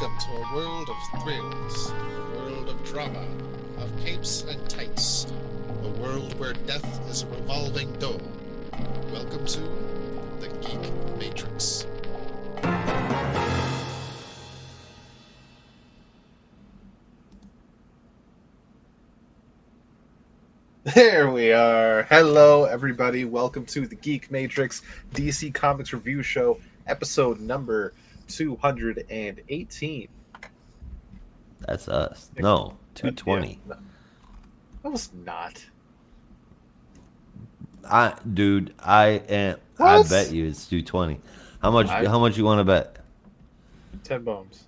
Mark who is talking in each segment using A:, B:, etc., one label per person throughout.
A: Welcome to a world of thrills, a world of drama, of capes and tights, a world where death is a revolving door. Welcome to the Geek Matrix. There we are. Hello, everybody. Welcome to the Geek Matrix DC Comics Review Show, episode number 218.
B: That's us. No, 220.
A: Yeah, no, it was not.
B: I bet you it's 220. How much you want to bet?
A: 10 bones.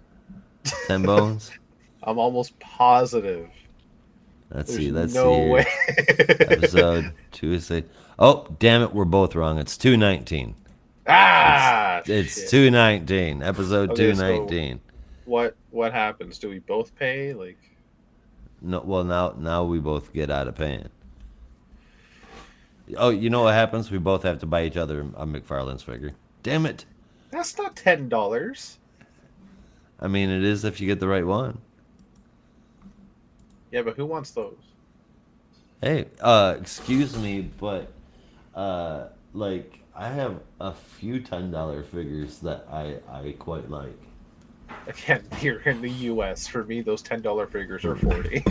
B: 10 bones?
A: I'm almost positive.
B: Let's
A: There's
B: see. Let's
A: no
B: see.
A: way.
B: Episode 2. Oh, damn it, we're both wrong. It's 219. It's 219. Episode
A: Okay,
B: 219.
A: So what happens? Do we both pay?
B: No, well now we both get out of paying. Oh, you know what happens? We both have to buy each other a McFarlane's figure. Damn it.
A: That's not $10.
B: I mean, it is if you get the right one.
A: Yeah, but who wants those?
B: Hey, excuse me, but I have a few $10 figures that I quite like.
A: Again, here in the US, for me, those $10 figures are 40.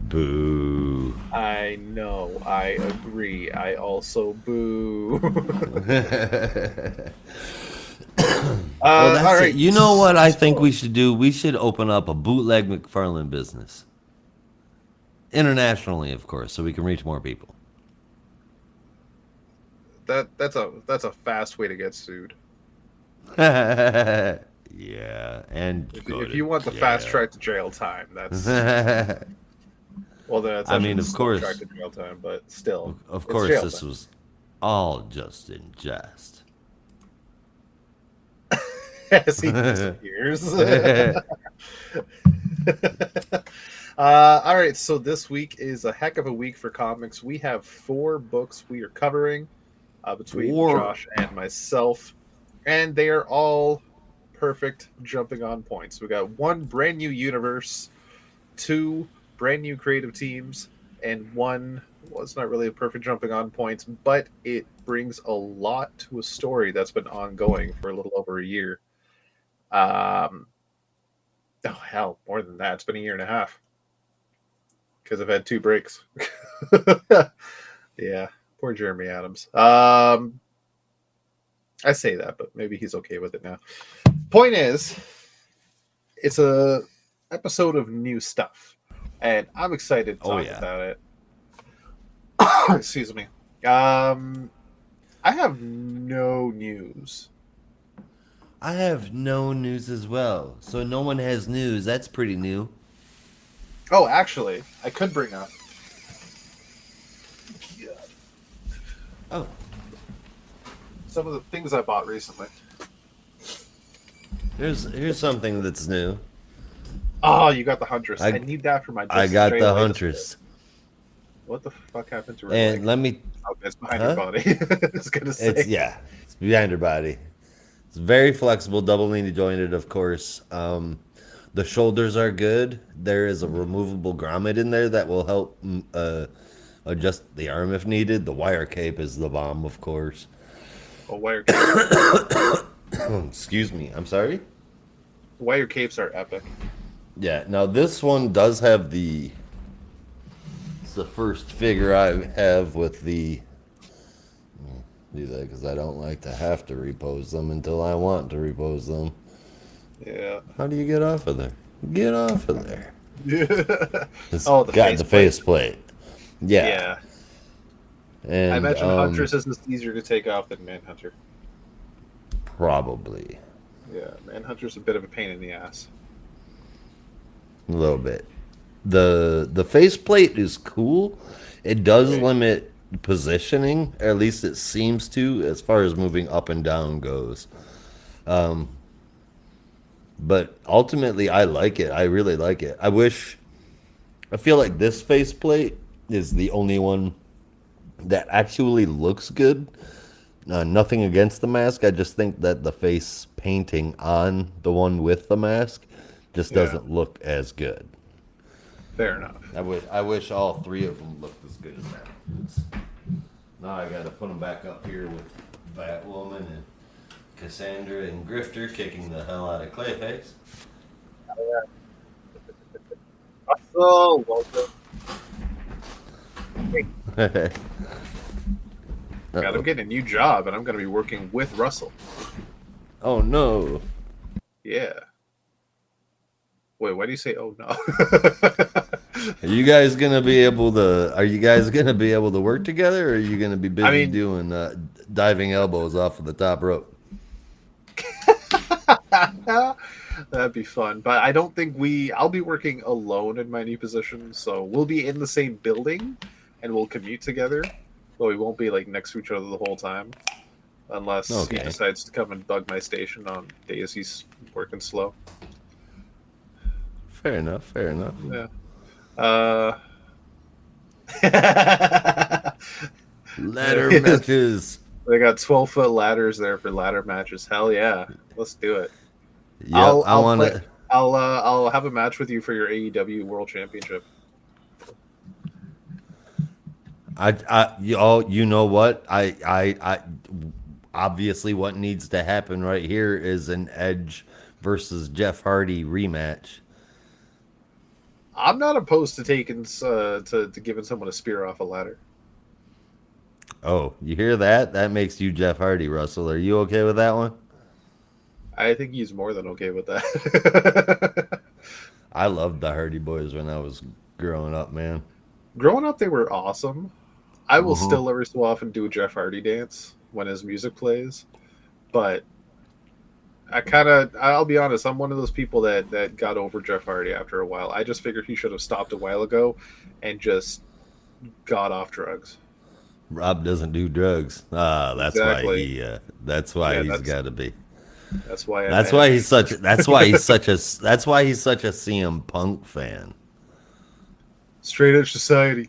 B: Boo.
A: I know. I agree. I also boo.
B: Well, that's
A: all
B: it.
A: right.
B: You know what I think we should do? We should open up a bootleg McFarlane business. Internationally, of course, so we can reach more people.
A: That's a fast way to get sued.
B: Yeah, and
A: if you want the fast track to jail time, that's well, that's
B: I mean, of
A: slow
B: course,
A: track to jail time, but still,
B: of course, this was all just in jest.
A: As he disappears. All right, so this week is a heck of a week for comics. We have 4 books we are covering between Josh and myself, and they are all perfect jumping on points. We got 1 brand new universe, 2 brand new creative teams, and 1, well, it's not really a perfect jumping on points, but it brings a lot to a story that's been ongoing for a little over a year. Oh hell, more than that. It's been a year and a half because I've had 2 breaks. Yeah, poor Jeremy Adams. I say that, but maybe he's okay with it now. Point is, it's a episode of new stuff, and I'm excited to talk about it. Excuse me. I have no news.
B: I have no news as well. So no one has news. That's pretty new.
A: Oh, actually, I could bring up.
B: Oh.
A: Some of the things I bought recently.
B: Here's something that's new.
A: Oh, you got the Huntress. I need that for my.
B: I got the Huntress.
A: What the fuck happened to her?
B: And let me.
A: Oh, it's behind her body. I was gonna say.
B: It's behind her body. It's very flexible, double knee jointed, of course. The shoulders are good. There is a removable grommet in there that will help adjust the arm if needed. The wire cape is the bomb, of course.
A: Oh, wire cape.
B: Excuse me. I'm sorry?
A: Wire capes are epic.
B: Yeah. Now, this one does have the... It's the first figure I have with the... Do that because I don't like to have to repose them until I want to repose them.
A: Yeah.
B: How do you get off of there? Get off of there. It's
A: the
B: faceplate. Yeah.
A: Yeah.
B: And
A: I imagine Huntress is easier to take off than Manhunter.
B: Probably.
A: Yeah, Manhunter's a bit of a pain in the ass.
B: A little bit. The faceplate is cool. It does limit positioning, at least it seems to, as far as moving up and down goes. But ultimately, I like it. I really like it. I feel like this faceplate is the only one that actually looks good. nothing against the mask. I just think that the face painting on the one with the mask just
A: Yeah,
B: doesn't look as good.
A: fair enough.
B: I wish all three of them looked as good as that. Now I got to put them back up here with Batwoman and Cassandra and Grifter kicking the hell out of Clayface.
A: Oh, welcome. God, I'm getting a new job, and I'm going to be working with Russell.
B: Oh no!
A: Yeah. Wait, why do you say "oh no"?
B: Are you guys gonna be able to? Are you guys gonna be able to work together, or are you gonna be busy doing diving elbows off of the top rope?
A: That'd be fun, but I don't think I'll be working alone in my new position, so we'll be in the same building, and we'll commute together, but we won't be like next to each other the whole time, unless he decides to come and bug my station on days he's working slow.
B: Fair enough. Fair enough.
A: Yeah.
B: Ladder matches.
A: They got 12-foot ladders there for ladder matches. Hell yeah, let's do it.
B: Yep, I want to.
A: I'll have a match with you for your AEW World Championship.
B: You know what? I obviously what needs to happen right here is an Edge versus Jeff Hardy rematch.
A: I'm not opposed to taking to giving someone a spear off a ladder.
B: Oh, you hear that? That makes you Jeff Hardy, Russell. Are you okay with that one?
A: I think he's more than okay with that.
B: I loved the Hardy Boys when I was growing up, man.
A: Growing up, they were awesome. I will still every so often do a Jeff Hardy dance when his music plays, but I'll be honest, I'm one of those people that got over Jeff Hardy after a while. I just figured he should have stopped a while ago and just got off drugs.
B: Rob doesn't do drugs. That's
A: Exactly.
B: why that's why he's got to be.
A: That's why.
B: That's why he's such a CM Punk fan.
A: Straight Edge Society.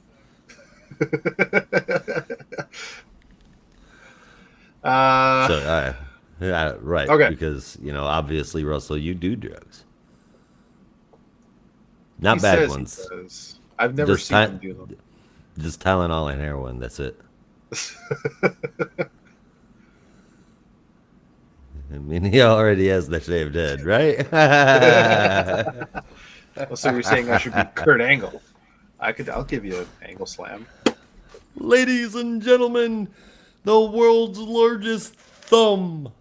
B: Yeah, right.
A: Okay.
B: Because obviously, Russell, you do drugs. Not bad ones.
A: I've never seen him do them.
B: Just Tylenol and heroin. That's it. I mean, he already has the shaved head, right?
A: So you're saying I should be Kurt Angle? I'll give you an angle slam.
B: Ladies and gentlemen, the world's largest thumb.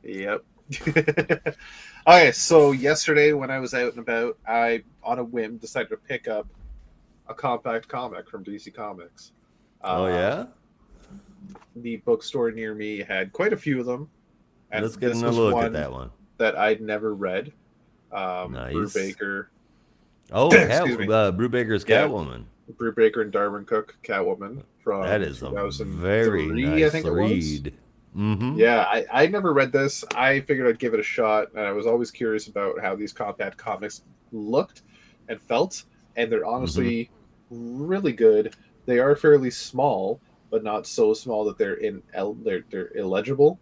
A: Yep. Okay, so yesterday when I was out and about, I, on a whim, decided to pick up a compact comic from DC Comics.
B: Oh, yeah?
A: The bookstore near me had quite a few of them. And
B: let's get a look at that one.
A: That I'd never read.
B: Nice.
A: Brubaker.
B: Oh, Brubaker's Catwoman.
A: Brubaker and Darwin Cook, Catwoman. From
B: that is a very nice
A: I think
B: read. Mm-hmm.
A: Yeah, I never read this. I figured I'd give it a shot, and I was always curious about how these compact comics looked and felt, and they're honestly really good. They are fairly small, but not so small that they're illegible.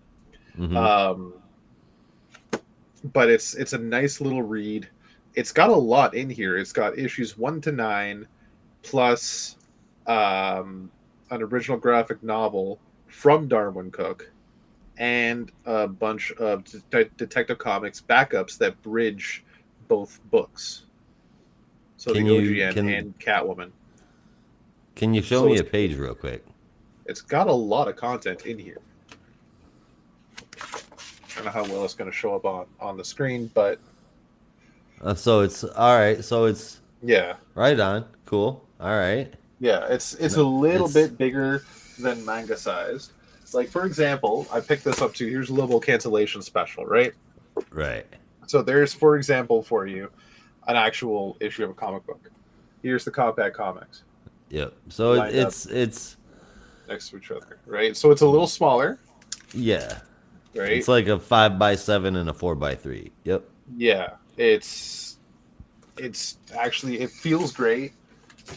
B: Mm-hmm.
A: But it's a nice little read. It's got a lot in here. It's got issues 1 to 9, plus an original graphic novel from Darwin Cook, and a bunch of Detective Comics backups that bridge both books. So the OGN and Catwoman.
B: Can you show me a page real quick?
A: It's got a lot of content in here. I don't know how well it's going to show up on the screen, but
B: so it's all right. So it's right on. Cool. All right.
A: Yeah, it's a little bit bigger than manga sized. Like, for example, I picked this up too. Here's a little cancellation special, right?
B: Right.
A: So there's, for example, for you, an actual issue of a comic book. Here's the compact comics.
B: Yep. So it's
A: next to each other, right? So it's a little smaller.
B: Yeah.
A: Right.
B: It's like a 5x7 and a 4x3. Yep.
A: Yeah. It's actually, it feels great.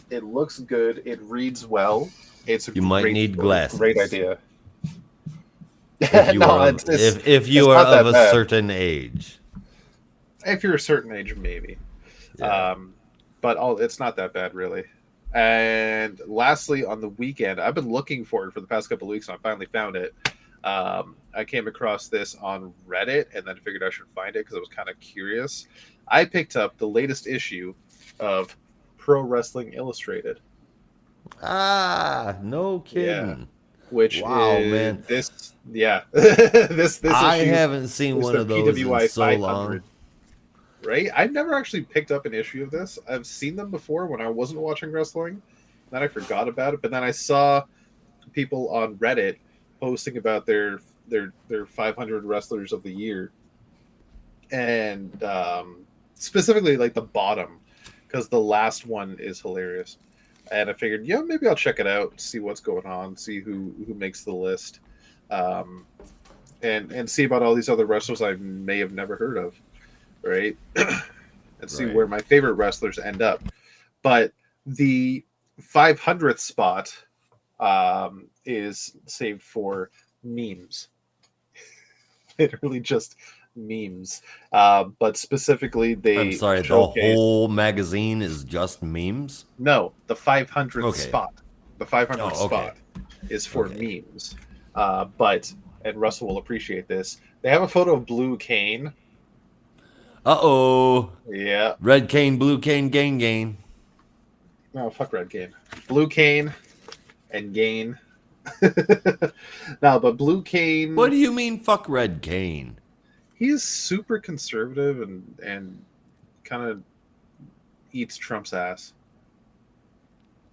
A: It looks good. It reads well. It's a
B: You might need glasses.
A: great idea.
B: If you
A: No,
B: are of, if you
A: it's
B: are
A: not that
B: of a
A: bad.
B: certain age.
A: If you're a certain age, maybe.
B: Yeah.
A: But it's not that bad, really. And lastly, on the weekend, I've been looking for it for the past couple of weeks, and I finally found it. I came across this on Reddit, and then figured I should find it because I was kind of curious. I picked up the latest issue of Pro Wrestling Illustrated.
B: Ah, no
A: Yeah,
B: kidding.
A: which
B: Wow,
A: is
B: man.
A: this. Yeah, this
B: I
A: issue
B: haven't seen
A: is
B: one
A: the
B: of those in
A: PWI
B: so long.
A: 500. Right? I've never actually picked up an issue of this. I've seen them before when I wasn't watching wrestling. Then I forgot about it, but then I saw people on Reddit posting about their 500 wrestlers of the year, and specifically like the bottom, because the last one is hilarious. And I figured, yeah, maybe I'll check it out, see what's going on, see who makes the list, um, and see about all these other wrestlers I may have never heard of, right? And see
B: Right.
A: where my favorite wrestlers end up. But the 500th spot is saved for memes. Literally just memes. But specifically,
B: I'm
A: they
B: sorry, the
A: showcase.
B: whole magazine is just memes?
A: No, the 500th
B: Okay.
A: spot. The 500th
B: Oh, okay.
A: spot is for memes. But, and Russell will appreciate this, they have a photo of Blue Cane.
B: Uh-oh.
A: Yeah.
B: Red cane, blue cane, gain.
A: No, fuck Red Cane. Blue Cane and Gain. No, but Blue Cane.
B: What do you mean, fuck red cane?
A: He's super conservative and kind of eats Trump's ass.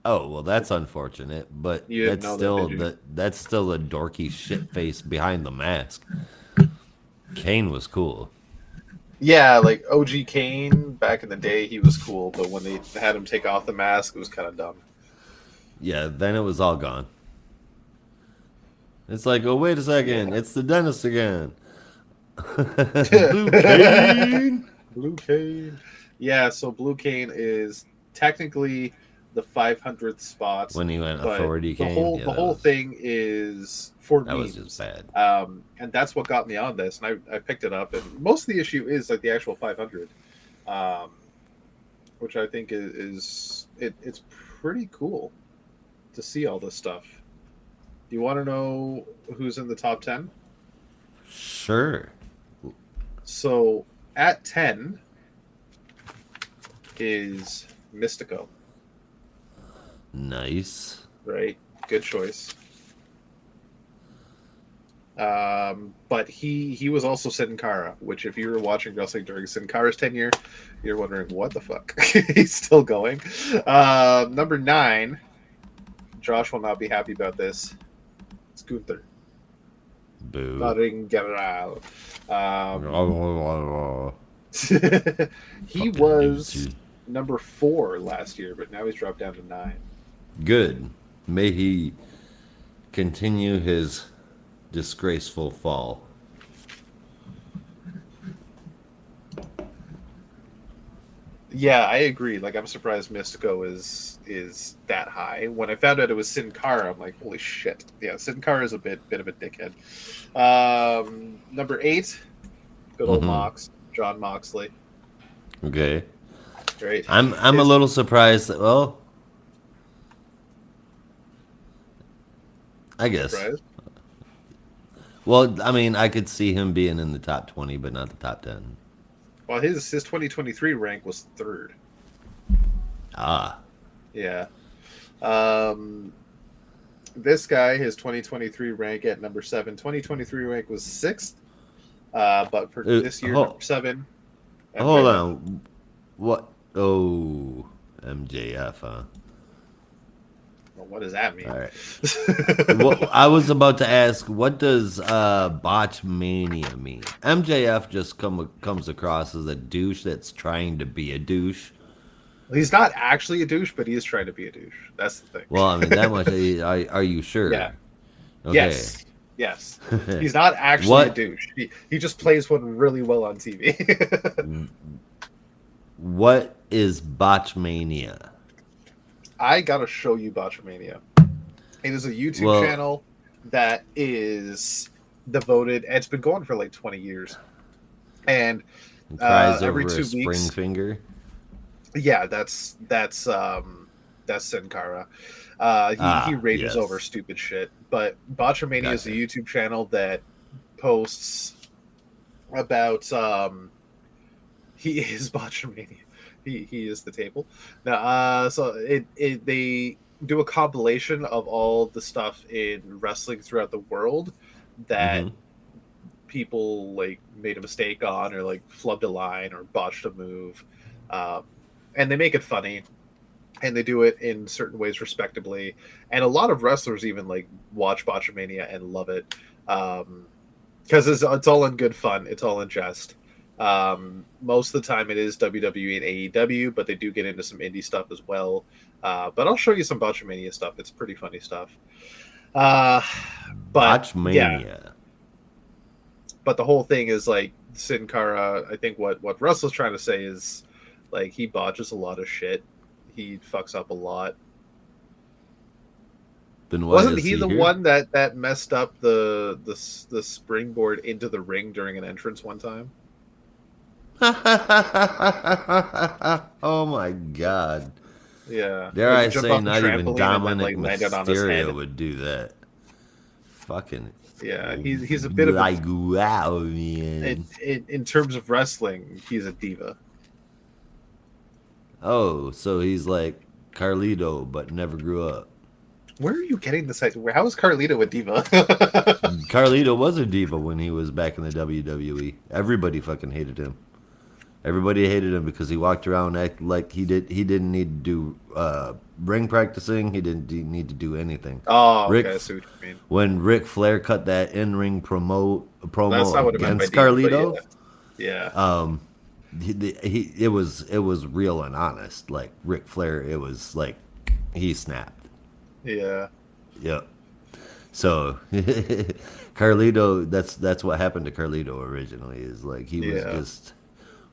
B: Oh, well, that's unfortunate, but
A: You didn't
B: that's
A: know that,
B: still
A: did you?
B: that's still a dorky shit face behind the mask. Kane was cool.
A: Yeah, like OG Kane back in the day, he was cool, but when they had him take off the mask, it was kind of dumb.
B: Yeah, then it was all gone. It's like, oh, wait a second, it's the dentist again. Blue cane.
A: Blue Cane. Yeah, so Blue Cane is technically the 500th spot.
B: When he went
A: but
B: authority
A: the
B: cane,
A: whole
B: yeah,
A: the
B: that
A: whole
B: was-
A: thing is for
B: That
A: memes.
B: was just bad.
A: And that's what got me on this, and I picked it up. And most of the issue is like the actual 500, which I think it's pretty cool to see all this stuff. Do you want to know who's in the top 10?
B: Sure.
A: So at 10 is Mystico,
B: Nice.
A: right? Good choice. But he was also Sin Cara, which if you were watching wrestling during Sin Cara's tenure, you're wondering what the fuck. He's still going. Number 9, Josh will not be happy about this. It's Gunther.
B: Boo.
A: Maringeral. He
B: Fucking
A: was
B: douchey.
A: number 4 last year, but now he's dropped down to 9.
B: Good. May he continue his disgraceful fall.
A: Yeah, I agree. Like, I'm surprised Mystico is that high. When I found out it was Sin Cara, I'm like, holy shit. Yeah, Sin Cara is a bit of a dickhead. Number 8, good old Mox, John Moxley.
B: Okay.
A: Right.
B: I'm a little surprised that, well, I guess.
A: Surprised?
B: Well, I mean, I could see him being in the top 20, but not the top 10.
A: Well, his 2023 rank was 3rd.
B: Ah.
A: Yeah. This guy, his 2023 rank at number 7. 2023 rank was 6th. But for this year, number 7.
B: Hold on. What? Oh, MJF, huh?
A: Well, what does that mean?
B: All right. Well, I was about to ask, what does botch mania mean? MJF just comes across as a douche that's trying to be a douche.
A: He's not actually a douche, but he is trying to be a douche. That's the thing.
B: Well, I mean, that much. Are you sure?
A: Yeah.
B: Okay.
A: Yes. He's not actually
B: What?
A: a douche. He just plays one really well on TV.
B: What is botch mania?
A: I gotta show you Botchamania. It is a YouTube
B: Well,
A: channel that is devoted. It's been going for like 20 years, and
B: cries
A: every
B: over a
A: 2 weeks,
B: spring finger.
A: yeah, that's Sin Cara. He
B: Ah,
A: rages over
B: yes.
A: stupid shit. But Botchamania is a
B: Gotcha.
A: YouTube channel that posts about he is Botchamania. He is the table. Now so it they do a compilation of all the stuff in wrestling throughout the world that
B: Mm-hmm.
A: people like made a mistake on, or like flubbed a line or botched a move. Um, and they make it funny, and they do it in certain ways respectably. And a lot of wrestlers even like watch Botchamania and love it, because it's all in good fun. It's all in jest. Most of the time, it is WWE and AEW, but they do get into some indie stuff as well. But I'll show you some Botchamania stuff. It's pretty funny stuff. Uh, but yeah,
B: Botchmania.
A: but the whole thing is like Sin Cara. I think what Russell's trying to say is like he botches a lot of shit. He fucks up a lot.
B: Then why
A: Wasn't
B: is
A: he
B: he
A: the
B: here?
A: one that messed up the springboard into the ring during an entrance one time?
B: Oh my god.
A: Yeah,
B: Dare
A: like he
B: I
A: jumped
B: say,
A: off the
B: not even
A: trampoline and then
B: Dominic
A: like landed on his
B: Mysterio
A: head.
B: would do that. Fucking.
A: Yeah, he's a bit of
B: Like,
A: a
B: wow, man.
A: in terms of wrestling, he's a diva.
B: Oh, so he's like Carlito, but never grew up.
A: Where are you getting this? How is Carlito a diva?
B: Carlito was a diva when he was back in the WWE. Everybody fucking hated him. Everybody hated him because he walked around act like he did. He didn't need to do ring practicing. He didn't need to do anything.
A: Oh,
B: Rick,
A: okay, I see what you mean.
B: when Ric Flair cut that in-ring
A: That's
B: promo
A: not what I meant by
B: against
A: diva, but yeah,
B: Carlito,
A: yeah,
B: it was real and honest. Like Ric Flair, it was like he snapped.
A: yeah,
B: Yep. So Carlito, that's what happened to Carlito originally. Is like he was
A: yeah.
B: just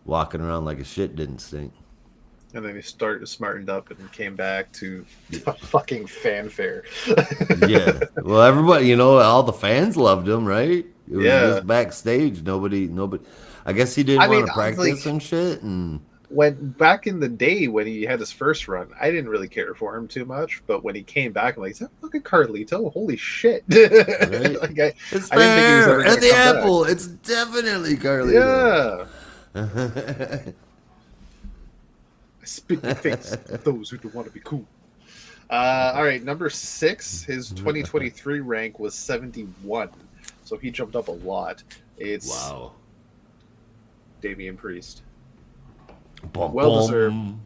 B: walking around like a shit didn't stink.
A: And then he smartened up and came back to
B: Yeah.
A: fucking fanfare.
B: Yeah. Well, everybody, all the fans loved him, right? It was
A: Yeah,
B: just backstage. Nobody. I guess he didn't
A: I mean,
B: want to practice
A: like
B: and shit. And
A: when back in the day when he had his first run, I didn't really care for him too much. But when he came back, I'm like, is that fucking Carlito? Holy shit!
B: right,
A: Like
B: it's
A: I didn't think he was
B: there
A: ever
B: at
A: going to
B: the
A: come back.
B: Apple. It's definitely Carlito.
A: Yeah, I spit in your face. Those who don't want to be cool. All right, number 6. His 2023 rank was 71, so he jumped up a lot. It's
B: Wow.
A: Damian Priest.
B: Bum,
A: Well deserved.
B: bum.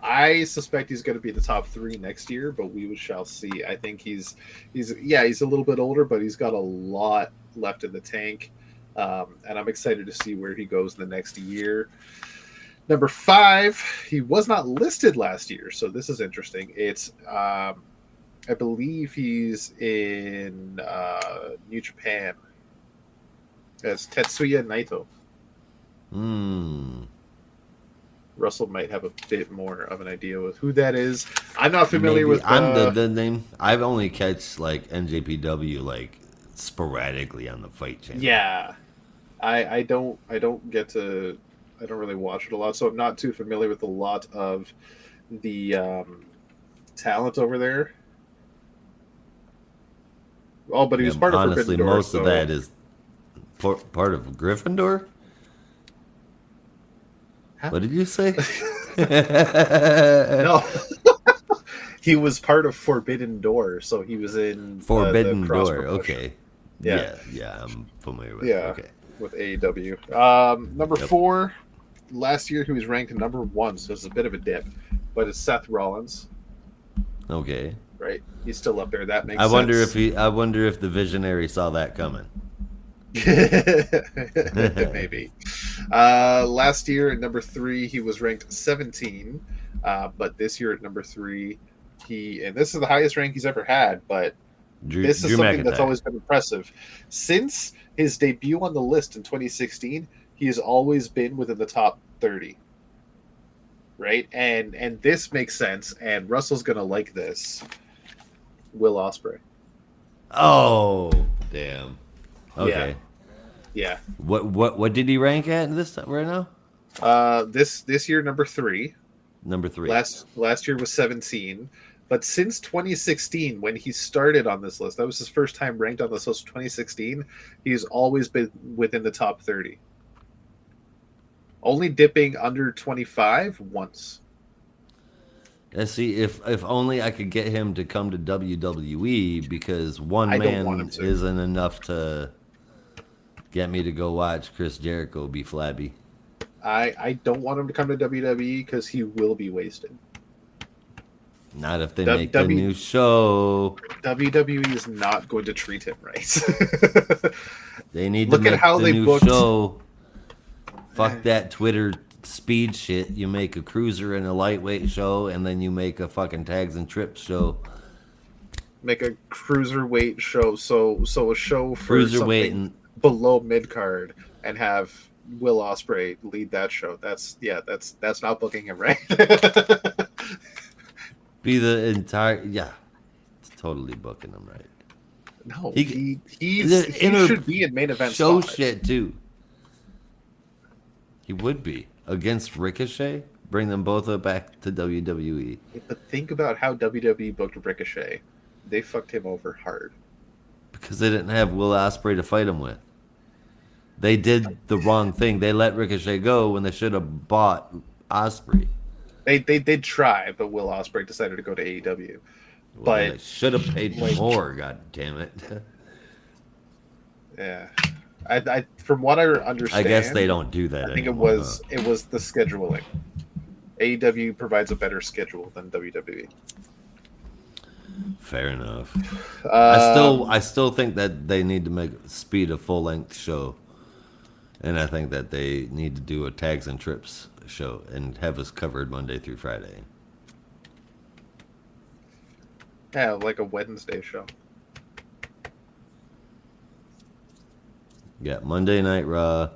A: I suspect he's going to be the top 3 next year, but we shall see. I think he's a little bit older, but he's got a lot left in the tank, and I'm excited to see where he goes in the next year. Number 5, he was not listed last year, so this is interesting. It's I believe he's in New Japan. It's Tetsuya Naito.
B: Hmm.
A: Russell might have a bit more of an idea with who that is. I'm not familiar
B: Maybe
A: with.
B: I'm the name. I've only catch like NJPW like sporadically on the Fight Channel.
A: Yeah, I don't get to. I don't really watch it a lot, so I'm not too familiar with a lot of the talent over there. Oh, but he was
B: Yeah,
A: part of
B: honestly,
A: Forbidden Door,
B: most of
A: so
B: that is part of Gryffindor.
A: huh?
B: What did you say?
A: No, he was part of Forbidden Door, so he was in the
B: Forbidden
A: cross
B: Door.
A: promotion.
B: Okay.
A: Yeah,
B: Yeah, I'm familiar with it.
A: yeah,
B: Okay.
A: with AEW. Number
B: Yep.
A: 4, last year he was ranked number 1, so it's a bit of a dip, but it's Seth Rollins,
B: Okay.
A: right? He's still up there. That makes
B: I wonder
A: sense.
B: I wonder if the visionary saw that coming.
A: Maybe. Last year at number 3, he was ranked 17. But this year at number 3, and this is the highest rank he's ever had, but this is
B: Drew
A: something that's
B: McIntyre.
A: always been impressive. Since his debut on the list in 2016, he has always been within the top 30. Right? And this makes sense, and Russell's gonna like this. Will Ospreay.
B: Oh, damn. Okay.
A: Yeah.
B: What did he rank at this time right now?
A: This year number 3.
B: Number 3.
A: Last year was 17. But since 2016, when he started on this list, that was his first time ranked on this list. 2016, he's always been within the top 30. Only dipping under 25 once.
B: Let's see if only I could get him to come to WWE, because one
A: I don't want
B: man
A: him to.
B: isn't enough to get me to go watch Chris Jericho be flabby.
A: I don't want him to come to WWE because he will be wasted.
B: Not if they make a new show.
A: WWE is not going to treat him right.
B: They need
A: Look
B: to make
A: at how
B: the
A: they
B: new
A: booked.
B: show. Fuck that Twitter speed shit. You make a cruiser and a lightweight show, and then you make a fucking tags and trips show.
A: Make a cruiserweight show, so a show for
B: Cruiserweight
A: something
B: and
A: below mid card, and have Will Ospreay lead that show. That's not booking him right.
B: be the entire it's totally booking him right.
A: No,
B: He
A: he
B: inner
A: should be in main event
B: show
A: spot.
B: shit too. He would be against Ricochet. Bring them both up back to WWE.
A: But think about how WWE booked Ricochet. They fucked him over hard.
B: Because they didn't have Will Ospreay to fight him with. They did the wrong thing. They let Ricochet go when they should have bought Ospreay.
A: They did try, but Will Ospreay decided to go to AEW.
B: Well,
A: But
B: they should have paid more. God damn it!
A: Yeah, I from what I understand,
B: I guess they don't do that.
A: I think
B: anymore,
A: it was the scheduling. AEW provides a better schedule than WWE.
B: Fair enough.
A: Um,
B: I still think that they need to make Speed a full length show, and I think that they need to do a tags and trips show and have us covered Monday through Friday.
A: Yeah, like a Wednesday show.
B: Yeah, Monday Night Raw,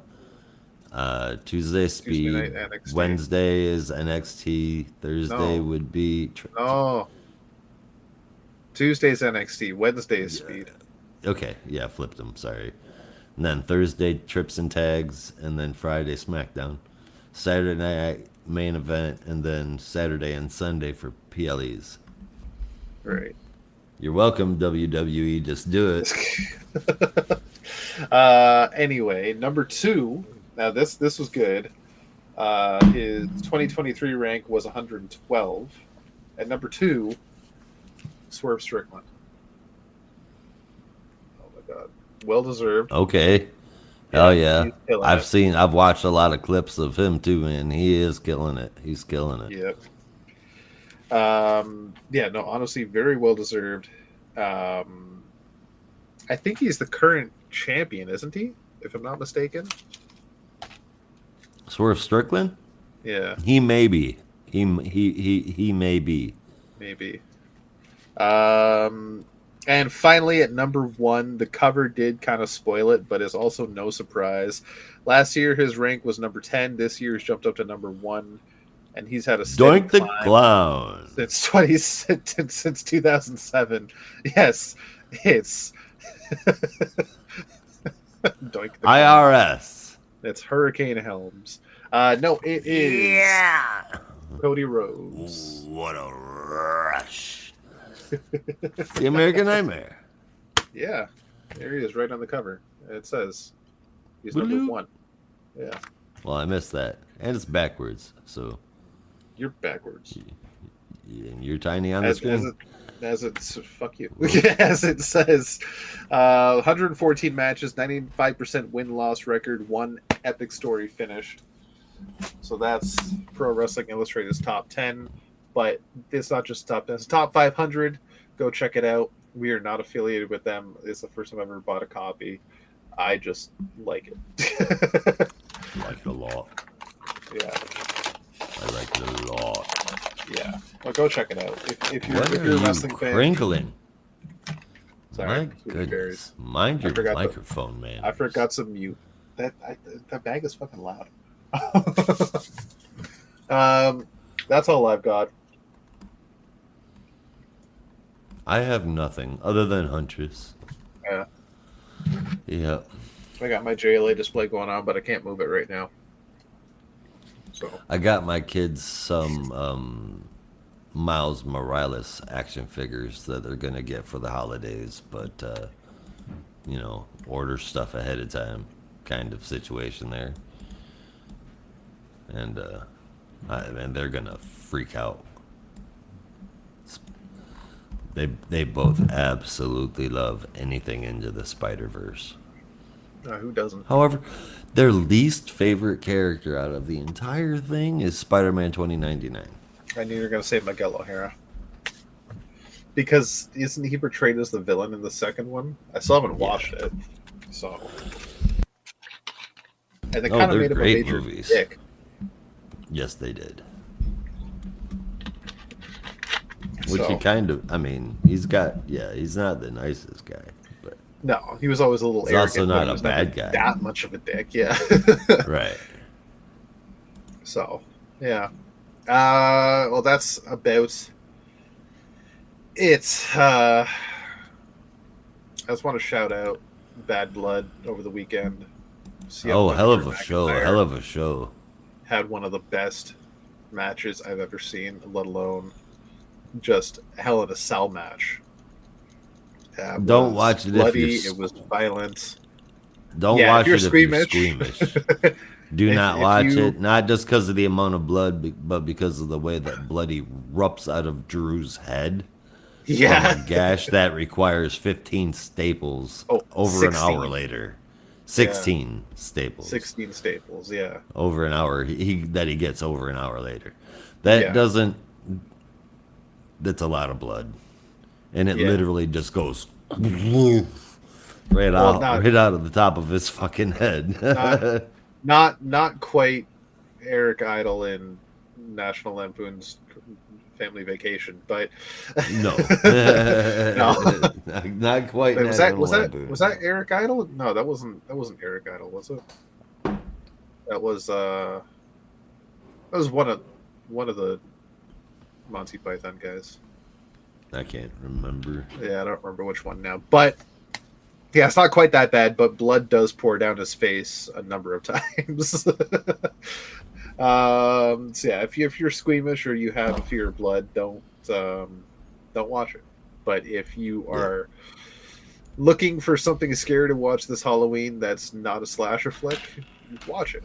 B: Tuesday Speed,
A: Tuesday night NXT.
B: Wednesday is NXT, Thursday
A: No.
B: would be...
A: No. Tuesday's NXT, Wednesday is Speed.
B: Okay, yeah, flipped them, sorry. And then Thursday, Trips and Tags, and then Friday, SmackDown. Saturday night, main event, and then Saturday and Sunday for PLEs.
A: Right.
B: You're welcome, WWE, just do it.
A: Anyway, number 2. Now this was good. His 2023 rank was 112. At number 2, Swerve Strickland. Oh my god, well deserved.
B: Okay. Hell
A: he's
B: yeah.
A: killing it.
B: I've watched a lot of clips of him too, man. He is killing it. He's killing it.
A: Yep. Yeah, no, honestly, very well deserved. I think he's the current champion, isn't he? If I'm not mistaken.
B: Swerve Strickland?
A: Yeah,
B: He may be. He may be.
A: maybe. And finally, at number 1, the cover did kind of spoil it, but is also no surprise. Last year, his rank was number 10. This year, he's jumped up to number 1, and he's had a steady
B: Doink the
A: climb
B: Clown.
A: since 2007. Yes, it's Doink the Clown.
B: IRS.
A: It's Hurricane Helms. No, it is Cody Rhodes.
B: What a rush. The American Nightmare.
A: Yeah, there he is, right on the cover. It says he's
B: Bloop.
A: number 1. Yeah,
B: Well, I missed that. And it's backwards, so
A: you're backwards.
B: you're tiny on the screen.
A: As fuck you. As it says, 114 matches, 95% win-loss record, 1 epic story finished. So that's Pro Wrestling Illustrated's top 10. But it's not just top 10; it's top 500. Go check it out. We are not affiliated with them. It's the first time I've ever bought a copy. I just like it.
B: Like it a lot.
A: Yeah.
B: I like it a lot.
A: Yeah. Well, go check it out. If you're,
B: What
A: if
B: are
A: you're a
B: you
A: wrestling fan.
B: crinkling?
A: Sorry,
B: My
A: Sweet
B: goodness.
A: Berries.
B: Mind your
A: forgot the-
B: microphone, man.
A: I forgot to mute. That bag is fucking loud. That's all I've got.
B: I have nothing other than Huntress.
A: Yeah.
B: Yep.
A: I got my JLA display going on, but I can't move it right now. So
B: I got my kids some Miles Morales action figures that they're gonna get for the holidays, but order stuff ahead of time, kind of situation there, and they're gonna freak out. They both absolutely love anything into the Spider-Verse.
A: who doesn't?
B: However, their least favorite character out of the entire thing is Spider-Man 2099.
A: I knew you were going to say Miguel O'Hara. Because isn't he portrayed as the villain in the second one? I still haven't watched it. So. And they kind of made him a major dick.
B: Yes, they did. Which he kind of, he's not the nicest guy. But
A: no, he was always a little arrogant.
B: He's also not a bad guy.
A: That much of a dick, yeah.
B: Right.
A: So, yeah. Well, that's about it. I just want to shout out Bad Blood over the weekend.
B: Hell of a show. Hell of a show.
A: Had one of the best matches I've ever seen, let alone just hell in a cell match.
B: Don't watch it
A: bloody,
B: if you're...
A: It was violent.
B: Don't watch it if you're squeamish. Do not watch it, not just because of the amount of blood, but because of the way that blood erupts out of Drew's head.
A: Yeah.
B: From a gash that requires 15 staples over 16. An hour later. 16 staples.
A: 16 staples, yeah.
B: Over an hour. He gets over an hour later. That doesn't... That's a lot of blood. And it literally just goes... right out of the top of his fucking head.
A: Not quite Eric Idle in National Lampoon's Family Vacation, but
B: no, not quite.
A: Wait, was that Eric Idle? No, that wasn't Eric Idle, was it? That was one of the Monty Python guys.
B: I can't remember.
A: Yeah, I don't remember which one now, but. Yeah, it's not quite that bad, but blood does pour down his face a number of times. So yeah, if you're squeamish or you have a fear of blood, don't watch it. But if you are looking for something scary to watch this Halloween that's not a slasher flick, watch it.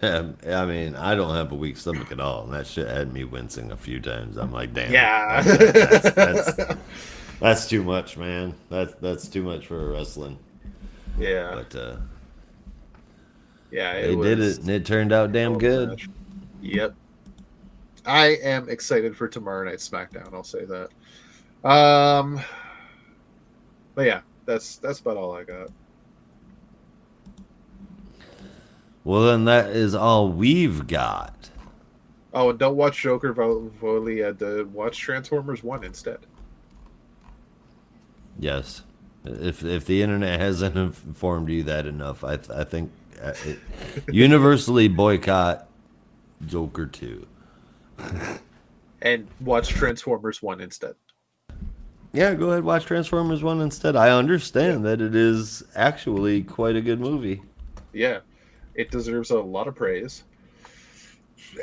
B: I don't have a weak stomach at all, and that shit had me wincing a few times. I'm like, damn.
A: Yeah.
B: That's too much, man. That's too much for wrestling.
A: Yeah.
B: But
A: yeah,
B: they did it, and it turned out damn good.
A: Match. Yep. I am excited for tomorrow night's SmackDown. I'll say that. But yeah, that's about all I got.
B: Well, then that is all we've got.
A: Oh, and don't watch Joker Volley. Watch Transformers 1 instead.
B: Yes, if the internet hasn't informed you that enough, I think universally boycott Joker 2.
A: And watch Transformers 1 instead.
B: Yeah, go ahead, watch Transformers 1 instead. I understand that it is actually quite a good movie.
A: Yeah, it deserves a lot of praise,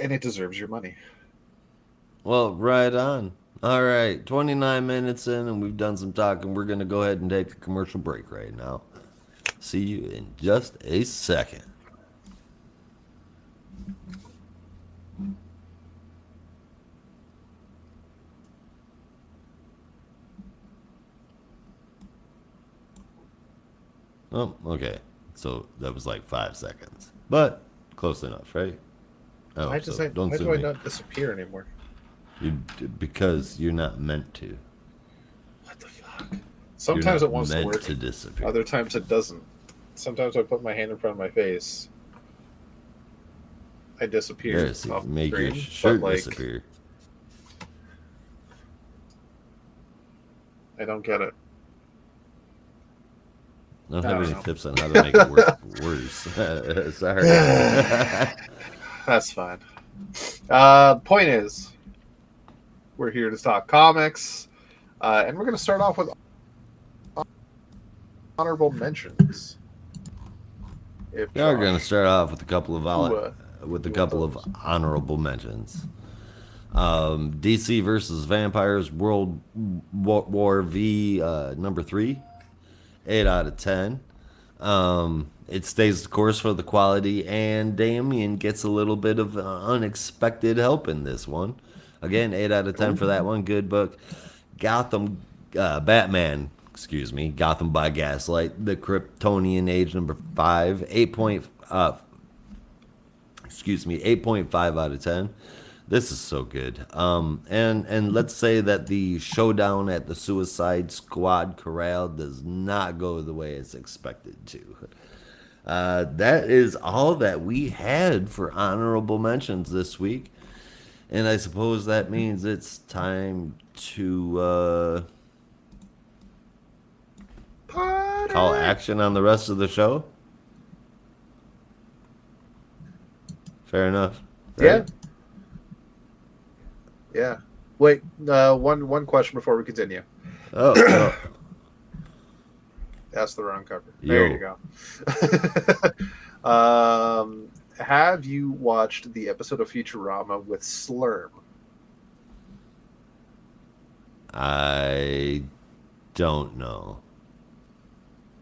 A: and it deserves your money.
B: Well, right on. All right, 29 minutes in, and we've done some talking. We're going to go ahead and take a commercial break right now. See you in just a second. Oh, okay. So that was like 5 seconds, but close enough, right? Oh,
A: why do I not disappear anymore?
B: Because you're not meant to.
A: What the fuck? Sometimes it wants to work.
B: To disappear.
A: Other times it doesn't. Sometimes I put my hand in front of my face. I disappear.
B: Yes, make your shirt disappear.
A: I don't get it.
B: I don't have any tips on how to make it work worse. Sorry.
A: That's fine. Point is, we're here to talk comics, and we're going to start off with honorable mentions. If
B: We are
A: Josh,
B: going to start off with a couple of
A: those?
B: honorable mentions. DC versus Vampires World War V number 3, 8 out of 10. It stays the course for the quality, and Damian gets a little bit of unexpected help in this one. Again, 8 out of 10 for that one. Good book. Batman, Gotham by Gaslight, the Kryptonian Age number 5, 8.5 out of 10. This is so good. And let's say that the showdown at the Suicide Squad Corral does not go the way it's expected to. That is all that we had for honorable mentions this week. And I suppose that means it's time to call action on the rest of the show. Fair enough.
A: Right? Yeah. Wait, one question before we continue.
B: Oh.
A: That's the wrong cover. There you go. Have you watched the episode of Futurama with Slurm?
B: I don't know.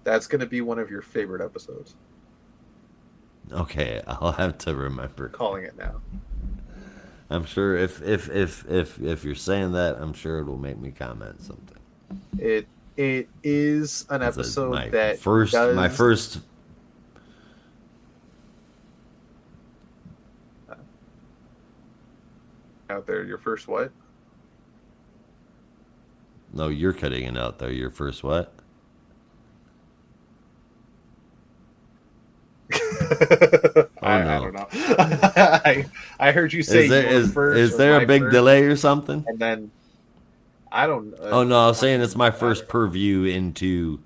A: That's going to be one of your favorite episodes.
B: Okay, I'll have to remember.
A: Calling it now.
B: I'm sure if you're saying that, I'm sure it'll make me comment something.
A: It is an episode
B: my first.
A: Out there, your first what?
B: No, you're cutting it out there. Your first what?
A: I don't know. I heard you say
B: is there a big delay or something?
A: And then I don't.
B: Oh no, I was saying it's my first purview into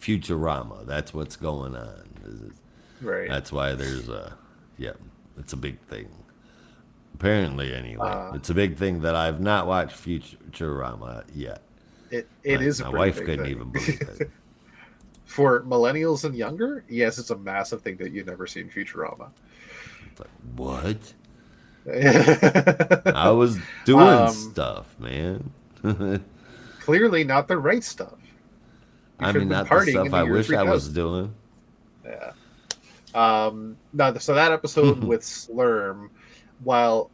B: Futurama. That's what's going on.
A: Right.
B: That's why there's it's a big thing. Apparently, anyway, it's a big thing that I've not watched Futurama yet.
A: It is.
B: My wife couldn't even believe it.
A: For millennials and younger, yes, it's a massive thing that you've never seen Futurama.
B: It's like, what? I was doing stuff, man.
A: Clearly not the right stuff.
B: I mean, not the stuff I wish I was doing.
A: Yeah. No, so that episode with Slurm, while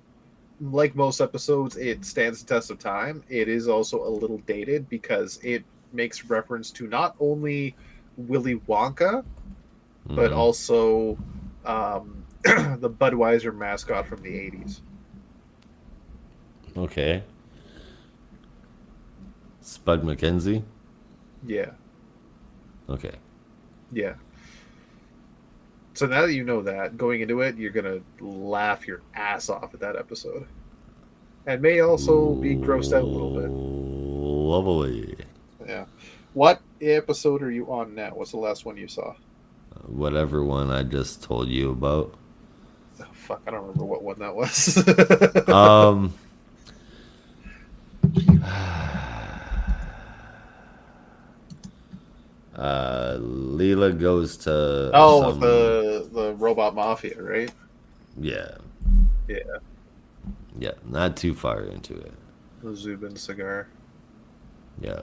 A: like most episodes, it stands the test of time, it is also a little dated because it makes reference to not only Willy Wonka, but also the Budweiser mascot from the 80s.
B: Okay. Spud McKenzie?
A: Yeah.
B: Okay.
A: Yeah. So now that you know that, going into it, you're going to laugh your ass off at that episode. And may also be grossed out a little bit.
B: Lovely.
A: Yeah. What episode are you on now? What's the last one you saw?
B: Whatever one I just told you about.
A: Oh, fuck, I don't remember what one that was.
B: Leela goes to
A: the robot mafia, right?
B: Yeah.
A: Yeah.
B: Yeah, not too far into it.
A: The Zubin cigar.
B: Yeah.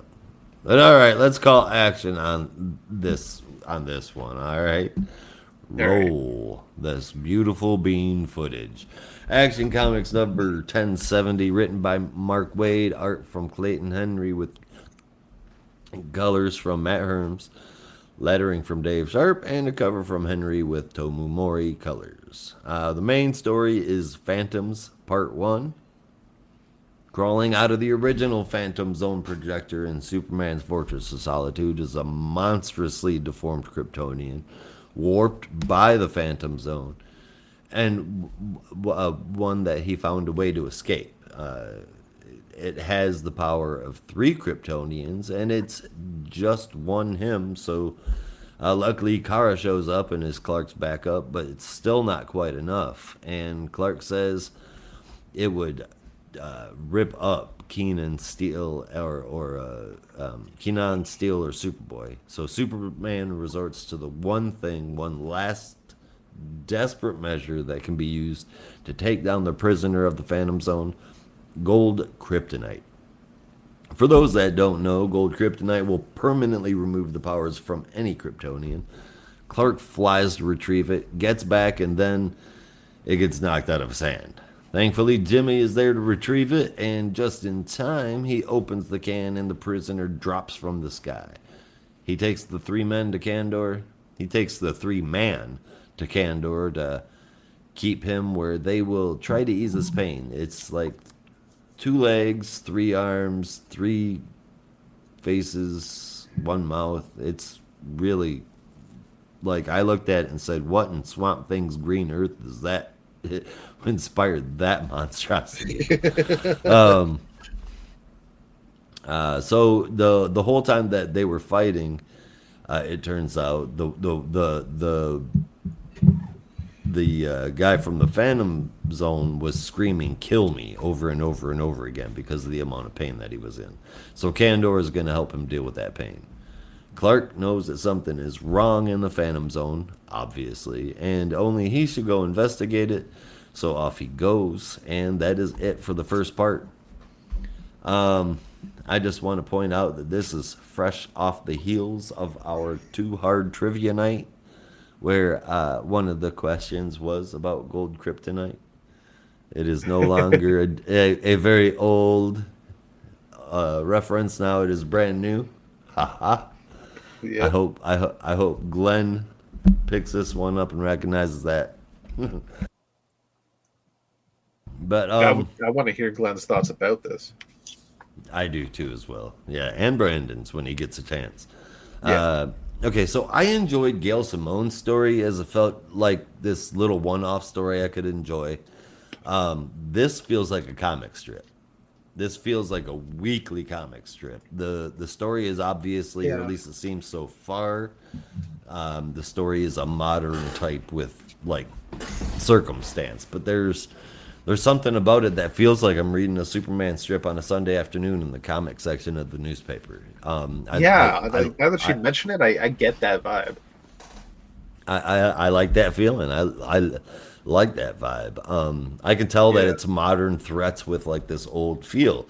B: But all right, let's call action on this one. All right. Roll this beautiful bean footage. Action Comics number 1070, written by Mark Waid, art from Clayton Henry with colors from Matt Herms, lettering from Dave Sharp, and a cover from Henry with Tomu Mori colors. The main story is Phantoms Part 1. Crawling out of the original Phantom Zone projector in Superman's Fortress of Solitude is a monstrously deformed Kryptonian, warped by the Phantom Zone, and one that he found a way to escape. It has the power of 3 Kryptonians, and it's just one him, so luckily Kara shows up and is Clark's backup, but it's still not quite enough. And Clark says it would rip up Keenan Steel Keenan Steel or Superboy. So Superman resorts to the one last desperate measure that can be used to take down the prisoner of the Phantom Zone, gold kryptonite. For those that don't know, gold kryptonite will permanently remove the powers from any Kryptonian. Clark flies to retrieve it, gets back, and then it gets knocked out of his hand. Thankfully, Jimmy is there to retrieve it, and just in time, he opens the can and the prisoner drops from the sky. He takes the three man to Kandor to keep him where they will try to ease his pain. It's like 2 legs, 3 arms, 3 faces, 1 mouth. It's really, like, I looked at it and said, what in Swamp Thing's Green Earth is that? It inspired that monstrosity. So the whole time that they were fighting, it turns out the guy from the Phantom Zone was screaming "Kill me" over and over and over again because of the amount of pain that he was in. So Kandor is going to help him deal with that pain. Clark knows that something is wrong in the Phantom Zone, obviously, and only he should go investigate it. So off he goes, and that is it for the first part. I just want to point out that this is fresh off the heels of our Too Hard Trivia Night, where one of the questions was about gold kryptonite. It is no longer a very old reference now. It is brand new. Haha. Yep. I hope Glenn picks this one up and recognizes that. But
A: I want to hear Glenn's thoughts about this.
B: I do too as well. Yeah, and Brandon's when he gets a chance.
A: Yeah.
B: Okay, so I enjoyed Gail Simone's story as it felt like this little one-off story I could enjoy. This feels like a comic strip. This feels like a weekly comic strip. The story is obviously, or at least it seems so far, the story is a modern type with like circumstance, but there's something about it that feels like I'm reading a Superman strip on a Sunday afternoon in the comic section of the newspaper.
A: Now that you mention it, I get that vibe.
B: I like that feeling. I like that vibe. I can tell that it's modern threats with like this old feel.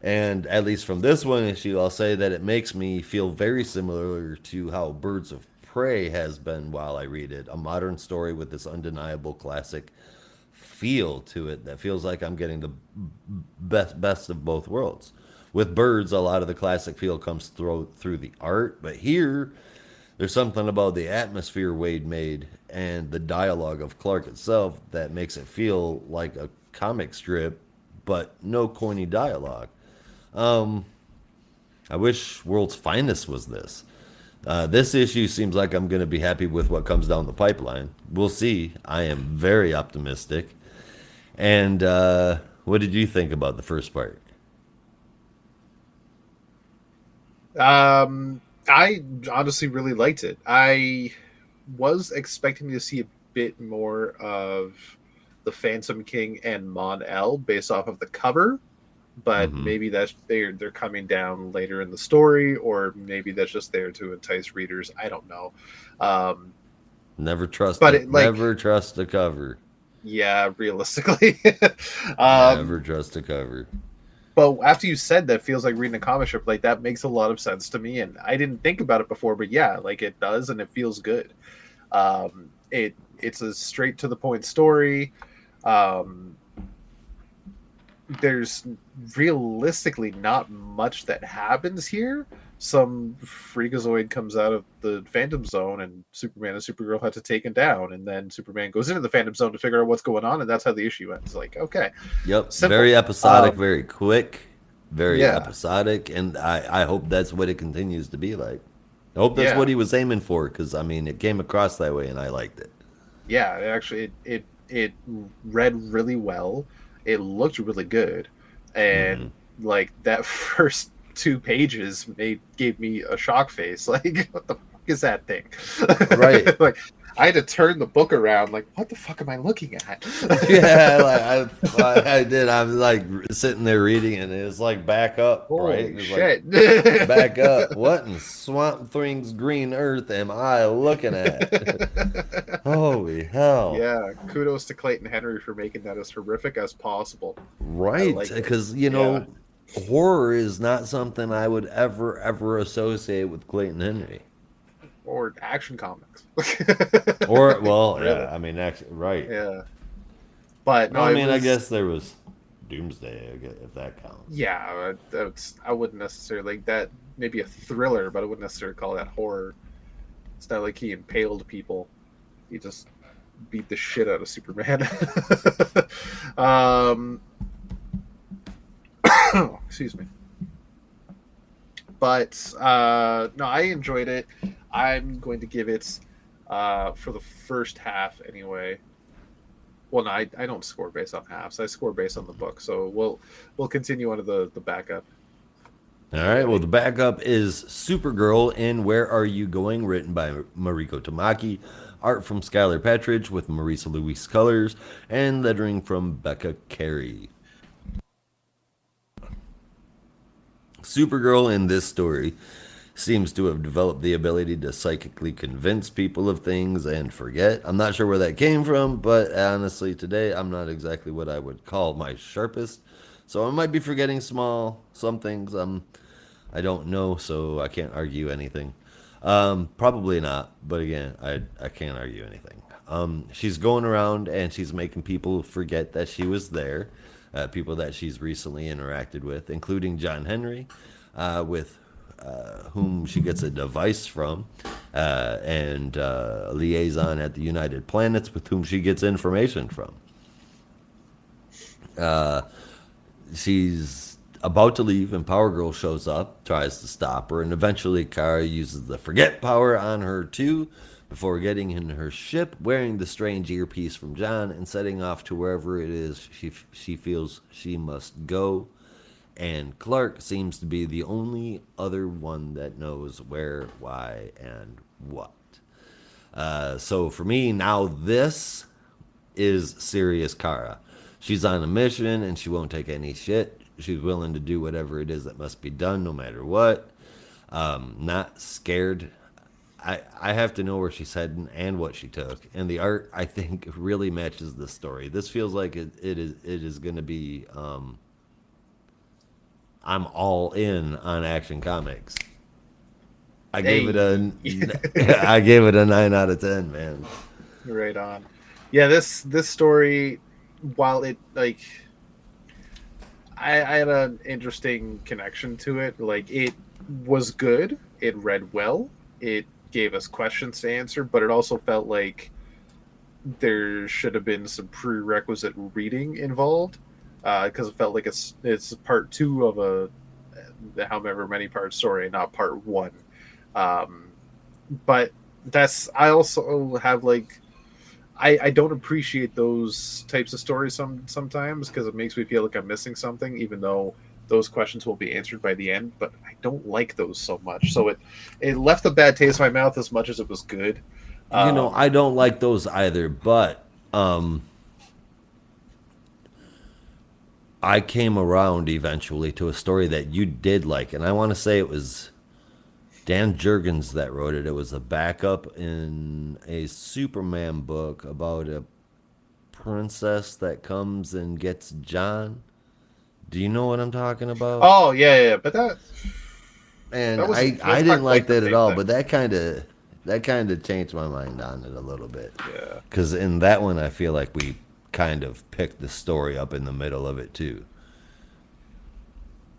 B: And at least from this one issue, I'll say that it makes me feel very similar to how Birds of Prey has been while I read it. A modern story with this undeniable classic feel to it that feels like I'm getting the best of both worlds. With Birds, a lot of the classic feel comes through the art, but here there's something about the atmosphere Wade made and the dialogue of Clark itself that makes it feel like a comic strip, but no corny dialogue. I wish World's Finest was this. This issue seems like I'm going to be happy with what comes down the pipeline. We'll see. I am very optimistic. And what did you think about the first part?
A: I honestly really liked it. I was expecting to see a bit more of the Phantom King and Mon-El based off of the cover, but maybe that's they're coming down later in the story, or maybe that's just there to entice readers. I don't know.
B: Never trust the cover.
A: Yeah, realistically.
B: Never trust a cover.
A: But after you said that, feels like reading a comic strip, like that makes a lot of sense to me, and I didn't think about it before, but yeah, like it does, and it feels good. It's a straight to the point story. There's realistically not much that happens here. Some freakazoid comes out of the Phantom Zone, and Superman and Supergirl have to take him down, and then Superman goes into the Phantom Zone to figure out what's going on, and that's how the issue ends. Like, okay.
B: Yep. Simple. Very episodic, very quick, very episodic, and I hope that's what it continues to be like. I hope that's what he was aiming for, because, I mean, it came across that way, and I liked it.
A: Yeah, actually, it read really well. It looked really good, and, like, that first 2 pages gave me a shock face. Like, what the fuck is that thing?
B: Right.
A: Like, I had to turn the book around. Like, what the fuck am I looking at?
B: Yeah, I did. I'm like sitting there reading, and it was like back up, right? It
A: Holy
B: was like
A: shit!
B: back up. What in Swamp Thing's green earth am I looking at? Holy hell!
A: Yeah, kudos to Clayton Henry for making that as horrific as possible. I
B: Right,
A: like it.
B: because
A: Yeah,
B: horror is not something I would ever associate with Clayton Henry.
A: or Action Comics.
B: Or well,
A: Really?
B: yeah, I mean, actually, right.
A: Yeah, but
B: Well,
A: no,
B: I
A: it
B: mean, I
A: was.
B: guess there was Doomsday, if that counts.
A: Yeah, I wouldn't necessarily like that. Maybe a thriller, but I wouldn't necessarily call that horror. It's not like he impaled people. He just beat the shit out of Superman. um, excuse me. But no, I enjoyed it. I'm going to give it for the first half anyway. Well, no, I don't score based on halves. I score based on the book. So we'll continue on to the backup.
B: All
A: When you're
B: right. Well,
A: ready.
B: the backup is Supergirl in Where Are You Going, written by Mariko Tamaki, art from Skylar Patridge with Marisa Louise colors, and lettering from Becca Carey. Supergirl in this story seems to have developed the ability to psychically convince people of things and forget. I'm not sure where that came from, but honestly, today I'm not exactly what I would call my sharpest. So I might be forgetting some things. I don't know, so I can't argue anything. Probably not, but again, I can't argue anything. She's going around and she's making people forget that she was there, people that she's recently interacted with, including John Henry, with whom she gets a device from, and a liaison at the United Planets with whom she gets information from. She's about to leave, and Power Girl shows up, tries to stop her, and eventually Kara uses the forget power on her too, before getting in her ship, wearing the strange earpiece from John, and setting off to wherever it is she feels she must go. And Clark seems to be the only other one that knows where, why, and what. So for me, now this is serious Kara. She's on a mission and she won't take any shit. She's willing to do whatever it is that must be done, no matter what. Not scared. I have to know where she's heading and what she took. And the art, I think, really matches the story. This feels like it is going to be. I'm all in on Action Comics. I gave it
A: Hey,
B: a I gave it a 9 out of 10, man.
A: right on. Yeah, this story, while it like I had an interesting connection to it. Like it was good. It read well. It gave us questions to answer, but it also felt like there should have been some prerequisite reading involved because it felt like it's part two of a however many part story, not part one. Um, but that's I also have like I don't appreciate those types of stories sometimes because it makes me feel like I'm missing something, even though those questions will be answered by the end. But I don't like those so much, so it left a bad taste in my mouth as much as it was good.
B: I
A: Um,
B: don't like those either, but I came around eventually to a story that you did like, and I want to say it was Dan Jurgens that wrote it. It was a backup in a Superman book about a princess that comes and gets John. Do you know what I'm talking about?
A: oh yeah, but
B: And I
A: that's not
B: didn't like
A: quite the
B: that at
A: same
B: all,
A: thing.
B: but that kind of changed my mind on it a little bit.
A: Yeah.
B: Because in that one, I feel like we kind of picked the story up in the middle of it too.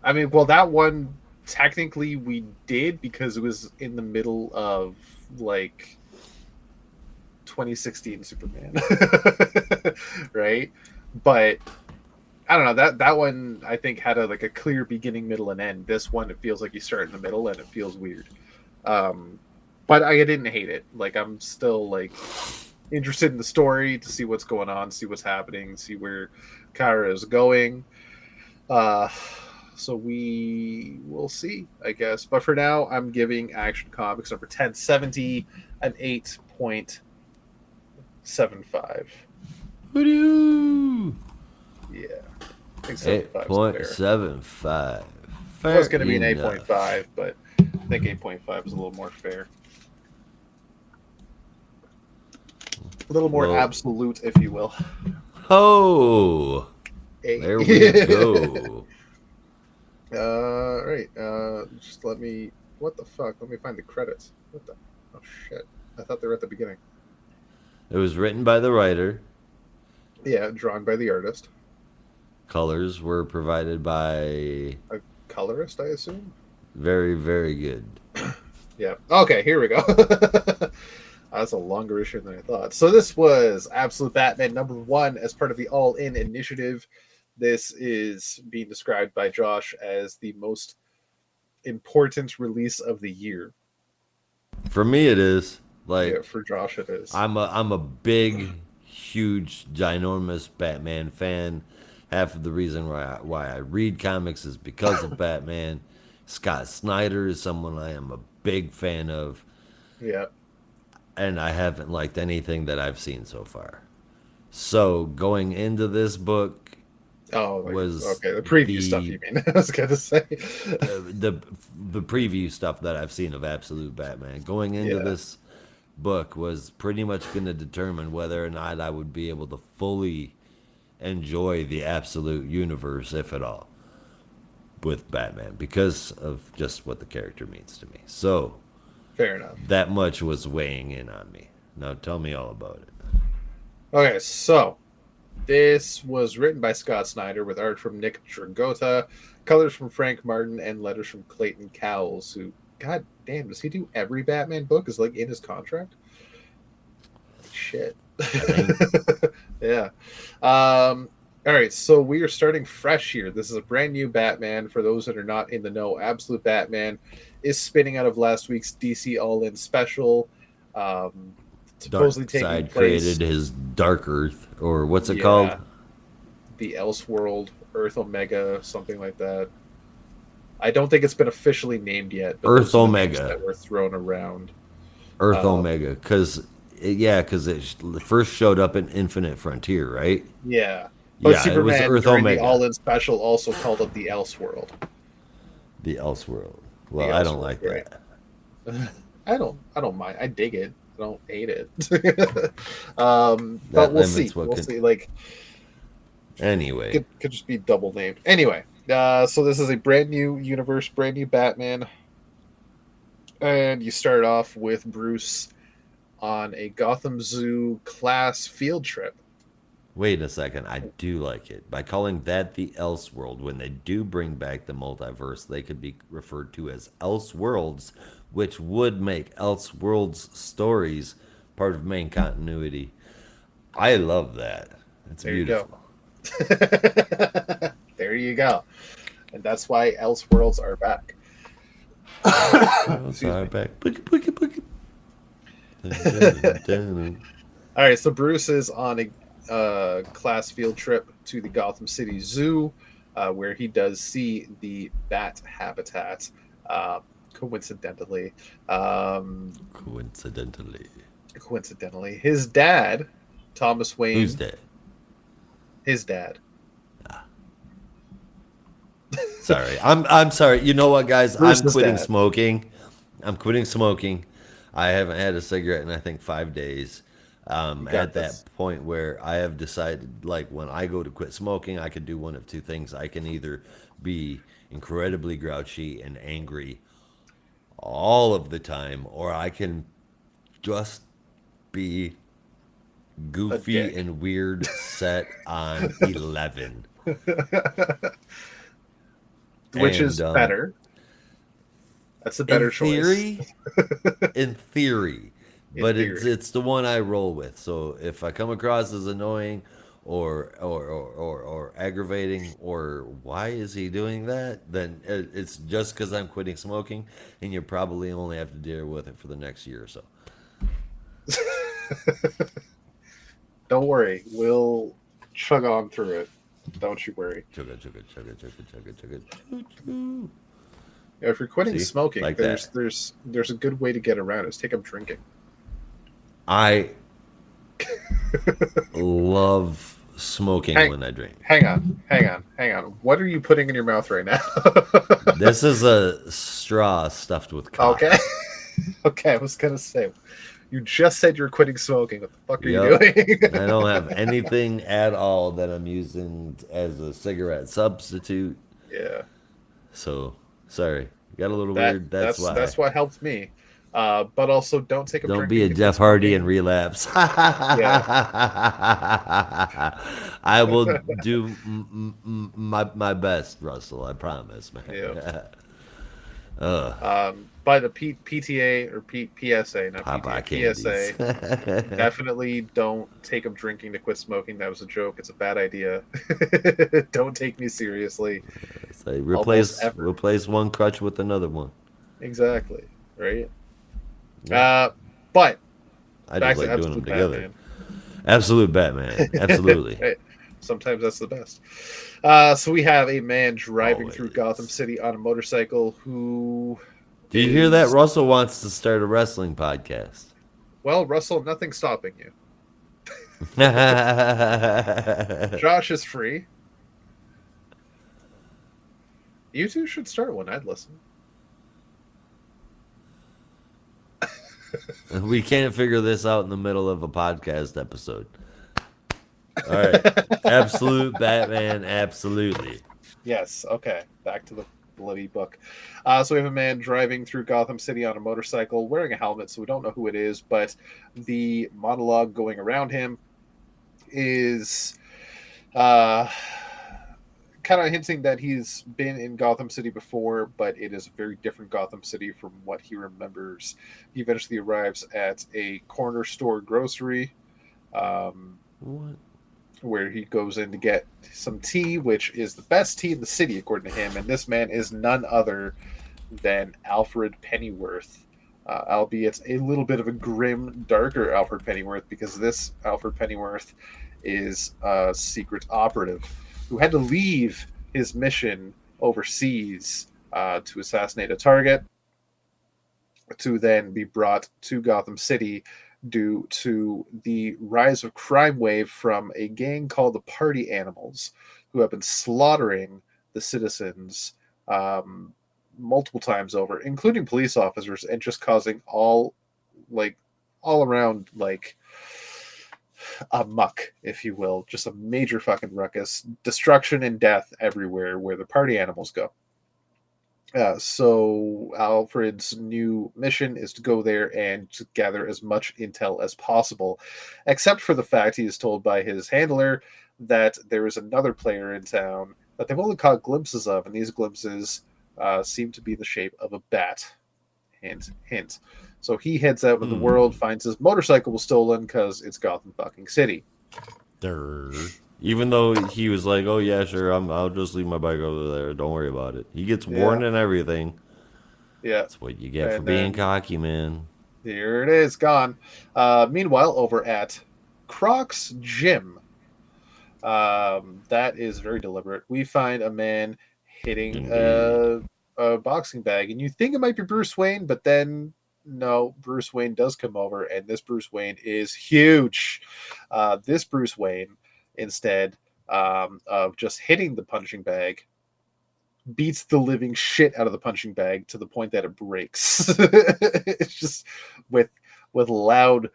A: I mean, well, that one technically we did because it was in the middle of like 2016 Superman, right? But I don't know that one I think had a clear beginning, middle, and end. This one it feels like you start in the middle and it feels weird. Um, but I didn't hate it. Like I'm still like interested in the story to see what's going on, see what's happening, see where Kara is going. Uh, so we will see, I guess. But for now, I'm giving Action Comics number 1070 an 8.5. 7.5.
B: Woo-doo!
A: Yeah. I think 7.5 is fair.
B: 8.75.
A: It was going to be an
B: enough.
A: 8.5, but I think 8.5 is a little more fair. A little more absolute, if you will.
B: Oh! There we go.
A: Right. Just let me... What the fuck? Let me find the credits. What the... Oh, shit. I thought they were at the beginning.
B: It was written by the writer.
A: Yeah, drawn by the artist.
B: Colors were provided by...
A: A colorist, I assume?
B: Very, very good.
A: Yeah. Okay, here we go. That's a longer issue than I thought. So this was Absolute Batman #1 as part of the All In Initiative. This is being described by Josh as the most important release of the year.
B: For me, it is. Like,
A: yeah, for Josh, it is.
B: I'm a big, huge, ginormous Batman fan. Half of the reason why I read comics is because of Batman. Scott Snyder is someone I am a big fan of.
A: Yeah.
B: And I haven't liked anything that I've seen so far. So going into this book, was
A: okay, the preview stuff you mean? I was gonna say
B: the preview stuff that I've seen of Absolute Batman. Going into this book was pretty much going to determine whether or not I would be able to fully enjoy the Absolute universe, if at all, with Batman, because of just what the character means to me. So,
A: fair enough.
B: That much was weighing in on me. Now tell me all about it.
A: Okay, so this was written by Scott Snyder with art from Nick Dragotta, colors from Frank Martin, and letters from Clayton Cowles, who, god damn, does he do every Batman book? Is like in his contract? Shit. Yeah. All right, so we are starting fresh here. This is a brand new Batman. For those that are not in the know, Absolute Batman is spinning out of last week's DC All-In special. Supposedly taking
B: Darkseid
A: place,
B: created his Dark Earth, or what's it called?
A: The Elseworld, Earth Omega, something like that. I don't think it's been officially named yet. But
B: Earth Omega
A: that were thrown around.
B: Earth Omega, because it first showed up in Infinite Frontier, right?
A: Yeah, but Superman,
B: it was Earth
A: during
B: Omega.
A: The All-In special also called it the Elseworld.
B: The Elseworld. Well, I don't like that.
A: I don't mind. I dig it. I don't hate it. But we'll see. We'll see. Like,
B: anyway,
A: could just be double named. Anyway, so this is a brand new universe, brand new Batman, and you start off with Bruce on a Gotham Zoo class field trip.
B: Wait a second, I do like it. By calling that the Elseworld, when they do bring back the multiverse, they could be referred to as Elseworlds, which would make Elseworlds stories part of main continuity. I love that. It's beautiful.
A: There you go. And that's why Elseworlds are back.
B: Elseworlds are back.
A: All right, so Bruce is on a class field trip to the Gotham City Zoo, where he does see the bat habitat. Coincidentally, his dad, Thomas Wayne.
B: Who's dad?
A: His dad.
B: Sorry, I'm sorry. You know what, guys?
A: Bruce's
B: I'm quitting
A: dad.
B: smoking. I'm quitting smoking. I haven't had a cigarette in I think 5 days. At that point where I have decided, like, when I go to quit smoking, I can do one of two things. I can either be incredibly grouchy and angry all of the time, or I can just be goofy and weird set on 11.
A: Which is better. That's a better choice.
B: In theory. But it's the one I roll with. So if I come across as annoying or aggravating or why is he doing that, then it's just because I'm quitting smoking, and you probably only have to deal with it for the next year or so.
A: Don't worry, we'll chug on through it. Don't you worry.
B: Chug it.
A: Yeah, if you're quitting smoking,
B: like
A: there's a good way to get around it. Is take up drinking.
B: love smoking when I drink.
A: Hang on. What are you putting in your mouth right now?
B: This is a straw stuffed with cock.
A: Okay. Okay, I was gonna say, you just said you're quitting smoking. What the fuck are you
B: Yep.
A: doing?
B: I don't have anything at all that I'm using as a cigarette substitute.
A: Yeah,
B: So, sorry. Got a little weird. That's why.
A: that's what helped me. But also, don't take up
B: Don't be
A: drinking
B: a
A: to quit
B: Jeff Hardy and
A: smoking.
B: relapse.
A: Yeah,
B: I will do my best, Russell. I promise,
A: yeah.
B: man.
A: By the PTA or PSA, not
B: Papa
A: PTA,
B: candies.
A: PSA. Definitely don't take up drinking to quit smoking. That was a joke. It's a bad idea. Don't take me seriously.
B: So
A: Almost ever.
B: replace one crutch with another one.
A: Exactly. Right.
B: Yeah.
A: But
B: I
A: back
B: just
A: to
B: like doing them
A: Absolute
B: together.
A: Batman.
B: Absolute Batman. Absolutely.
A: Hey, sometimes that's the best. So we have a man driving through Gotham
B: Always.
A: City on a motorcycle who
B: Do you hear that?
A: is,
B: Russell wants to start a wrestling podcast.
A: well, Russell, nothing's stopping you. Josh is free. You two should start one. I'd listen.
B: We can't figure this out in the middle of a podcast episode. All right. Absolute Batman, absolutely.
A: Yes. Okay. Back to the bloody book. So we have a man driving through Gotham City on a motorcycle, wearing a helmet, so we don't know who it is, but the monologue going around him is uh, kind of hinting that he's been in Gotham City before, but it is a very different Gotham City from what he remembers. He eventually arrives at a corner store grocery.
B: What?
A: Where he goes in to get some tea, which is the best tea in the city, according to him. And this man is none other than Alfred Pennyworth, albeit a little bit of a grim, darker Alfred Pennyworth, because this Alfred Pennyworth is a secret operative who had to leave his mission overseas to assassinate a target, to then be brought to Gotham City due to the rise of crime wave from a gang called the Party Animals, who have been slaughtering the citizens multiple times over, including police officers, and just causing all around a muck, if you will, just a major fucking ruckus, destruction and death everywhere where the Party Animals go. So Alfred's new mission is to go there and to gather as much intel as possible, except for the fact he is told by his handler that there is another player in town that they've only caught glimpses of, and these glimpses seem to be the shape of a bat. Hint, hint. So he heads out in the world, finds his motorcycle was stolen because it's Gotham fucking City.
B: Even though he was like, "Oh yeah, sure, I'll just leave my bike over there. Don't worry about it." He gets warned and everything.
A: Yeah,
B: That's what you get for being cocky, man.
A: Here it is, gone. Meanwhile, over at Croc's gym, that is very deliberate. We find a man hitting a boxing bag, and you think it might be Bruce Wayne, but then no, Bruce Wayne does come over, and this Bruce Wayne is huge. This Bruce Wayne, instead of just hitting the punching bag, beats the living shit out of the punching bag to the point that it breaks. It's just with loud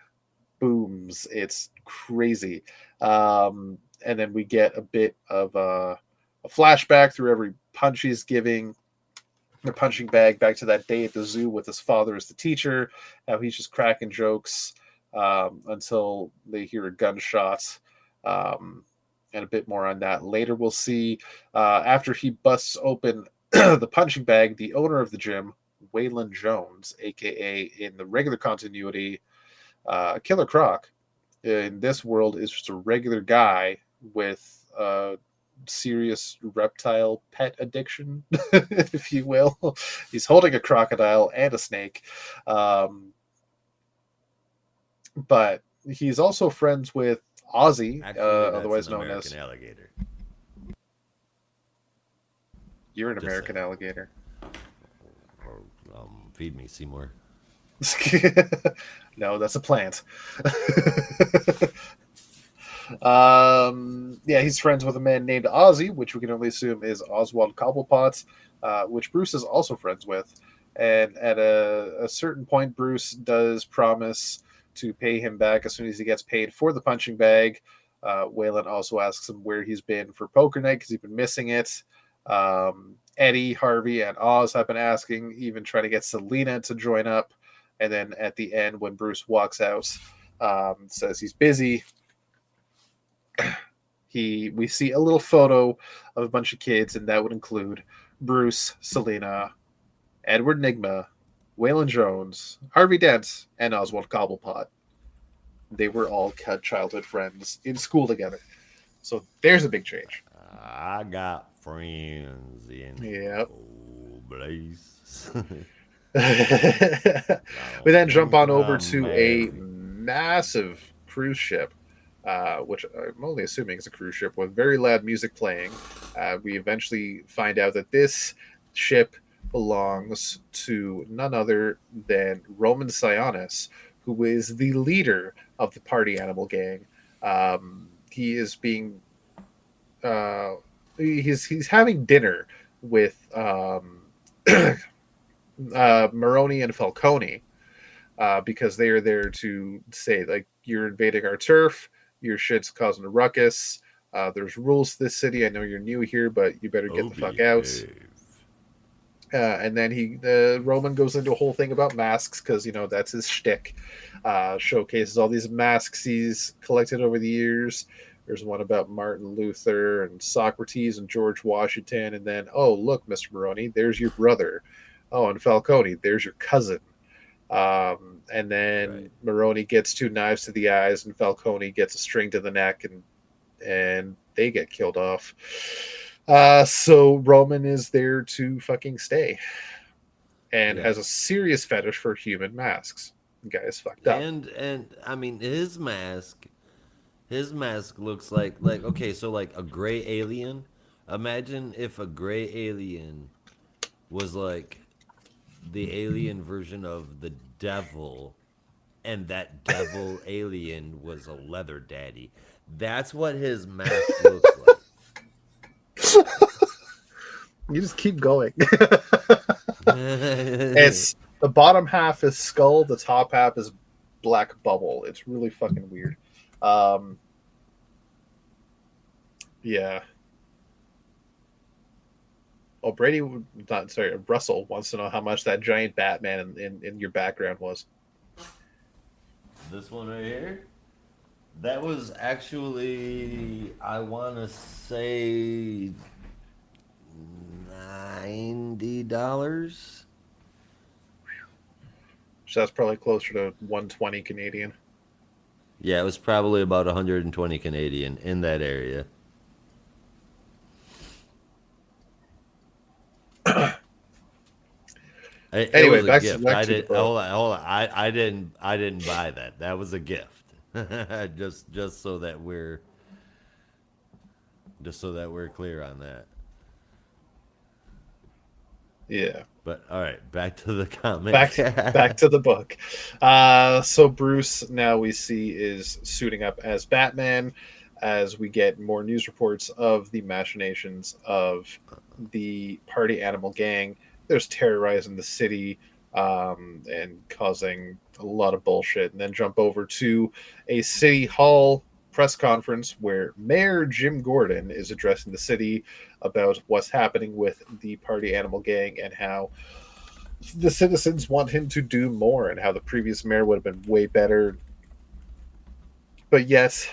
A: booms. It's crazy. And then we get a bit of a flashback through every punch he's giving. The punching bag back to that day at the zoo with his father as the teacher, how he's just cracking jokes until they hear a gunshot. And a bit more on that later. We'll see after he busts open the punching bag, the owner of the gym, Waylon Jones, aka in the regular continuity, Killer Croc, in this world is just a regular guy with serious reptile pet addiction, if you will. He's holding a crocodile and a snake. But he's also friends with Ozzy, otherwise known as
B: alligator.
A: You're an American alligator.
B: Or feed me, Seymour.
A: No, that's a plant. Yeah, he's friends with a man named Ozzy, which we can only assume is Oswald Cobblepot, which Bruce is also friends with. And at a certain point, Bruce does promise to pay him back as soon as he gets paid for the punching bag. Waylon also asks him where he's been for poker night because he's been missing it. Eddie, Harvey, and Oz have been asking, even trying to get Selina to join up. And then at the end, when Bruce walks out, says he's busy, we see a little photo of a bunch of kids, and that would include Bruce, Selina, Edward Nigma, Waylon Jones, Harvey Dent, and Oswald Cobblepot. They were all childhood friends in school together. So there's a big change.
B: I got friends in
A: Yep.
B: old place.
A: We then jump on over to a massive cruise ship, which I'm only assuming is a cruise ship with very loud music playing. We eventually find out that this ship belongs to none other than Roman Sionis, who is the leader of the party animal gang. He is being he's having dinner with Maroni and Falcone, because they are there to say, like, you're invading our turf, your shit's causing a ruckus. There's rules to this city. I know you're new here, but you better get the fuck out. And then Roman goes into a whole thing about masks because, that's his shtick. Showcases all these masks he's collected over the years. There's one about Martin Luther and Socrates and George Washington. And then, oh, look, Mr. Maroney, there's your brother. Oh, and Falcone, there's your cousin. And then Maroney gets 2 knives to the eyes, and Falcone gets a string to the neck, and they get killed off. So Roman is there to fucking stay, and has a serious fetish for human masks. The guy is fucked up.
B: And I mean, his mask looks like okay, so like a gray alien. Imagine if a gray alien was like the alien version of the devil, and that devil alien was a leather daddy. That's what his mask looks like.
A: You just keep going. It's the bottom half is skull, the top half is black bubble. It's really fucking weird. Yeah. Oh, Russell wants to know how much that giant Batman in your background was.
B: This one right here? That was actually, I want to say, $90.
A: So that's probably closer to 120 Canadian.
B: Yeah, it was probably about 120 Canadian in that area.
A: Anyway, back to
B: I did. Hold on. I didn't buy that. That was a gift. just so that we're clear on that.
A: Yeah.
B: But all right, back to the comic.
A: Back to the book. So Bruce, now we see, is suiting up as Batman, as we get more news reports of the machinations of the party animal gang. There's terrorizing the city and causing a lot of bullshit. And then jump over to a city hall press conference where Mayor Jim Gordon is addressing the city about what's happening with the party animal gang and how the citizens want him to do more, and how the previous mayor would have been way better. But yet,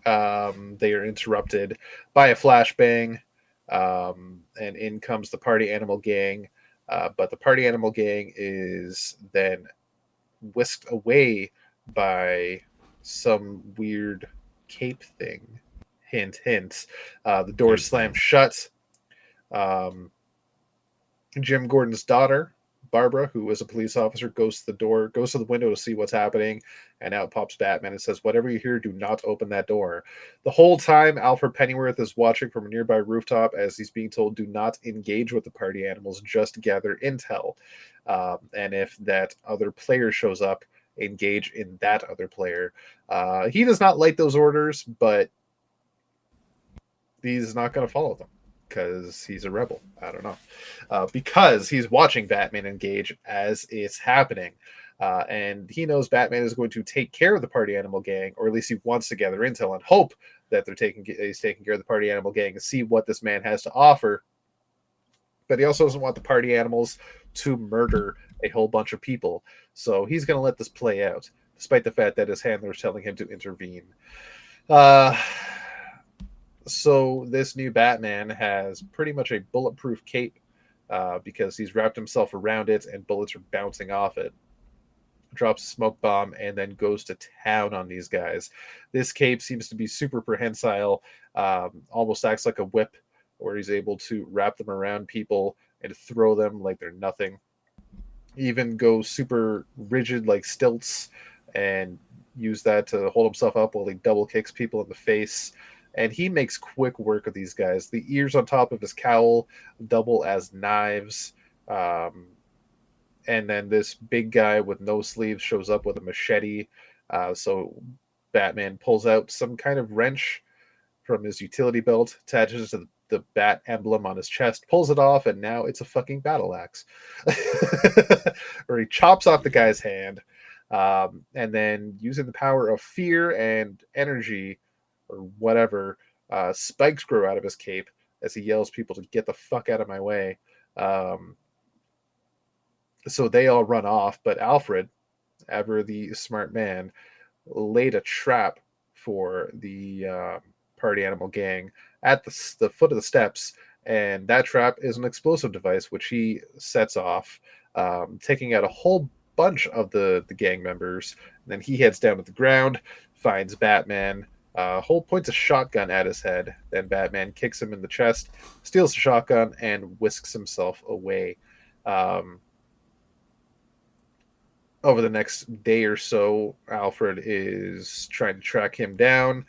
A: they are interrupted by a flashbang, and in comes the party animal gang. But the party animal gang is then whisked away by some weird cape thing. Hint, hint. The door slams shut. Jim Gordon's daughter, Barbara, who is a police officer, goes to the window to see what's happening, and out pops Batman and says, "Whatever you hear, do not open that door." The whole time, Alfred Pennyworth is watching from a nearby rooftop as he's being told, do not engage with the party animals, just gather intel. And if that other player shows up, engage in that other player. He does not like those orders, but he's not going to follow them because he's a rebel. I don't know. Because he's watching Batman engage as it's happening. And he knows Batman is going to take care of the party animal gang, or at least he wants to gather intel and hope that he's taking care of the party animal gang and see what this man has to offer. But he also doesn't want the party animals to murder a whole bunch of people. So he's going to let this play out, despite the fact that his handler is telling him to intervene. So this new Batman has pretty much a bulletproof cape because he's wrapped himself around it and bullets are bouncing off it. Drops a smoke bomb and then goes to town on these guys. This cape seems to be super prehensile, almost acts like a whip, where he's able to wrap them around people and throw them like they're nothing. Even go super rigid like stilts and use that to hold himself up while he double kicks people in the face. And he makes quick work of these guys. The ears on top of his cowl double as knives. And then this big guy with no sleeves shows up with a machete. So Batman pulls out some kind of wrench from his utility belt, attaches to the bat emblem on his chest, pulls it off, and now it's a fucking battle axe. Or he chops off the guy's hand, and then using the power of fear and energy, or whatever, spikes grow out of his cape as he yells people to get the fuck out of my way. So they all run off, but Alfred, ever the smart man, laid a trap for the party animal gang at the foot of the steps, and that trap is an explosive device which he sets off, taking out a whole bunch of the gang members. And then he heads down to the ground, finds Batman, points a shotgun at his head. Then Batman kicks him in the chest, steals the shotgun, and whisks himself away. Over the next day or so, Alfred is trying to track him down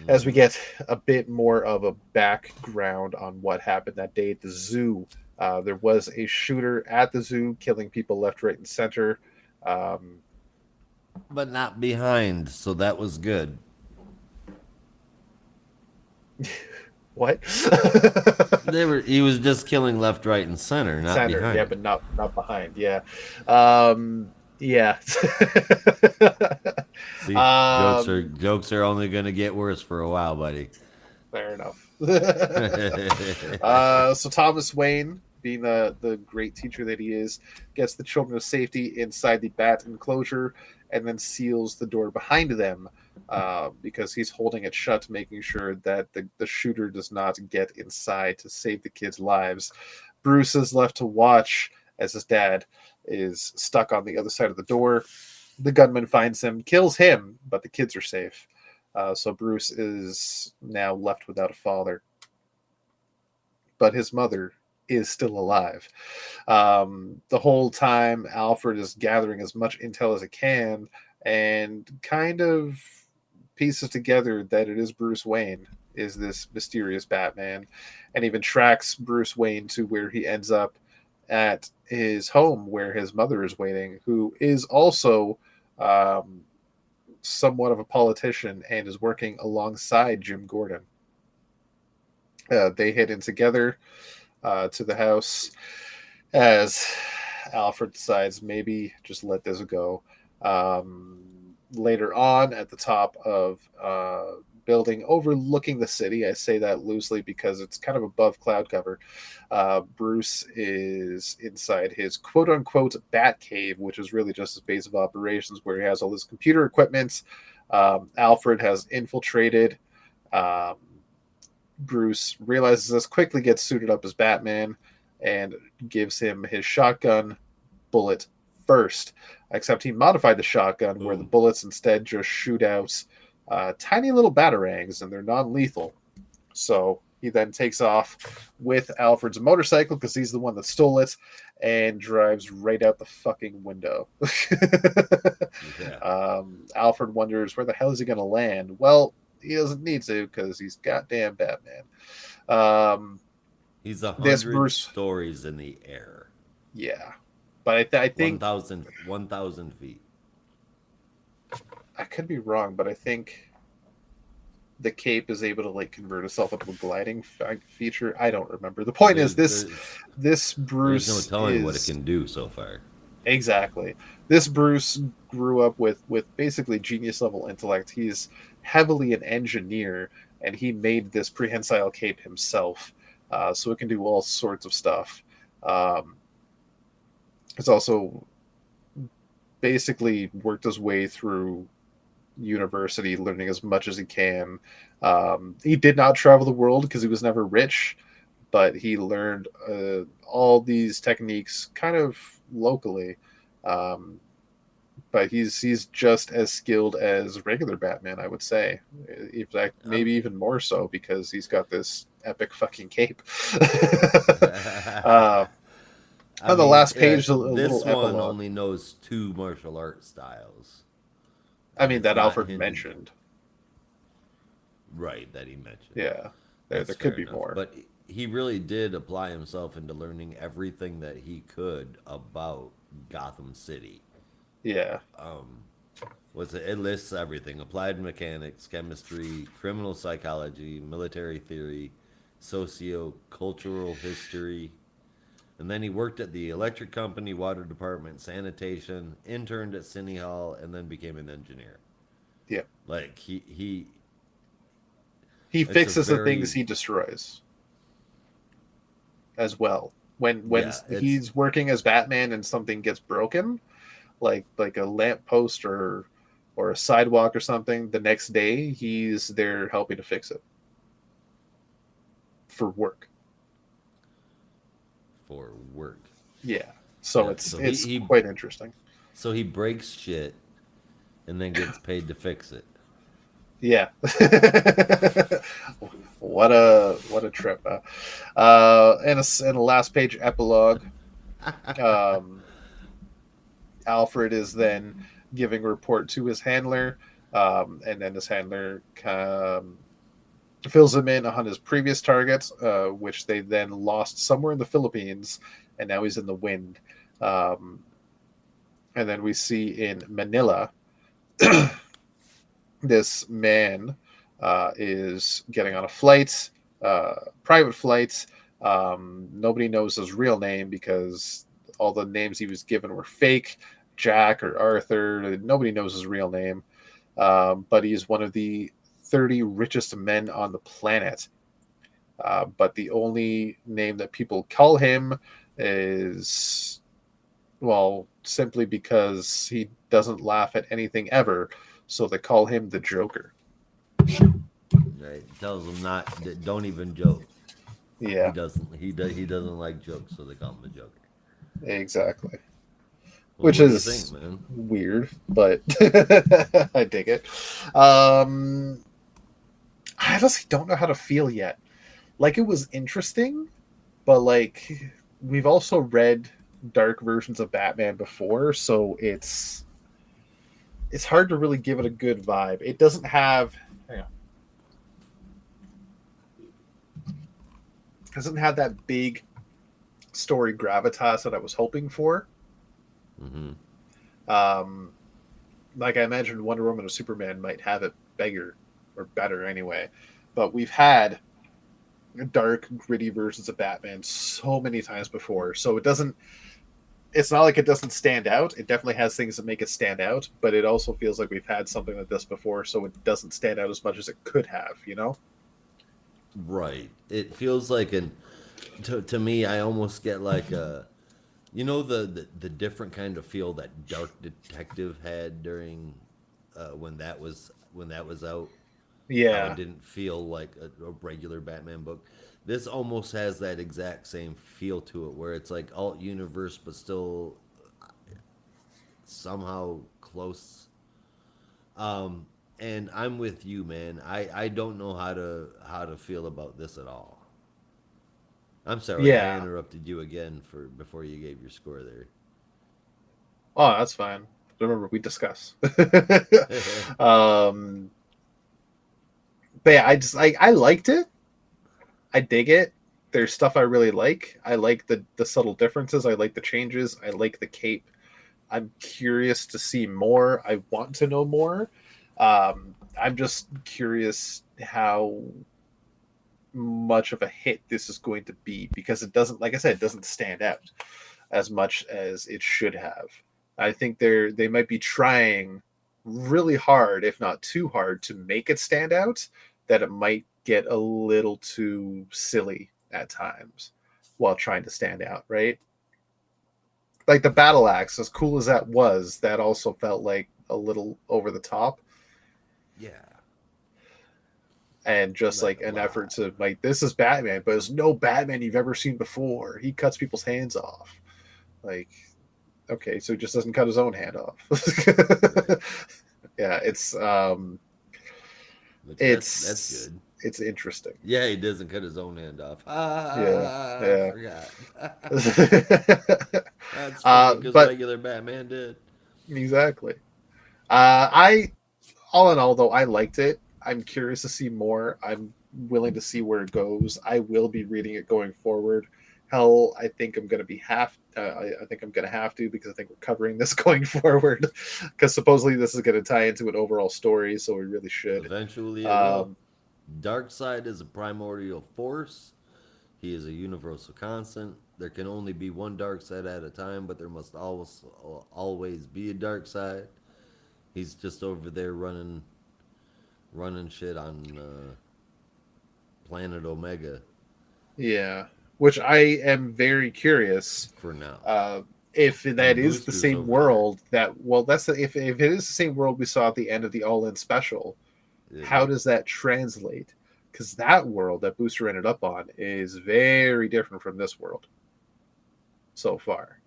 A: as we get a bit more of a background on what happened that day at the zoo. There was a shooter at the zoo killing people left, right, and center.
B: But not behind, so that was good.
A: What?
B: He was just killing left, right, and center, not
A: Center,
B: behind.
A: yeah, but not behind. Yeah. Yeah.
B: See, jokes are only going to get worse for a while, buddy.
A: Fair enough. So Thomas Wayne, being the great teacher that he is, gets the children to safety inside the bat enclosure and then seals the door behind them because he's holding it shut, making sure that the shooter does not get inside to save the kids' lives. Bruce is left to watch as his dad is stuck on the other side of the door. The gunman finds him, kills him, but the kids are safe. So Bruce is now left without a father. But his mother is still alive. The whole time, Alfred is gathering as much intel as he can and kind of pieces together that it is Bruce Wayne, is this mysterious Batman, and even tracks Bruce Wayne to where he ends up at his home where his mother is waiting, who is also somewhat of a politician and is working alongside Jim Gordon. They head in together to the house as Alfred decides maybe just let this go. Later on, at the top of building overlooking the city, I say that loosely because it's kind of above cloud cover, Bruce is inside his quote-unquote bat cave, which is really just his base of operations where he has all his computer equipment. Alfred has infiltrated. Bruce realizes this, quickly gets suited up as Batman, and gives him his shotgun bullet first. Except he modified the shotgun where the bullets instead just shoot out tiny little batarangs, and they're non-lethal. So he then takes off with Alfred's motorcycle, because he's the one that stole it, and drives right out the fucking window.
B: Yeah.
A: Alfred wonders where the hell is he going to land. Well, he doesn't need to because he's goddamn Batman.
B: He's 100 stories in the air.
A: Yeah. But I think
B: 1,000 feet.
A: I could be wrong, but I think the cape is able to like convert itself into a gliding feature. I don't remember. The point is this
B: there's no
A: Bruce
B: telling what it
A: is
B: can do so far.
A: exactly. This Bruce grew up with basically genius level intellect. He's heavily an engineer, and he made this prehensile cape himself, so it can do all sorts of stuff. Um, it's also basically worked his way through university, learning as much as he can. He did not travel the world because he was never rich, but he learned all these techniques kind of locally. Um, but he's just as skilled as regular Batman, I would say. In fact, maybe even more so because he's got this epic fucking cape. On the last page, a
B: this
A: little
B: one
A: epilogue.
B: only knows 2 martial art styles.
A: I mean,
B: It's
A: that
B: not
A: Alfred
B: hinted,
A: mentioned.
B: right? That he mentioned.
A: Yeah, there
B: That's
A: could
B: fair
A: be
B: enough.
A: more.
B: But he really did apply himself into learning everything that he could about Gotham City.
A: Yeah.
B: It lists everything: applied mechanics, chemistry, criminal psychology, military theory, socio-cultural history. And then he worked at the electric company, water department, sanitation, interned at City Hall, and then became an engineer.
A: Yeah.
B: Like
A: He
B: it's a
A: fixes the things
B: very,
A: he destroys as well. When
B: yeah, it's
A: he's working as Batman and something gets broken, like a lamppost or a sidewalk or something, the next day he's there helping to fix it for work.
B: for work.
A: Yeah. So
B: Yeah,
A: it's quite interesting.
B: so he breaks shit and then gets paid to fix it.
A: Yeah. What a trip. And a last page epilogue. Um, Alfred is then giving a report to his handler, and then his handler fills him in on his previous targets, which they then lost somewhere in the Philippines, and now he's in the wind. Um, and then we see in Manila, this man is getting on a flight, private flight. Nobody knows his real name because all the names he was given were fake. Jack or Arthur, nobody knows his real name. But he's one of the 30 richest men on the planet. But the only name that people call him is, well, simply because he doesn't laugh at anything ever. So they call him the Joker.
B: Right? Tells him don't even joke.
A: Yeah,
B: He doesn't like jokes, so they call him the Joker.
A: exactly.
B: Well,
A: Which
B: what do you think,
A: is
B: man?
A: weird, but I dig it. I honestly don't know how to feel yet. Like, it was interesting, but like we've also read dark versions of Batman before, so it's hard to really give it a good vibe. It doesn't have that big story gravitas that I was hoping for.
B: Mm-hmm.
A: Um, like I imagined Wonder Woman or Superman might have it bigger or better anyway, but we've had dark, gritty versions of Batman so many times before, so it's not like it doesn't stand out. It definitely has things that make it stand out, but it also feels like we've had something like this before, so it doesn't stand out as much as it could have, you know?
B: Right. It feels like to me, I almost get like the different kind of feel that Dark Detective had during when that was out. How it
A: Yeah.
B: didn't feel like a regular Batman book. This almost has that exact same feel to it, where it's like alt universe, but still somehow close. Um, and I'm with you, man. I don't know how to feel about this at all. I'm sorry, I
A: Yeah.
B: interrupted you again for before you gave your score there.
A: Oh, that's fine. Remember, we discuss. um, but yeah, I liked it. I dig it. There's stuff I really like. I like the subtle differences. I like the changes. I like the cape. I'm curious to see more. I want to know more. I'm just curious how much of a hit this is going to be, because it doesn't, like I said, it doesn't stand out as much as it should have. I think they might be trying really hard, if not too hard, to make it stand out, that it might get a little too silly at times while trying to stand out, right? Like the battle axe, as cool as that was, that also felt like a little over the top
B: Yeah.
A: and just
B: Like
A: like
B: a
A: an effort
B: lot.
A: to like, this is Batman, but it's no Batman you've ever seen before. He cuts people's hands off. Like, okay, so he just doesn't cut his own hand off.
B: Right.
A: Yeah,
B: Which that's
A: it's
B: good.
A: it's interesting.
B: Yeah, he doesn't cut his own hand off.
A: Yeah,
B: Ah, I
A: yeah.
B: forgot. That's funny because
A: But
B: regular Batman did.
A: exactly. I all in all, though, I liked it. I'm curious to see more. I'm willing to see where it goes. I will be reading it going forward. Hell, I think I'm going to be I think I'm going to have to, because I think we're covering this going forward. Because supposedly this is going to tie into an overall story, so we really should.
B: Eventually, it will.
A: Um,
B: Darkseid is a primordial force. He is a universal constant. There can only be one dark side at a time, but there must always be a dark side. He's just over there running shit on Planet Omega
A: yeah, which I am very curious
B: for now.
A: uh, if that
B: And
A: is the
B: Booster's
A: same
B: over there.
A: world that. Well, that's if it is the same world we saw at the end of the All In special. How
B: Uh,
A: does that translate? Because that world that Booster ended up on is very different from this world so far,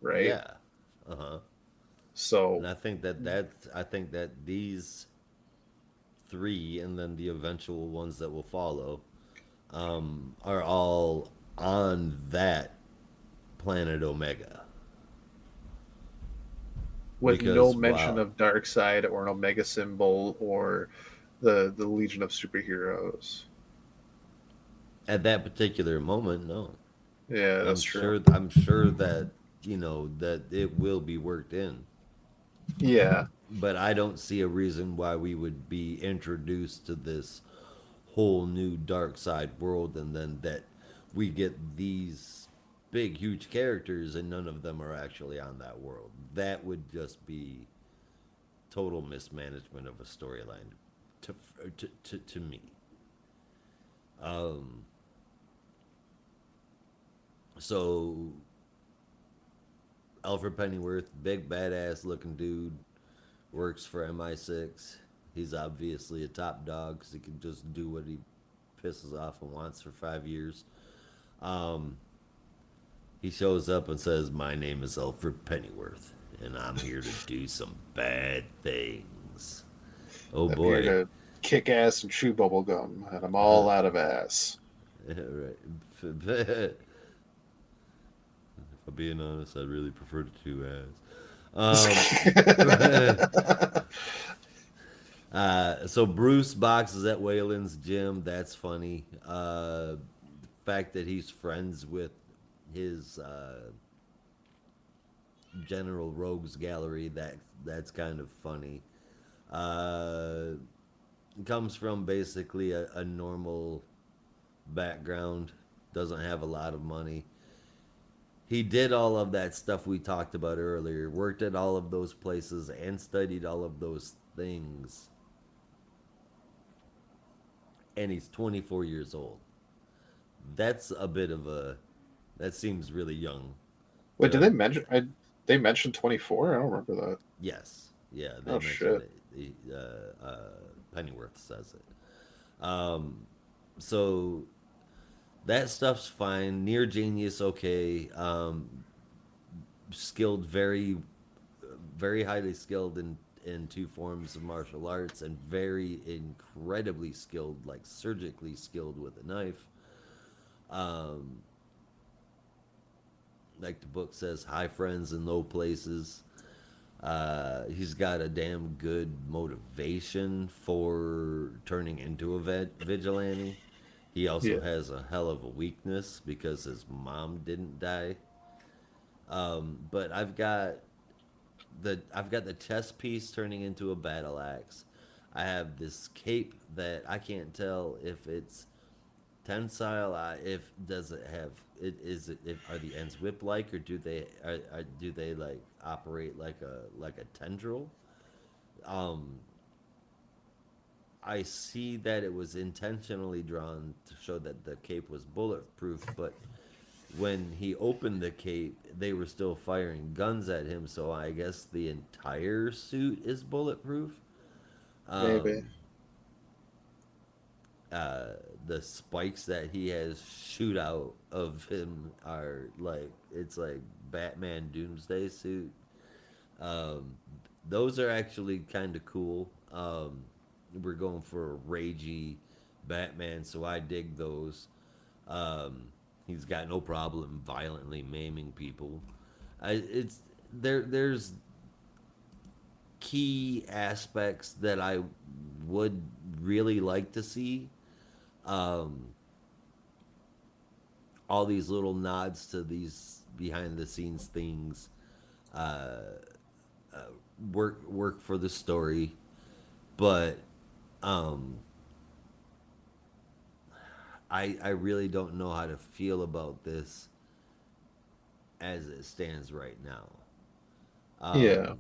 A: right?
B: yeah. Uh huh. And
A: So
B: I think that these three and then the eventual ones that will follow are all on that planet Omega.
A: with no
B: Because
A: mention
B: wow,
A: of Darkseid or an Omega symbol or the Legion of Superheroes.
B: at that particular moment, no.
A: Yeah, that's true.
B: I'm sure that that it will be worked in.
A: Yeah,
B: But I don't see a reason why we would be introduced to this whole new dark side world and then that we get these big huge characters and none of them are actually on that world. That would just be total mismanagement of a storyline to, to me. Um, so Alfred Pennyworth, big badass looking dude, works for MI6. He's obviously a top dog because he can just do what he pisses off and wants for 5 years. Um, he shows up and says, "My name is Alfred Pennyworth, and I'm here to do some bad things." Oh
A: I'm here
B: boy!
A: to kick ass and chew bubble gum, and I'm all out of ass.
B: Right. If I'm being honest, I'd really prefer to chew ass. So Bruce boxes at Wayland's gym. That's funny. The fact that he's friends with his General Rogues Gallery. That's kind of funny. Uh, comes from basically a normal background. Doesn't have a lot of money. He did all of that stuff we talked about earlier. Worked at all of those places and studied all of those things. And he's 24 years old. That's a bit of a. That seems really young.
A: Wait, did
B: To
A: they mention? They mentioned 24. I don't remember that.
B: yes, yeah, they
A: Oh
B: mentioned
A: shit.
B: it. Pennyworth says it. So that stuff's fine. Near genius, okay. Skilled, very highly skilled in two forms of martial arts, and very incredibly skilled, like surgically skilled with a knife. Um, like the book says, high friends in low places. He's got a damn good motivation for turning into a vigilante. He also
A: Yeah.
B: has a hell of a weakness because his mom didn't die. But I've got the chess piece turning into a battle axe. I have this cape that I can't tell if it's tensile. If does it have it is it if, are the ends whip like, or do they like operate like a tendril? Um, I see that it was intentionally drawn to show that the cape was bulletproof, but when he opened the cape, they were still firing guns at him. So I guess the entire suit is bulletproof.
A: Maybe.
B: Um, uh, the spikes that he has shoot out of him are like it's like Batman Doomsday suit. Um, those are actually kind of cool. We're going for a ragey Batman, so I dig those. Um, he's got no problem violently maiming people. It's there's key aspects that I would really like to see. Um, all these little nods to these behind the scenes things uh, work for the story, but um, I really don't know how to feel about this as it stands right now.
A: Yeah.
B: Um,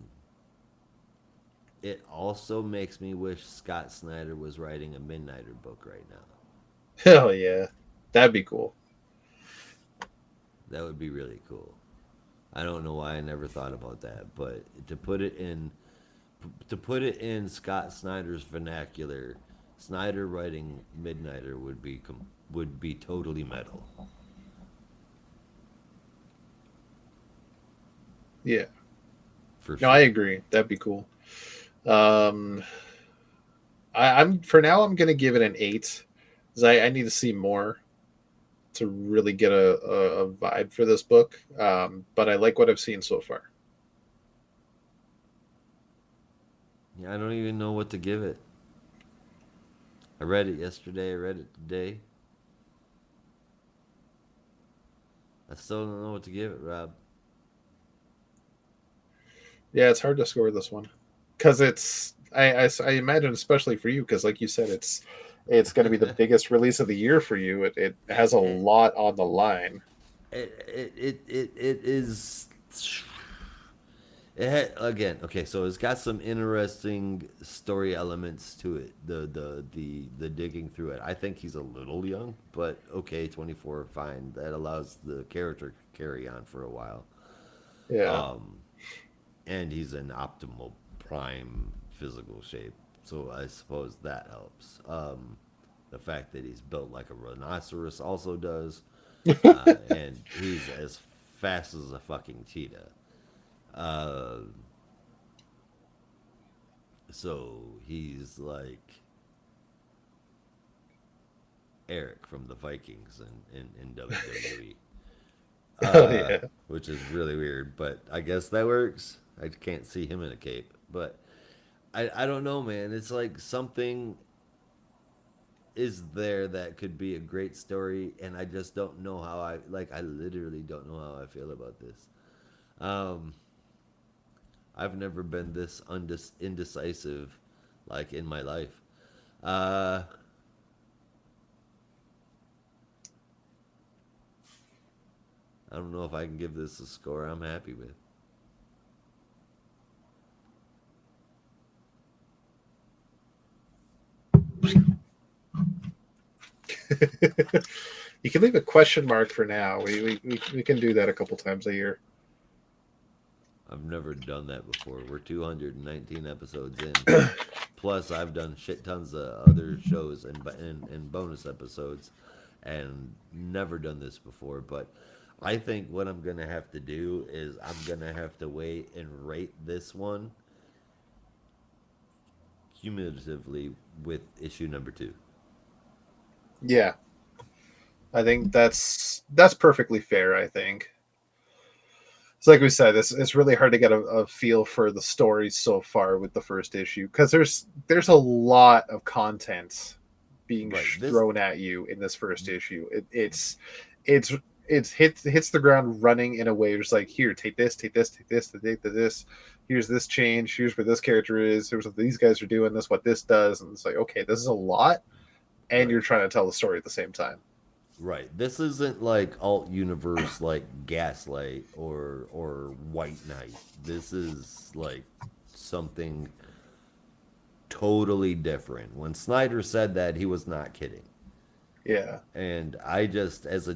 B: it also makes me wish Scott Snyder was writing a Midnighter book right now.
A: Hell yeah. That'd be cool.
B: That would be really cool. I don't know why I never thought about that, but to put it in Scott Snyder's vernacular, Snyder writing Midnighter would be totally metal.
A: Yeah.
B: For
A: No, I
B: sure.
A: agree. That'd be cool. Um, I'm for now. I'm gonna give it an 8 because I need to see more to really get a vibe for this book. But I like what I've seen so far.
B: Yeah, I don't even know what to give it. I read it yesterday. I read it today. I still don't know what to give it, Rob.
A: Yeah, it's hard to score this one because I imagine especially for you because like you said it's going to be the biggest release of the year for you. It has a
B: it,
A: lot on the line.
B: it is. It had, again, okay, so it's got some interesting story elements to it. The digging through it. I think he's a little young, but okay, 24, fine. That allows the character to carry on for a while.
A: Yeah.
B: Um, and he's in optimal prime physical shape, so I suppose that helps. The fact that he's built like a rhinoceros also does, and he's as fast as a fucking cheetah. Uh, so he's like Eric from the Vikings in WWE,
A: Oh yeah.
B: which is really weird, but I guess that works. I can't see him in a cape, but I don't know, man. It's like something is there that could be a great story, and I just don't know how I like. I literally don't know how I feel about this. Um, I've never been this indecisive, like in my life. Uh, I don't know if I can give this a score I'm happy with.
A: You can leave a question mark for now. We can do that a couple times a year.
B: I've never done that before. We're 219 episodes in. Plus, I've done shit tons of other shows and bonus episodes, and never done this before. But I think what I'm gonna have to do is I'm gonna have to wait and rate this one cumulatively with issue number two.
A: Yeah, I think that's perfectly fair. I think it's like we said. It's really hard to get a feel for the story so far with the first issue because there's a lot of content being
B: Right. This.
A: thrown at you in this first issue. It's it's hits the ground running in a way just like here, take this, take this, take this, take this. here's this change, here's where this character is, here's what these guys are doing, this what this does, and it's like, okay, this is a lot, and
B: Right.
A: you're trying to tell the story at the same time.
B: Right. This isn't like alt universe like Gaslight or White Knight. This is like something totally different. When Snyder said that, he was not kidding.
A: Yeah,
B: And I just as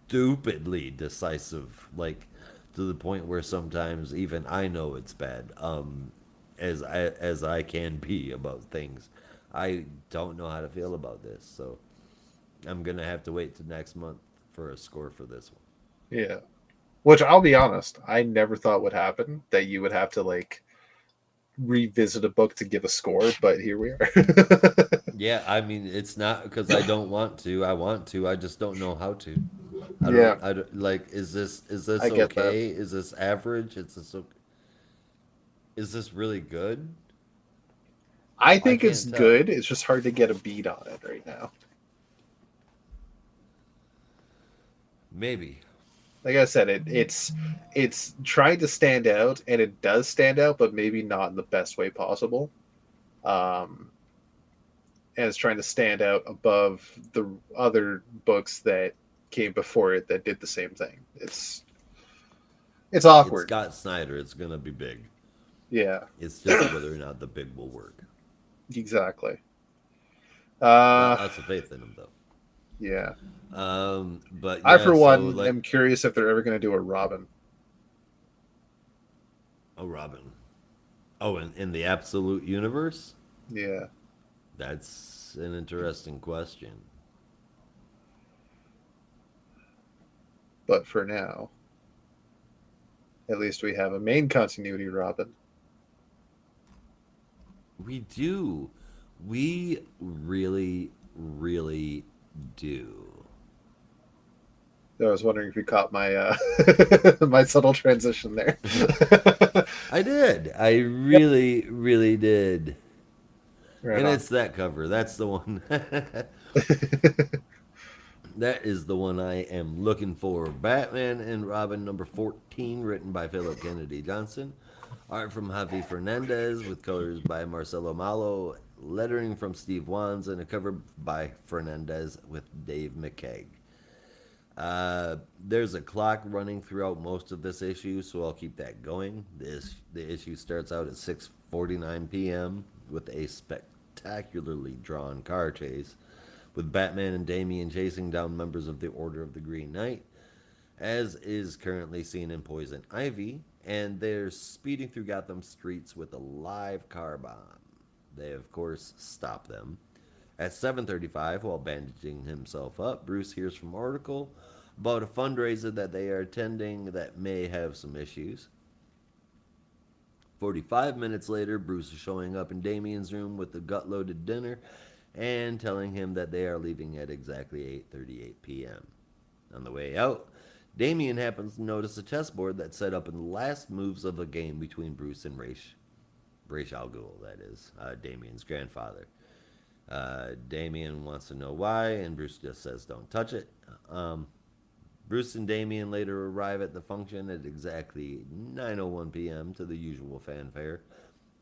B: stupidly decisive, like to the point where sometimes even I know it's bad. As I can be about things, I don't know how to feel about this. So I'm gonna have to wait till next month for a score for this one.
A: yeah. Which I'll be honest, I never thought would happen, that you would have to like revisit a book to give a score, but here we are.
B: Yeah, I mean it's not because I don't want to. I want to. I just don't know how to. I don't.
A: Yeah,
B: I don't like. Is
A: I
B: this
A: get that.
B: okay? Is this average? Is this really good?
A: I
B: I
A: think it's
B: can't tell.
A: good. It's just hard to get a beat on it right now.
B: Maybe.
A: Like I said, it's trying to stand out, and it does stand out, but maybe not in the best way possible. Um, and it's trying to stand out above the other books that came before it that did the same thing. It's
B: It's
A: awkward.
B: Scott Snyder. It's gonna be big.
A: Yeah,
B: It's just whether or not the big will work.
A: exactly.
B: Got
A: Uh,
B: lots of faith in him though.
A: yeah.
B: But
A: I
B: yeah.
A: for
B: So
A: one
B: like,
A: am curious if they're ever going to do a Robin.
B: oh Robin. Oh, in the absolute universe,
A: Yeah,
B: that's an interesting question.
A: but for now, at least we have a main continuity Robin.
B: We do. We really, really do.
A: I was wondering if you caught my my subtle transition there.
B: I did. I really, really did.
A: Right
B: And
A: on.
B: it's that cover. That's the one. That is the one I am looking for. Batman and Robin number 14, written by Philip Kennedy Johnson. Art from Javi Fernandez with colors by Marcelo Malo, lettering from Steve Wands, and a cover by Fernandez with Dave McKeag. There's a clock running throughout most of this issue, so I'll keep that going. The issue starts out at 6:49 p.m. with a spectacularly drawn car chase, with Batman and Damian chasing down members of the Order of the Green Knight, as is currently seen in Poison Ivy, and they're speeding through Gotham streets with a live car bomb. They, of course, stop them. At 7:35, while bandaging himself up, Bruce hears from Oracle about a fundraiser that they are attending that may have some issues. 45 minutes later, Bruce is showing up in Damian's room with a gut-loaded dinner and telling him that they are leaving at exactly 8:38 p.m. On the way out, Damian happens to notice a chessboard that's set up in the last moves of a game between Bruce and Ra's al Ghul, that is, Damian's grandfather. Damian wants to know why, and Bruce just says, "Don't touch it." Bruce and Damian later arrive at the function at exactly 9:01 p.m. to the usual fanfare.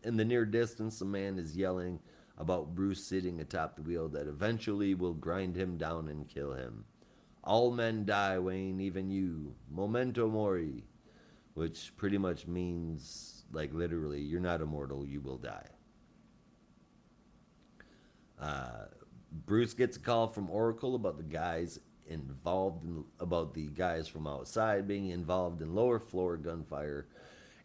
B: In the near distance, a man is yelling about Bruce sitting atop the wheel that eventually will grind him down and kill him. All men die, Wayne, even you. Memento mori, which pretty much means, like literally, you're not immortal, you will die. Bruce gets a call from Oracle about the guys from outside being involved in lower floor gunfire,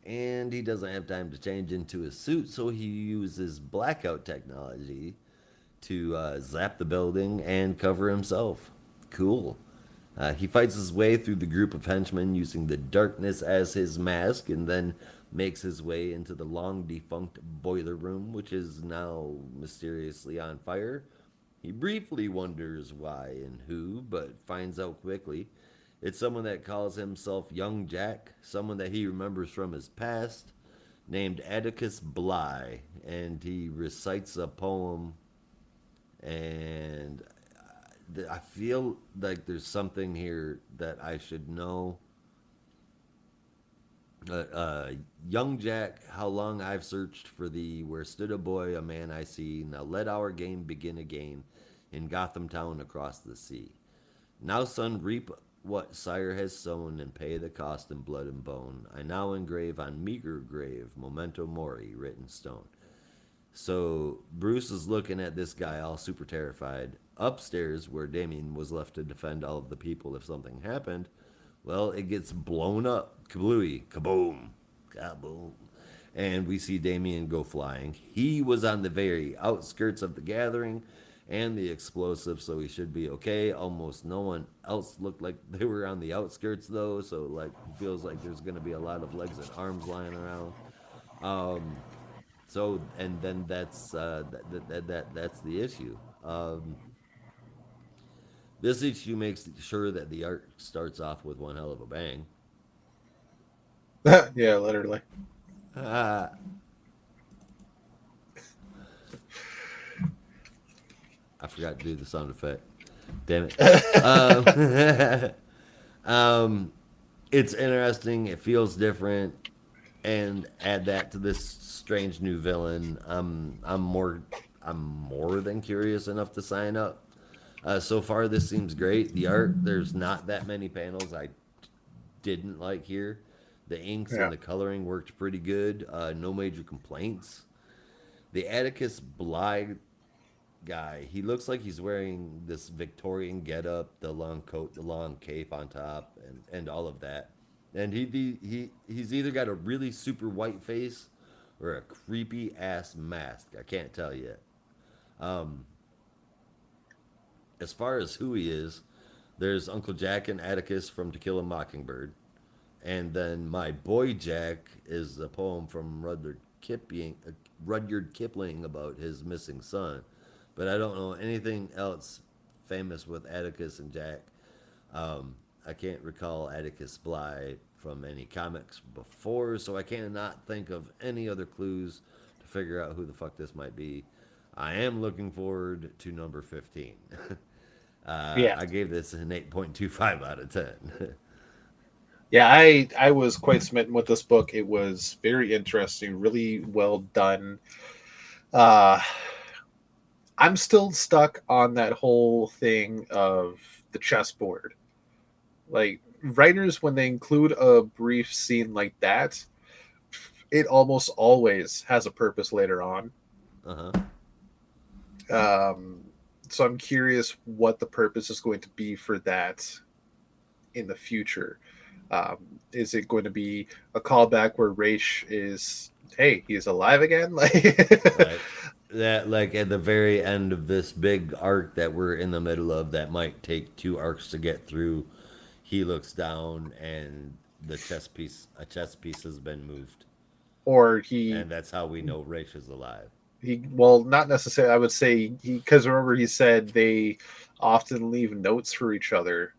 B: and he doesn't have time to change into his suit, so he uses blackout technology to zap the building and cover himself. Cool. He fights his way through the group of henchmen using the darkness as his mask, and then makes his way into the long defunct boiler room, which is now mysteriously on fire. He briefly wonders why and who, but finds out quickly. It's someone that calls himself Young Jack, someone that he remembers from his past, named Atticus Bligh, and he recites a poem. And I feel like there's something here that I should know, Uh, uh, Young Jack, how long I've searched for thee, where stood a boy, a man I see. Now let our game begin again in Gotham town across the sea. Now, son, reap what sire has sown, and pay the cost in blood and bone. I now engrave on meager grave memento mori written stone. So Bruce is looking at this guy all super terrified. Upstairs, where Damian was left to defend all of the people if something happened, well, it gets blown up. Kablooey, kaboom, kaboom. And we see Damian go flying. He was on the very outskirts of the gathering and the explosive, so he should be okay. Almost no one else looked like they were on the outskirts, though, so like feels like there's going to be a lot of legs and arms lying around. So, and then that's the issue. This issue makes sure that the art starts off with one hell of a bang.
A: Yeah, literally.
B: Ah, I forgot to do the sound effect. Damn it. It's interesting. It feels different, and add that to this strange new villain. I'm more than curious enough to sign up. So far, this seems great. The art, there's not that many panels I didn't like here. The inks
A: Yeah.
B: and the coloring worked pretty good. No major complaints. The Atticus Blythe guy, he looks like he's wearing this Victorian getup, the long coat, the long cape on top, and all of that. And he's either got a really super white face or a creepy ass mask. I can't tell yet. Um, as far as who he is, there's Uncle Jack and Atticus from To Kill a Mockingbird. And then My Boy Jack is a poem from Rudyard Kipling about his missing son. But I don't know anything else famous with Atticus and Jack. I can't recall Atticus Bly from any comics before, so I cannot think of any other clues to figure out who the fuck this might be. I am looking forward to number 15.
A: Yeah.
B: I gave this an 8.25 out of 10.
A: Yeah, I was quite smitten with this book. It was very interesting, really well done. Uh I'm still stuck on that whole thing of the chessboard. Like writers when they include a brief scene like that, it almost always has a purpose later on.
B: Uh huh.
A: Um so I'm curious what the purpose is going to be for that in the future. Is it going to be a callback where Raish is, hey, he's alive again? Like,
B: Right. That, like, at the very end of this big arc that we're in the middle of, that might take two arcs to get through. He looks down, and a chess piece has been moved,
A: or he
B: and that's how we know Raish is alive.
A: he well, not necessarily. I would say he, because remember he said they often leave notes for each other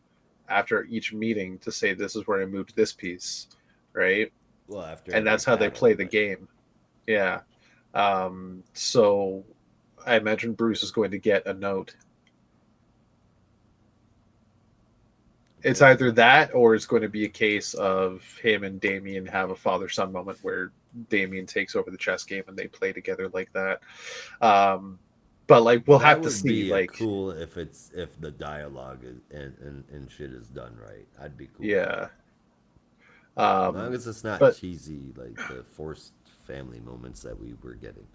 A: after each meeting to say this is where I moved this piece, right?
B: Well, after
A: And
B: every
A: that's how they
B: battle,
A: play the
B: right?
A: game. Yeah. So I imagine Bruce is going to get a note. It's
B: Okay.
A: either that or it's going to be a case of him and Damian have a father son moment where Damian takes over the chess game and they play together like that. Um, but like we'll
B: That
A: have to
B: would
A: see.
B: be a
A: Like,
B: cool if the dialogue and shit is done right. I'd be cool with that.
A: yeah.
B: As long
A: Um,
B: as it's not
A: but
B: cheesy like the forced family moments that we were getting.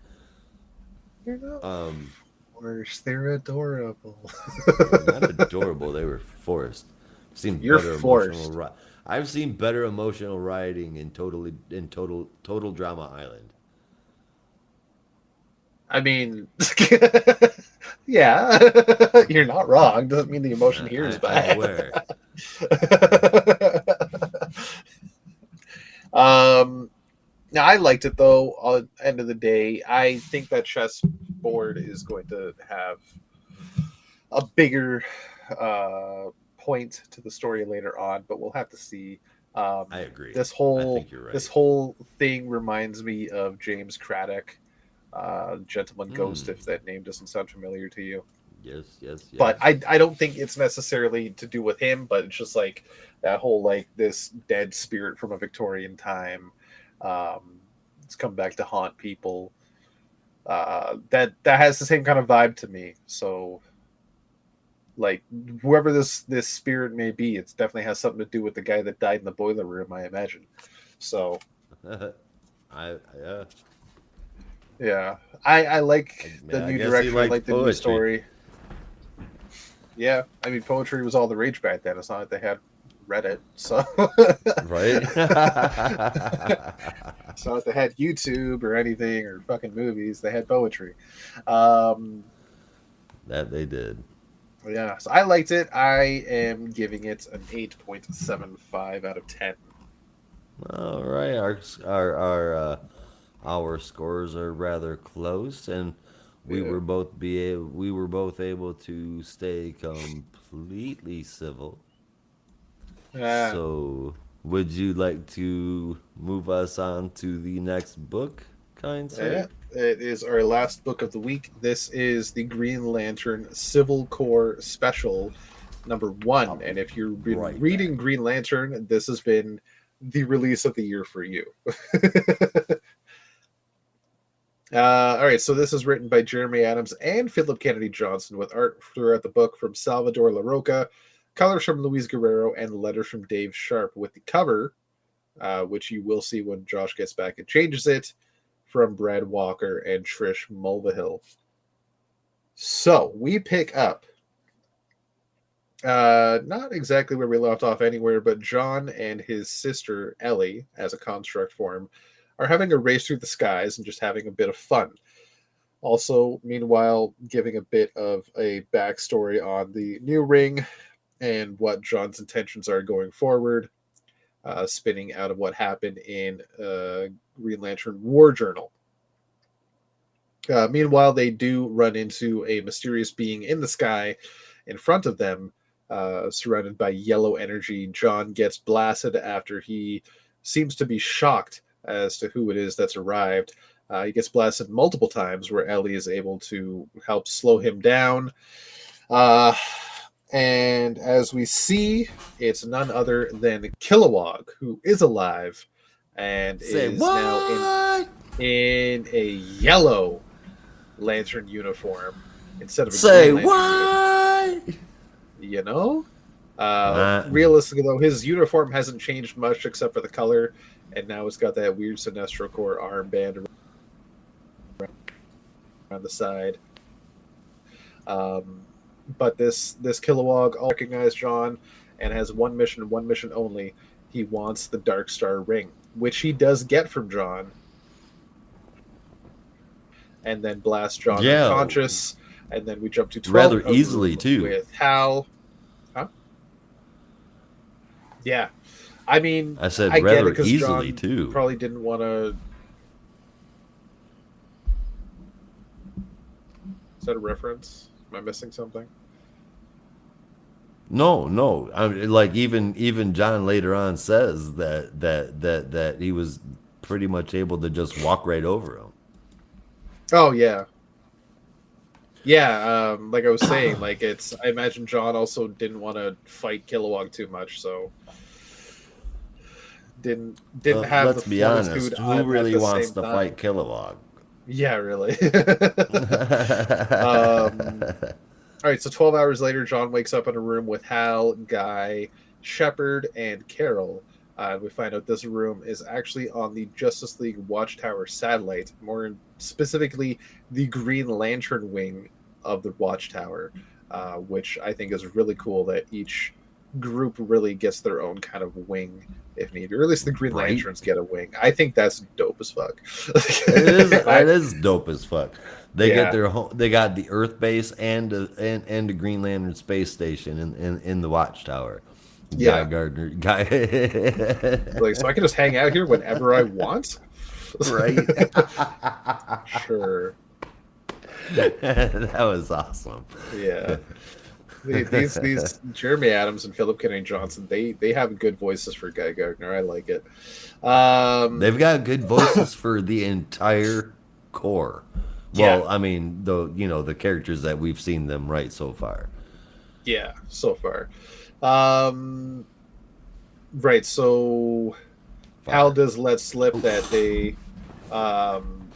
A: they're not
B: Um,
A: forced. They're adorable.
B: they're not adorable. They were forced. I've seen
A: You're
B: better emotional.
A: forced.
B: I've seen better emotional writing in total drama island.
A: I mean, yeah, you're not wrong. Doesn't mean the emotion here is
B: I'm
A: bad.
B: aware.
A: um, now I liked it though. On the end of the day, I think that chessboard is going to have a bigger point to the story later on, but we'll have to see.
B: I agree.
A: This
B: I
A: whole
B: think you're
A: this
B: right.
A: whole thing reminds me of James Craddock, Gentleman Ghost.
B: Hmm.
A: If that name doesn't sound familiar to you.
B: Yes.
A: But I don't think it's necessarily to do with him, but it's just like that whole like this dead spirit from a Victorian time. It's come back to haunt people. That has the same kind of vibe to me. So like whoever this spirit may be, it definitely has something to do with the guy that died in the boiler room, I imagine. So
B: Yeah.
A: yeah, I like the
B: I
A: new
B: guess he
A: direction. I
B: likes
A: like the new
B: poetry.
A: story. Yeah, I mean poetry was all the rage back then. It's not like they had Reddit, so
B: Right?
A: it's not like they had YouTube or anything or fucking movies. They had poetry. Um,
B: That they did.
A: yeah, so I liked it. I am giving it an 8.75 out of 10.
B: All right, our scores are rather close, and
A: Yeah.
B: we were both able to stay completely civil.
A: Uh,
B: So, would you like to move us on to the next book, kind
A: yeah,
B: sir?
A: it is our last book of the week. This is the Green Lantern Civil Corps Special #1.
B: I'll
A: And
B: be
A: if you've been
B: right back.
A: reading Green Lantern, this has been the release of the year for you. All right, so this is written by Jeremy Adams and Philip Kennedy Johnson, with art throughout the book from Salvador Larroca, colors from Luis Guerrero, and letters from Dave Sharp, with the cover, which you will see when Josh gets back and changes it, from Brad Walker and Trish Mulvihill. So we pick up, not exactly where we left off anywhere, but John and his sister Ellie, as a construct form, are having a race through the skies and just having a bit of fun. Also, meanwhile, giving a bit of a backstory on the new ring and what John's intentions are going forward, spinning out of what happened in Green Lantern War Journal. Meanwhile, they do run into a mysterious being in the sky in front of them, surrounded by yellow energy. John gets blasted after he seems to be shocked as to who it is that's arrived. He gets blasted multiple times, where Ellie is able to help slow him down. And as we see, it's none other than Kilowog, who is alive and
B: Say
A: is now
B: what?
A: in a yellow Lantern uniform instead of a
B: Say
A: Green Lantern
B: what?
A: you know? Realistically, though, his uniform hasn't changed much except for the color, and now it's got that weird Sinestro Corps armband around the side. But this Kilowog all recognized John and has one mission and one mission only. He wants the Dark Star ring, which he does get from John, and then blast John
B: Yeah,
A: unconscious. And then we jump to 12
B: rather easily too.
A: with Hal. Huh? Yeah, I mean,
B: I said
A: I get
B: rather
A: it because
B: easily
A: John
B: too.
A: probably didn't want to. Is that a reference? Am I missing something?
B: No. I mean, like even John later on says that he was pretty much able to just walk right over him.
A: Oh yeah, yeah. Like I was saying, like it's. I imagine John also didn't want to fight Kilowog too much, so didn't have
B: Let's
A: the
B: be
A: fortitude
B: honest. Who
A: at
B: really
A: the
B: wants
A: same
B: to
A: time.
B: fight Kilowog?
A: Yeah, really. All right, so 12 hours later, John wakes up in a room with Hal, Guy, Shepard, and Carol. We find out this room is actually on the Justice League Watchtower satellite, more specifically the Green Lantern wing of the Watchtower, which I think is really cool that each group really gets their own kind of wing if needed, or at least the Green
B: Right.
A: Lanterns get a wing. I think that's dope as fuck.
B: It is dope as fuck. They
A: Yeah.
B: get their they got the Earth base and the Green Lantern space station in the Watchtower.
A: Yeah.
B: Guy
A: Like, so I can just hang out here whenever I want.
B: right.
A: Sure.
B: That was awesome.
A: Yeah. These Jeremy Adams and Philip Kennedy Johnson, they have good voices for Guy Gardner. I like it.
B: They've got good voices for the entire core.
A: Yeah,
B: Well, I mean, the characters that we've seen them write so far.
A: yeah, so far. Um, right. So Hal
B: Far.
A: does let slip that um,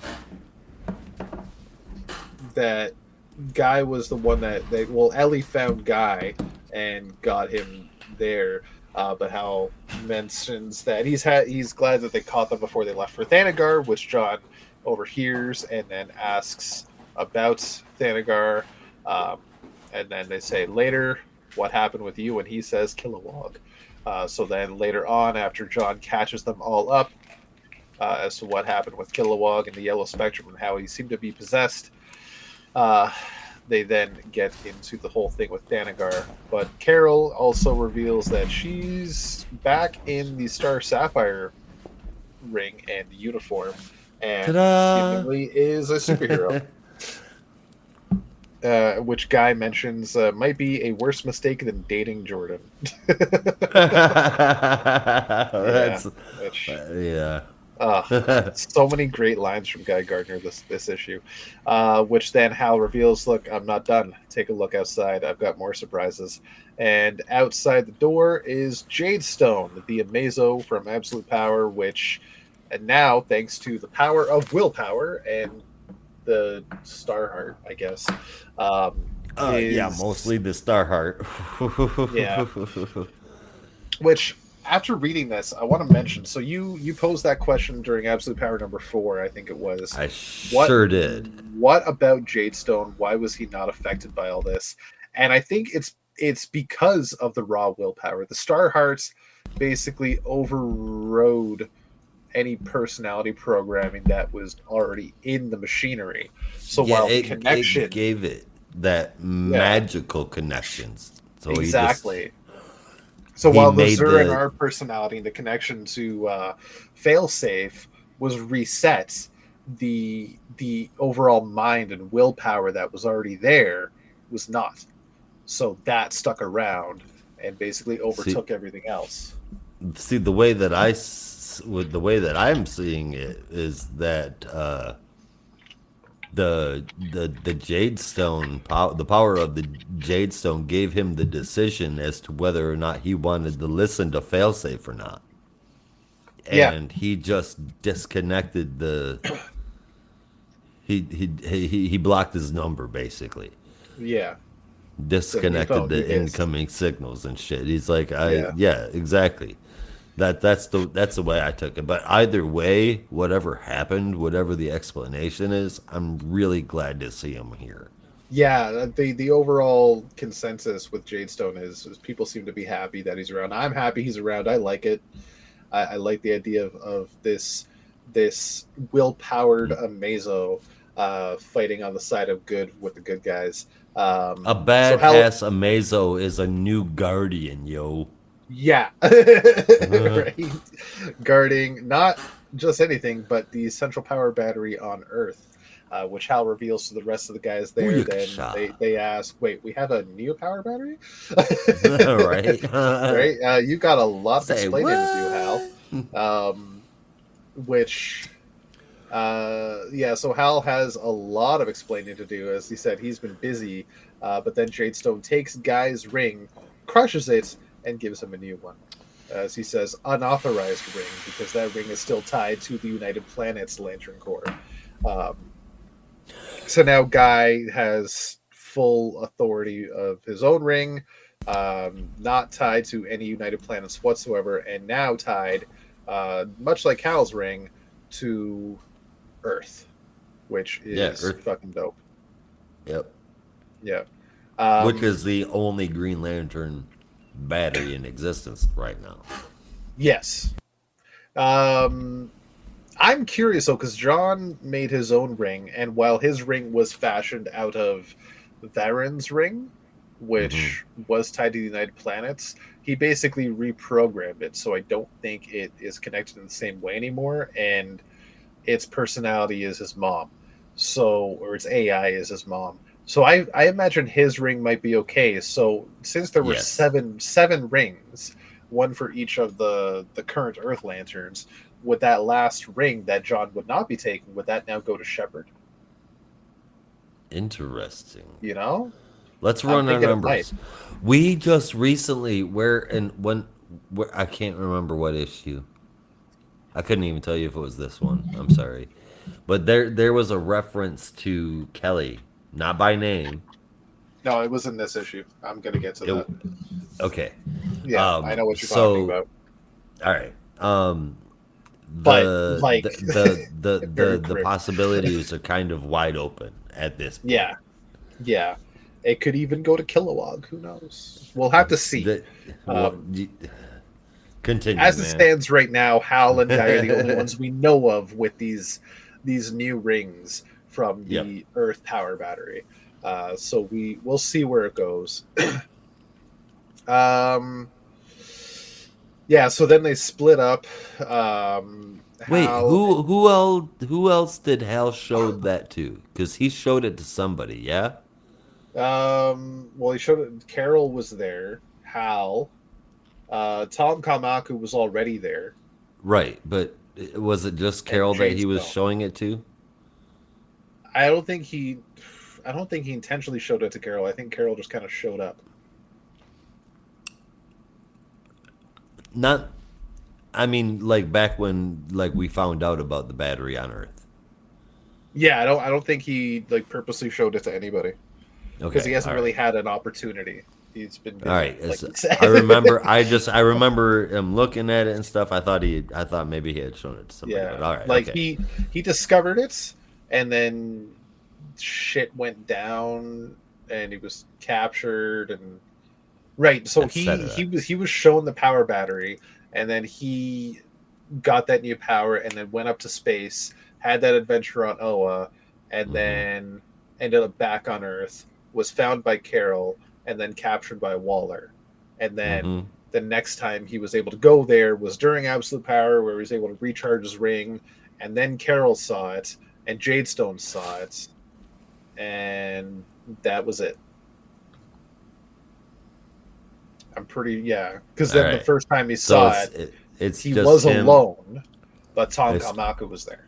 A: that Guy was the one well, Ellie found Guy and got him there. But Hal mentions that he's glad that they caught them before they left for Thanagar, which John overhears and then asks about Thanagar. Um, and then they say later, what happened with you? And he says Kilowog. So then later on, after John catches them all up as to what happened with Kilowog and the Yellow Spectrum and how he seemed to be possessed, uh, they then get into the whole thing with Thanagar. But Carol also reveals that she's back in the Star Sapphire ring and the uniform, and
B: Ta-da!
A: seemingly is a superhero. Which Guy mentions might be a worse mistake than dating Jordan. Yeah,
B: That's
A: which
B: yeah.
A: so many great lines from Guy Gardner this issue, which then Hal reveals, "Look, I'm not done. Take a look outside. I've got more surprises." And outside the door is Jadestone, the Amazo from Absolute Power, which, and now thanks to the power of willpower and the Starheart, I guess,
B: Yeah,
A: is
B: mostly the Starheart.
A: yeah. Which, after reading this, I want to mention. So you posed that question during Absolute Power number 4, I think it was.
B: I
A: What
B: sure did.
A: what about Jadestone? Why was he not affected by all this? And I think it's because of the raw willpower. The Star Hearts basically overrode any personality programming that was already in the machinery. So
B: Yeah,
A: while the
B: it
A: connection,
B: gave it that
A: yeah,
B: magical connections. So
A: exactly. So
B: he
A: while the
B: made
A: Zur and
B: the
A: our personality and the connection to failsafe was reset, the overall mind and willpower that was already there was not. So that stuck around and basically
B: see
A: overtook everything else.
B: see the way that with the way that I'm seeing it is that the Jade Stone the power of the Jade Stone gave him the decision as to whether or not he wanted to listen to failsafe or not,
A: Yeah,
B: and he just disconnected the he blocked his number basically,
A: yeah. So
B: disconnected
A: he
B: the
A: missed.
B: incoming signals and shit. He's like,
A: Yeah.
B: yeah, exactly. That's the way I took it. But either way, whatever happened, whatever the explanation is, I'm really glad to see him here.
A: Yeah, the overall consensus with Jadestone is people seem to be happy that he's around. I'm happy he's around. I like it. I like the idea of this will powered Amazo fighting on the side of good with the good guys.
B: A
A: So Hal,
B: badass Amazo is a new guardian, yo.
A: yeah,
B: Uh,
A: right, guarding not just anything but the central power battery on Earth. Which Hal reveals to the rest of the guys there. Then
B: Booyakasha.
A: they ask, "Wait, we have a neo power battery?"
B: Right?
A: Right? You got a lot of
B: Say
A: explaining to do, Hal.
B: what?
A: Um, which yeah, so Hal has a lot of explaining to do. As he said, he's been busy, but then Jadestone takes Guy's ring, crushes it, and gives him a new one. As he says, unauthorized ring, because that ring is still tied to the United Planets Lantern Corps. Um, so now Guy has full authority of his own ring, not tied to any United Planets whatsoever, and now tied, much like Hal's ring, to Earth, which
B: Yeah,
A: is
B: Earth.
A: fucking dope.
B: Yep.
A: Yeah.
B: Which is
A: Um,
B: the only Green Lantern battery in existence right now.
A: yes. Um, I'm curious though, because John made his own ring, and while his ring was fashioned out of Varen's ring,
B: Hmm.
A: which was tied to the United Planets, he basically reprogrammed it. So I don't think it is connected in the same way anymore, and its personality is his mom. So, or its AI is his mom. So I imagine his ring might be okay. So since there were
B: Yes.
A: seven rings, one for each of the current Earth Lanterns, would that last ring that John would not be taking, would that now go to Shepard?
B: Interesting.
A: You know,
B: Let's
A: I'm
B: run our
A: thinking it might.
B: numbers. We just recently, where I can't remember what issue. I couldn't even tell you if it was this one. I'm sorry. But there was a reference to Kelly, not by name.
A: No, it was in this issue. I'm gonna get to
B: It,
A: that.
B: okay.
A: Yeah, I know what you're talking
B: So
A: about.
B: all right.
A: But like, very
B: The
A: crypt.
B: possibilities are kind of wide open at this point.
A: Yeah, yeah. It could even go to Kilowog. Who knows? We'll have to see.
B: The what
A: Um,
B: continue,
A: as it
B: man.
A: stands right now, Hal and Guy are the only ones we know of with these new rings from
B: Yep.
A: the Earth power battery. So we'll see where it goes. um, yeah. So then they split up.
B: Wait,
A: Hal.
B: who else did Hal showed that to? Because he showed it to somebody, yeah?
A: Well, he showed it. Carol was there. Hal. Tom Kamaku was already there.
B: Right, but was it just
A: And
B: Carol that
A: Jade
B: he was
A: Stone.
B: showing it to?
A: I don't think he. I don't think he intentionally showed it to Carol. I think Carol just kind of showed up.
B: Not, I mean, like back when like we found out about the battery on Earth.
A: Yeah, I don't think he like purposely showed it to anybody because he
B: Okay,
A: hasn't
B: all
A: really
B: right.
A: had an opportunity. He's been
B: All
A: busy,
B: right.
A: like you
B: I
A: said.
B: remember. I remember him looking at it and stuff. I thought maybe he had shown it to somebody. But
A: Yeah,
B: all right.
A: like
B: Okay.
A: he discovered it, and then shit went down, and he was captured, and right. So
B: That set it up.
A: he was shown the power battery, and then he got that new power, and then went up to space, had that adventure on Oa, and
B: Mm-hmm.
A: then ended up back on Earth. Was found by Carol, and then captured by Waller, and then
B: Mm-hmm.
A: the next time he was able to go there was during Absolute Power, where he was able to recharge his ring, and then Carol saw it, and Jadestone saw it, and that was it. I'm pretty yeah, because
B: All
A: then the
B: right.
A: first time he
B: So
A: saw it,
B: it's
A: he
B: just
A: was
B: him.
A: alone, but Tom
B: It's
A: Kamaku was there.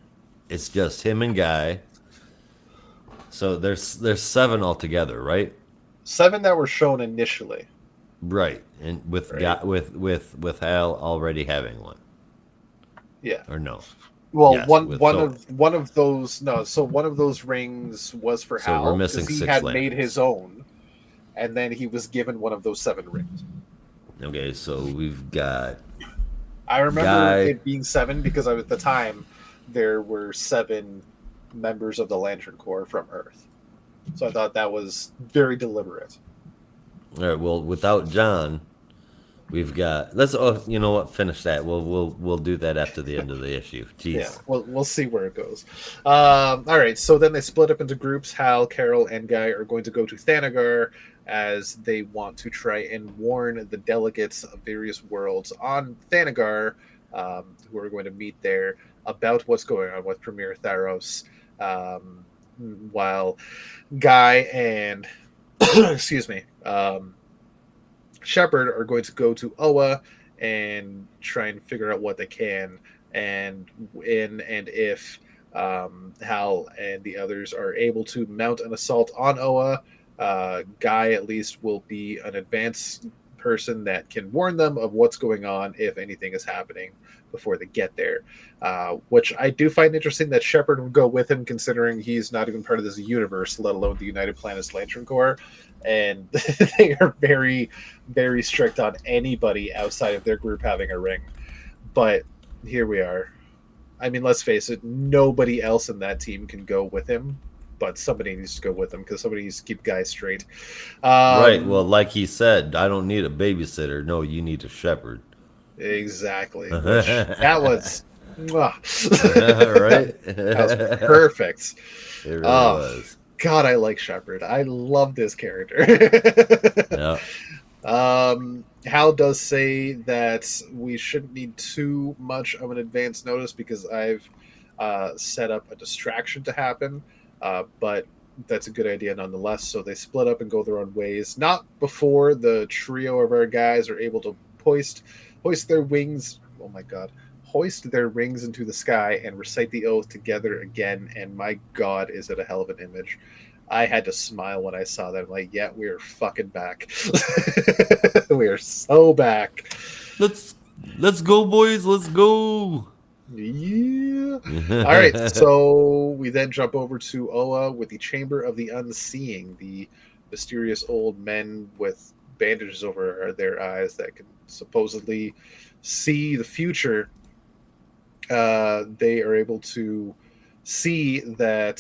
B: it's just him and Guy. So there's seven altogether, right?
A: Seven that were shown initially,
B: Right. And with
A: right?
B: Guy, with Hal already having one,
A: Yeah.
B: or no?
A: Well,
B: Yes. With so
A: one of those no, so one of those rings was for
B: so we're
A: Hal because
B: missing
A: he
B: six
A: had made his
B: lanterns.
A: own, and then he was given one of those seven rings.
B: Okay. So we've got
A: I remember
B: Guy.
A: it being seven because at the time there were seven members of the Lantern Corps from Earth, so I thought that was very deliberate.
B: All right. Well, without John, we've got. Let's. Oh, you know what? Finish that. We'll do that after the end of the issue.
A: Yeah,
B: Jeez.
A: we'll see where it goes. All right, so then they split up into groups. Hal, Carol, and Guy are going to go to Thanagar as they want to try and warn the delegates of various worlds on Thanagar, who are going to meet there, about what's going on with Premier Tharos. Um, while Guy and excuse me, Shepard are going to go to Oa and try and figure out what they can and when and if Hal and the others are able to mount an assault on Oa. Guy at least will be an advanced person that can warn them of what's going on if anything is happening before they get there. Which I do find interesting that Shepard would go with him, considering he's not even part of this universe, let alone the United Planets Lantern Corps. And they are very, very strict on anybody outside of their group having a ring. But here we are. I mean, let's face it, nobody else in that team can go with him, but somebody needs to go with him because somebody needs to keep guys straight.
B: Right. Well,
A: Um,
B: like he said, I don't need a babysitter. No, you need a shepherd.
A: exactly. Which that
B: Right.
A: was, mwah. That was
B: It
A: perfect.
B: really
A: Oh
B: was.
A: God, I like Shepard. I love this character.
B: Yeah.
A: Hal does say that we shouldn't need too much of an advance notice because I've set up a distraction to happen, but that's a good idea nonetheless. So they split up and go their own ways. Not before the trio of our guys are able to hoist their wings. Oh my god. Hoist their rings into the sky and recite the oath together again. And my god, is it a hell of an image. I had to smile when I saw that. I'm like, yeah, we're fucking back. We are so back.
B: Let's let's go, boys. Let's go.
A: Yeah. All right. So we then jump over to Oa with the Chamber of the Unseeing, the mysterious old men with bandages over their eyes that can supposedly see the future. They are able to see that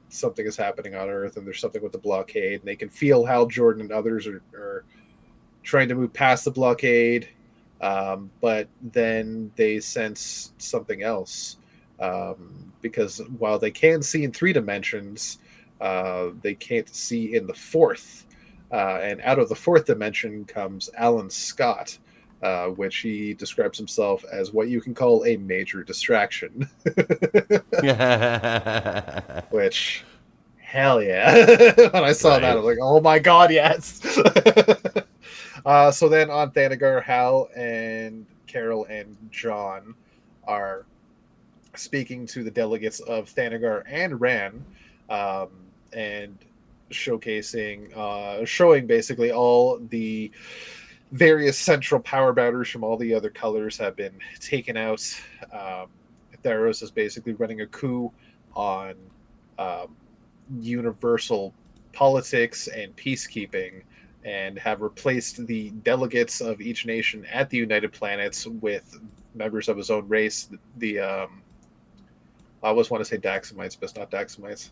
A: something is happening on Earth and there's something with the blockade. And they can feel Hal Jordan and others are trying to move past the blockade, but then they sense something else. Because while they can see in 3 dimensions, they can't see in the fourth. And out of the fourth dimension comes Alan Scott, which he describes himself as what you can call a major distraction. Which, hell yeah. When I saw that, I was like, oh my god, yes. So then on Thanagar, Hal and Carol and John are speaking to the delegates of Thanagar and Ran, and showing basically all the various central power batters from all the other colors have been taken out. Theros is basically running a coup on universal politics and peacekeeping, and have replaced the delegates of each nation at the United Planets with members of his own race. I always want to say Daxamites, but it's not Daxamites.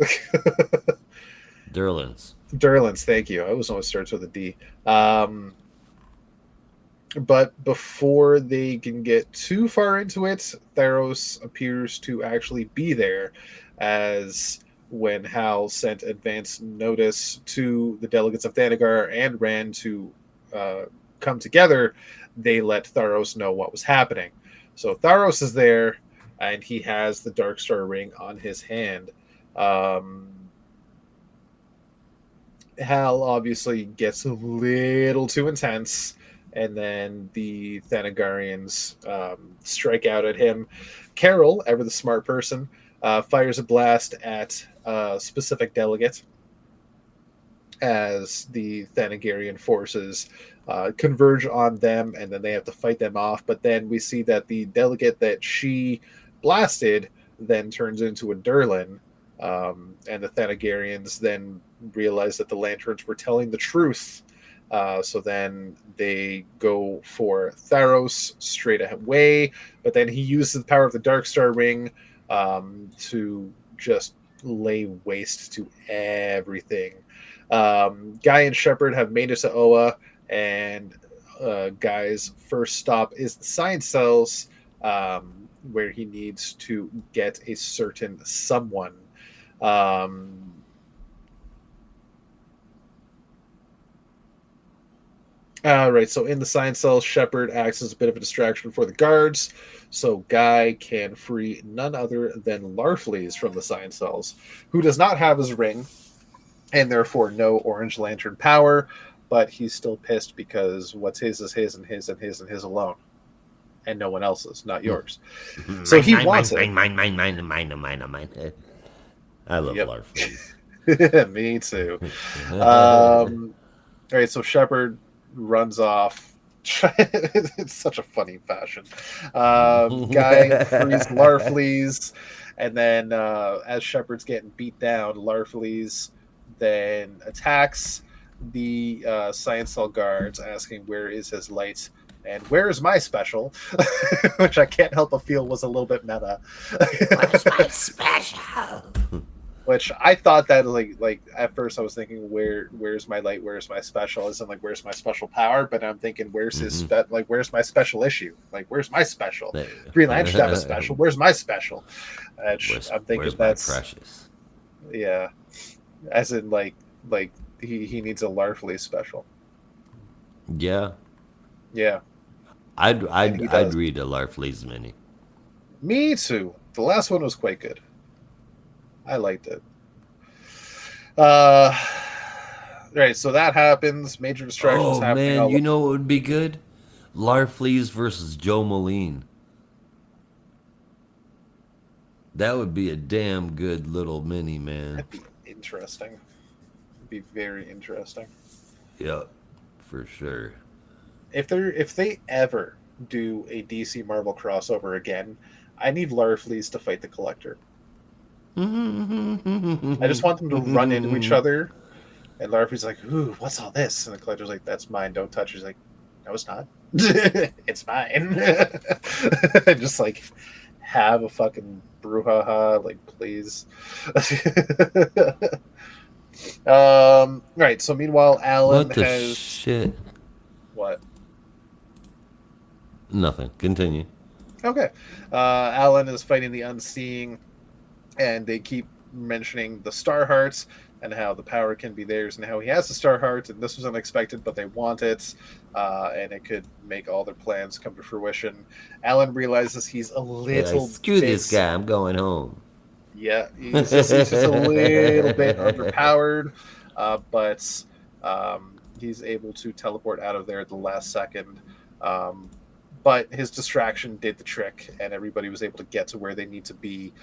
B: Durlans.
A: Durlans, thank you. I always know it starts with a D. But before they can get too far into it, Theros appears to actually be there, as when Hal sent advance notice to the delegates of Thanagar and Ran to come together, they let Tharos know what was happening. So Tharos is there, and he has the Dark Star ring on his hand. Hal obviously gets a little too intense, and then the Thanagarians strike out at him. Carol, ever the smart person, fires a blast at a specific delegate as the Thanagarian forces converge on them, and then they have to fight them off. But then we see that the delegate that she blasted then turns into a Durlan, and the Thanagarians then realize that the Lanterns were telling the truth. So then they go for Tharos straight away, but then he uses the power of the Dark Star Ring to just lay waste to everything. Guy and Shepard have made it to Oa, and Guy's first stop is the Science Cells, where he needs to get a certain someone. Right, so in the Science Cells, Shepard acts as a bit of a distraction for the guards, so Guy can free none other than Larfleeze from the Science Cells, who does not have his ring, and therefore no Orange Lantern power, but he's still pissed because what's his is his, and his and his and his alone, and no one else's, not yours. So he wants it.
B: Mine. I love Larfleeze.
A: Me too. All right, so Shepard runs off. It's such a funny fashion. Guy frees Larfleeze, and then as Shepard's getting beat down, Larfleeze then attacks the Science Cell guards, asking where is his light and where is my special, which I can't help but feel was a little bit meta.
B: Where's my special?
A: Which I thought that like at first I was thinking where's my light, where's my special, isn't like where's my special power, but I'm thinking where's his where's my special issue, like where's my special. Green Lantern should have a special. Where's my special? I'm thinking that's
B: precious.
A: Yeah, as in like he needs a Larfleeze special.
B: Yeah. I'd read a Larfleeze mini.
A: Me too. The last one was quite good. I liked it. Right, so that happens. Major distractions happening.
B: Oh man, you know what would be good? Larfleeze versus Joe Moline. That would be a damn good little mini, man.
A: interesting. It'd be very interesting.
B: Yeah, for sure.
A: If they ever do a DC Marvel crossover again, I need Larfleeze to fight the Collector. I just want them to run into each other, and Larfleeze's like, "Ooh, what's all this?" And the Collector's like, "That's mine. Don't touch it." He's like, "No, it's not. It's mine." Just like have a fucking brouhaha, like please. Right. So meanwhile, Alan
B: What the
A: has
B: shit?
A: what?
B: Nothing. Continue.
A: Okay. Alan is fighting the Unseeing, and they keep mentioning the Star Hearts and how the power can be theirs, and how he has the Star Heart, and this was unexpected, but they want it, and it could make all their plans come to fruition. Alan realizes he's a
B: Hey, like,
A: little
B: screw
A: bit,
B: this guy. I'm going home.
A: yeah, he's just a little bit underpowered, but he's able to teleport out of there at the last second. Um, but his distraction did the trick, and everybody was able to get to where they need to be.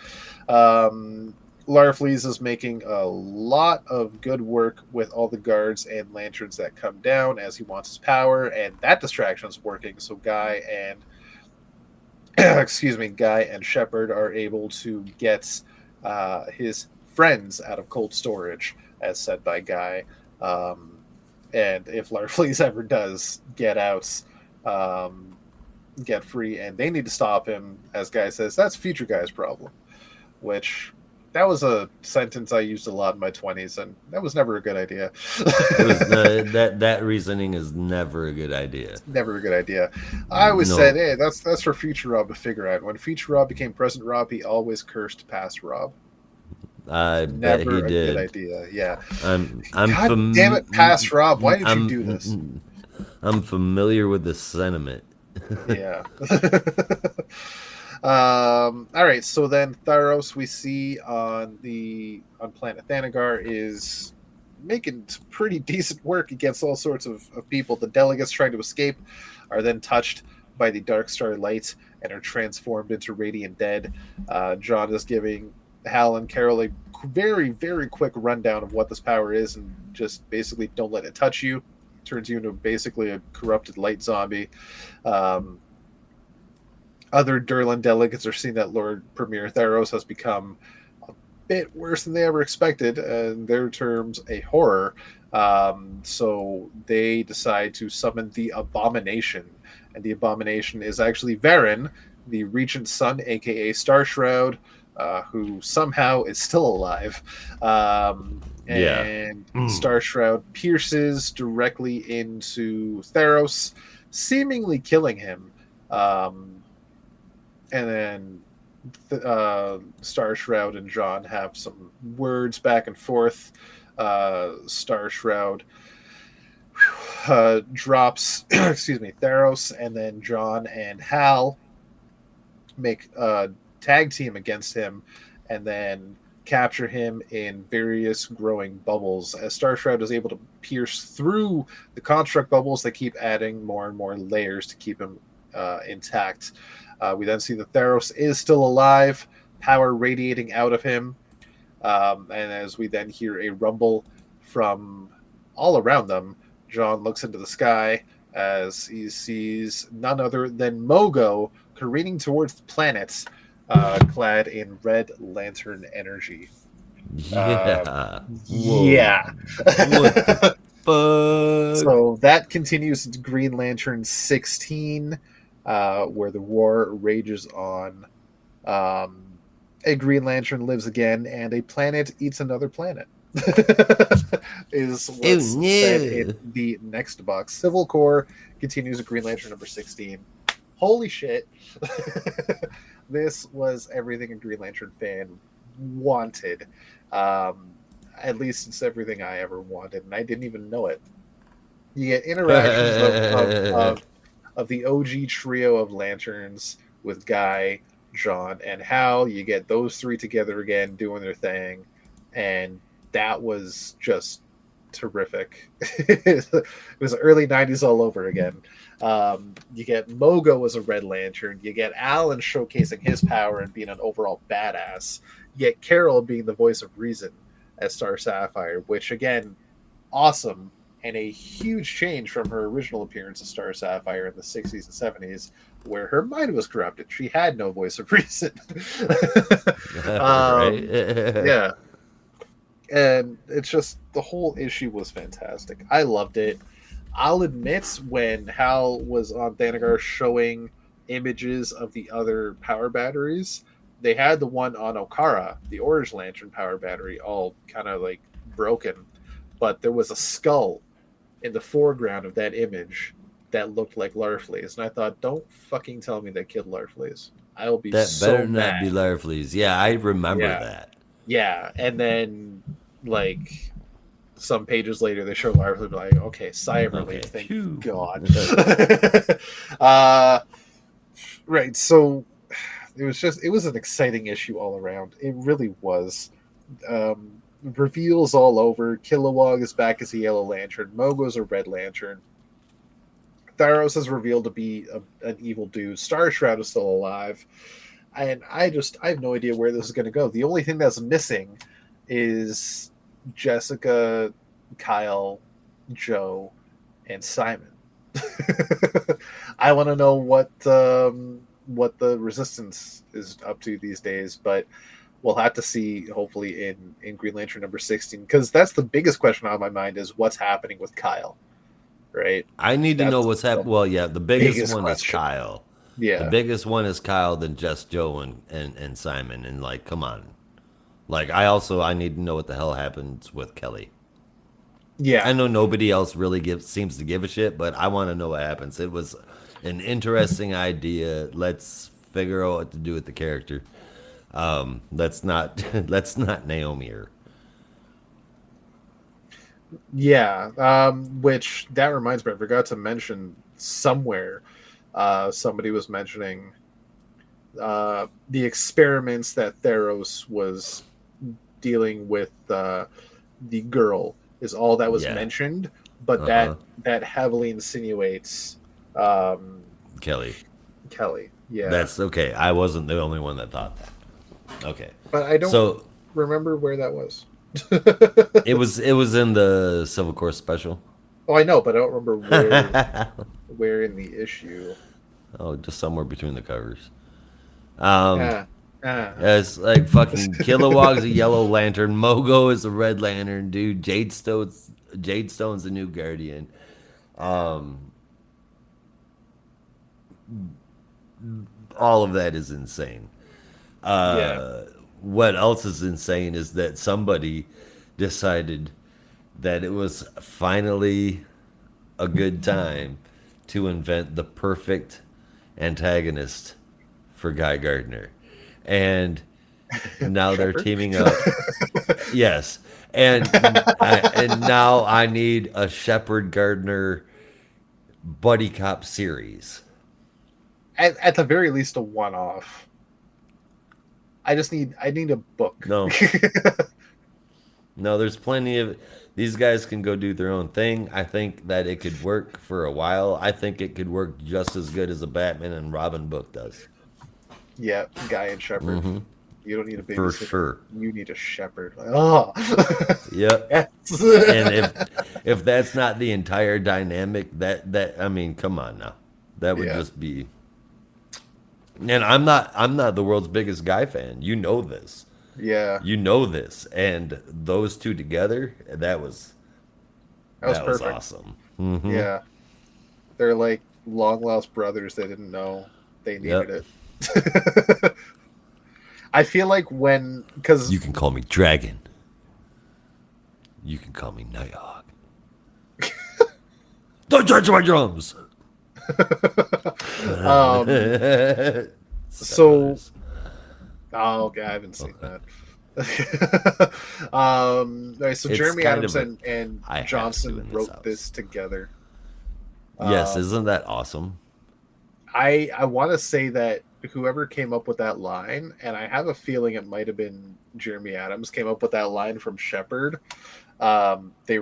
A: Larfleeze is making a lot of good work with all the guards and lanterns that come down as he wants his power, and that distraction is working. So Guy and Guy and Shepard are able to get his friends out of cold storage, as said by Guy. And if Larfleeze ever does get out, get free, and they need to stop him, as Guy says, that's Future Guy's problem. Which that was a sentence I used a lot in my 20s, and that was never a good idea.
B: That reasoning is never a good idea.
A: Never a good idea. I always
B: No.
A: said, hey, that's for Future Rob to figure out. When Future Rob became Present Rob, he always cursed past Rob.
B: I bet
A: Never
B: he
A: a
B: did.
A: good idea. Yeah.
B: I'm
A: God damn it, past Rob. Why did you do this?
B: I'm familiar with the sentiment.
A: Yeah. All right. So then Tharos, we see on planet Thanagar, is making pretty decent work against all sorts of people. The delegates trying to escape are then touched by the Dark Star light and are transformed into Radiant Dead. John is giving Hal and Carol a very, very quick rundown of what this power is, and just basically don't let it touch you. Turns you into basically a corrupted light zombie. Other Durlan delegates are seeing that Lord Premier Tharos has become a bit worse than they ever expected, in their terms, a horror. So they decide to summon the Abomination. And the Abomination is actually Varen, the Regent's son, aka Star Shroud, who somehow is still alive. And Star Shroud pierces directly into Tharos, seemingly killing him. And then Star Shroud and John have some words back and forth. Star Shroud drops, Tharos, and then John and Hal make a tag team against him, and then capture him in various growing bubbles. As Star Shroud is able to pierce through the construct bubbles, they keep adding more and more layers to keep him intact. We then see that Tharos is still alive, power radiating out of him. And as we then hear a rumble from all around them, John looks into the sky as he sees none other than Mogo careening towards the planets, clad in red lantern energy.
B: Yeah.
A: Yeah.
B: What the fuck?
A: So that continues into Green Lantern 16. Where the war rages on. A Green Lantern lives again, and a planet eats another planet. Is what's said in the next box. Civil Corps continues at Green Lantern number 16. Holy shit. This was everything a Green Lantern fan wanted. At least it's everything I ever wanted, and I didn't even know it. You get interactions of the OG trio of lanterns with Guy, John, and Hal. You get those three together again doing their thing, and that was just terrific. It was early 90s all over again. You get Mogo as a Red Lantern. You get Alan showcasing his power and being an overall badass. You get Carol being the voice of reason. as Star Sapphire, which again, awesome and a huge change from her original appearance as Star Sapphire in the 60s and 70s, where her mind was corrupted. She had no voice of reason.
B: Right?
A: Yeah. And it's just the whole issue was fantastic. I loved it. I'll admit, when Hal was on Thanagar showing images of the other power batteries, they had the one on Okara, the Orange Lantern power battery, all kind of like broken, but there was a skull in the foreground of that image that looked like Larfleeze, and I thought, don't fucking tell me they killed Larfleeze. I will be
B: That
A: so
B: better not be
A: mad.
B: Larfleeze. Yeah, I remember
A: Yeah,
B: that.
A: yeah, and then like some pages later, they show Larfleeze, like, okay, sigh of relief,
B: Okay.
A: thank
B: Phew.
A: God. uh, right, so it was an exciting issue all around. It really was. Reveals all over. Kilowog is back as a Yellow Lantern. Mogo's a Red Lantern. Tharos is revealed to be an evil dude. Star Shroud is still alive. And I have no idea where this is going to go. The only thing that's missing is Jessica, Kyle, Joe, and Simon. I want to know what the Resistance is up to these days, but we'll have to see, hopefully, in Green Lantern number 16, because that's the biggest question on my mind is what's happening with Kyle, right?
B: I need to know
A: That's
B: what's
A: the
B: happening. Well, yeah, the biggest
A: biggest
B: one is
A: question.
B: Kyle. The
A: Yeah.
B: biggest one is Kyle, then just Joe and Simon. And like, come on. Like, I need to know what the hell happens with Kelly. I
A: Yeah.
B: know nobody else really seems to give a shit, but I want to know what happens. It was an interesting idea. Let's figure out what to do with the character. Let's not let's not Naomi her.
A: Yeah. Which that reminds me, I forgot to mention somewhere. Somebody was mentioning the experiments that Theros was dealing with the girl is all that was
B: Yeah.
A: mentioned, but
B: Uh-huh.
A: that heavily insinuates um,
B: Kelly.
A: Kelly. Yeah,
B: That's okay. I wasn't the only one that thought that. Okay.
A: but I don't
B: So
A: remember where that was.
B: it was in the Civil Corps special.
A: Oh, I know, but I don't remember where in the issue.
B: Oh, just somewhere between the covers. Um,
A: Ah, ah.
B: it's like fucking Kilowog's a Yellow Lantern, Mogo is a Red Lantern, dude. Jade Stone's the new Guardian. Um, all of that is insane.
A: Yeah,
B: What else is insane is that somebody decided that it was finally a good time to invent the perfect antagonist for Guy Gardner. And now they're
A: Shepherd.
B: teaming up. Yes. And now I need a Shepard Gardner buddy cop series.
A: At the very least, a one-off. I need a book.
B: No. No, there's plenty of these guys can go do their own thing. I think that it could work for a while. I think it could work just as good as a Batman and Robin book does.
A: Yeah, Guy and Shepherd.
B: Hmm.
A: You don't need a
B: For
A: babysitter.
B: sure.
A: You need a shepherd. Oh,
B: Yep.
A: yes.
B: And if that's not the entire dynamic, that I mean, come on now. That would
A: Yeah.
B: just be. And I'm not the world's biggest Guy fan. You know this.
A: Yeah,
B: You know this. And those two together,
A: that was
B: that was
A: perfect.
B: awesome. Hmm.
A: Yeah, they're like long lost brothers. They didn't know they needed
B: Yep.
A: it. I feel like because
B: You can call me Dragon. You can call me Nighthawk. Don't touch my drums.
A: um, so oh, okay, I haven't seen that. All right, so
B: It's
A: Jeremy
B: kind
A: Adams
B: of a
A: and
B: I have to
A: Johnson
B: in this
A: wrote
B: house.
A: this together.
B: Yes,
A: Um,
B: isn't that awesome?
A: I want to say that whoever came up with that line, and I have a feeling it might have been Jeremy Adams, came up with that line from Shepard. They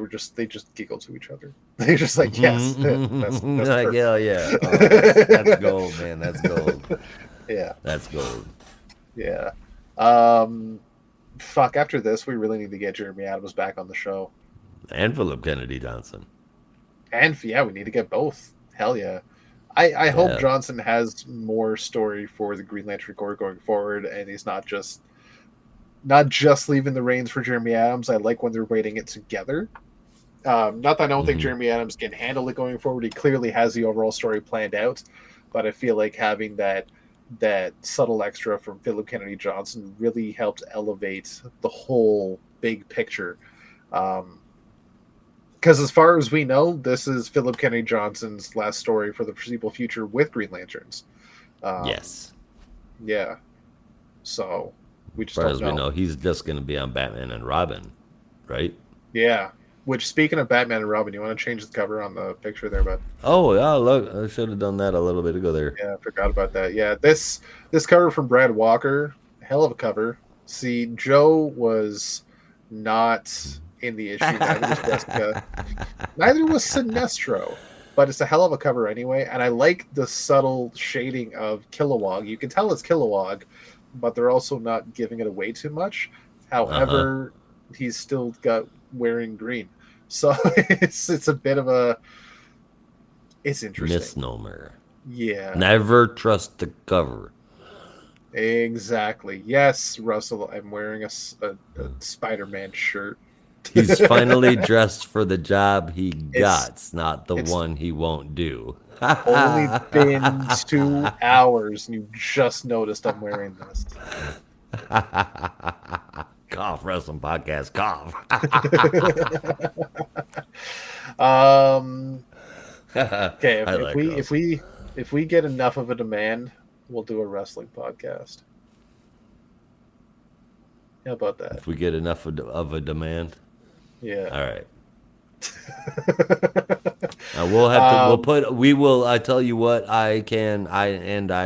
A: just giggled to each other. They just like, yes, that's
B: Like,
A: perfect.
B: hell yeah. Oh, that's gold, man. That's gold.
A: Yeah,
B: That's gold.
A: yeah. Um, fuck, after this, we really need to get Jeremy Adams back on the show.
B: And Philip Kennedy Johnson.
A: And yeah, we need to get both. Hell yeah. I hope
B: Yeah.
A: Johnson has more story for the Green Lantern Corps going forward, and he's not just leaving the reins for Jeremy Adams. I like when they're waiting it together. Not that I don't think Jeremy Adams can handle it going forward. He clearly has the overall story planned out, but I feel like having that subtle extra from Philip Kennedy Johnson really helped elevate the whole big picture. Because as far as we know, this is Philip Kennedy Johnson's last story for the foreseeable future with Green Lanterns.
B: Yes.
A: Yeah. So we just
B: As far
A: don't
B: as
A: know.
B: we know, he's just going to be on Batman and Robin, right?
A: Yeah. Which, speaking of Batman and Robin, you want to change the cover on the picture there, bud?
B: Oh, yeah, look. I should have done that a little bit ago there.
A: Yeah, I forgot about that. Yeah, this cover from Brad Walker, hell of a cover. See, Joe was not in the issue. Neither was Jessica. Neither was Sinestro. But it's a hell of a cover anyway, and I like the subtle shading of Kilowog. You can tell it's Kilowog, but they're also not giving it away too much. However, he's still got wearing green. So it's a bit of a... It's interesting.
B: Misnomer.
A: Yeah.
B: Never trust the cover.
A: Exactly. Yes, Russell, I'm wearing a Spider-Man shirt.
B: He's finally dressed for the job he got, not the one he won't do.
A: Only been 2 hours and you just noticed I'm wearing this.
B: Cough, wrestling podcast, cough.
A: Okay,
B: like
A: if we get enough of a demand, we'll do a wrestling podcast. How about that?
B: If we get enough of a demand.
A: Yeah.
B: All right. We'll have to. We will. I tell you what. I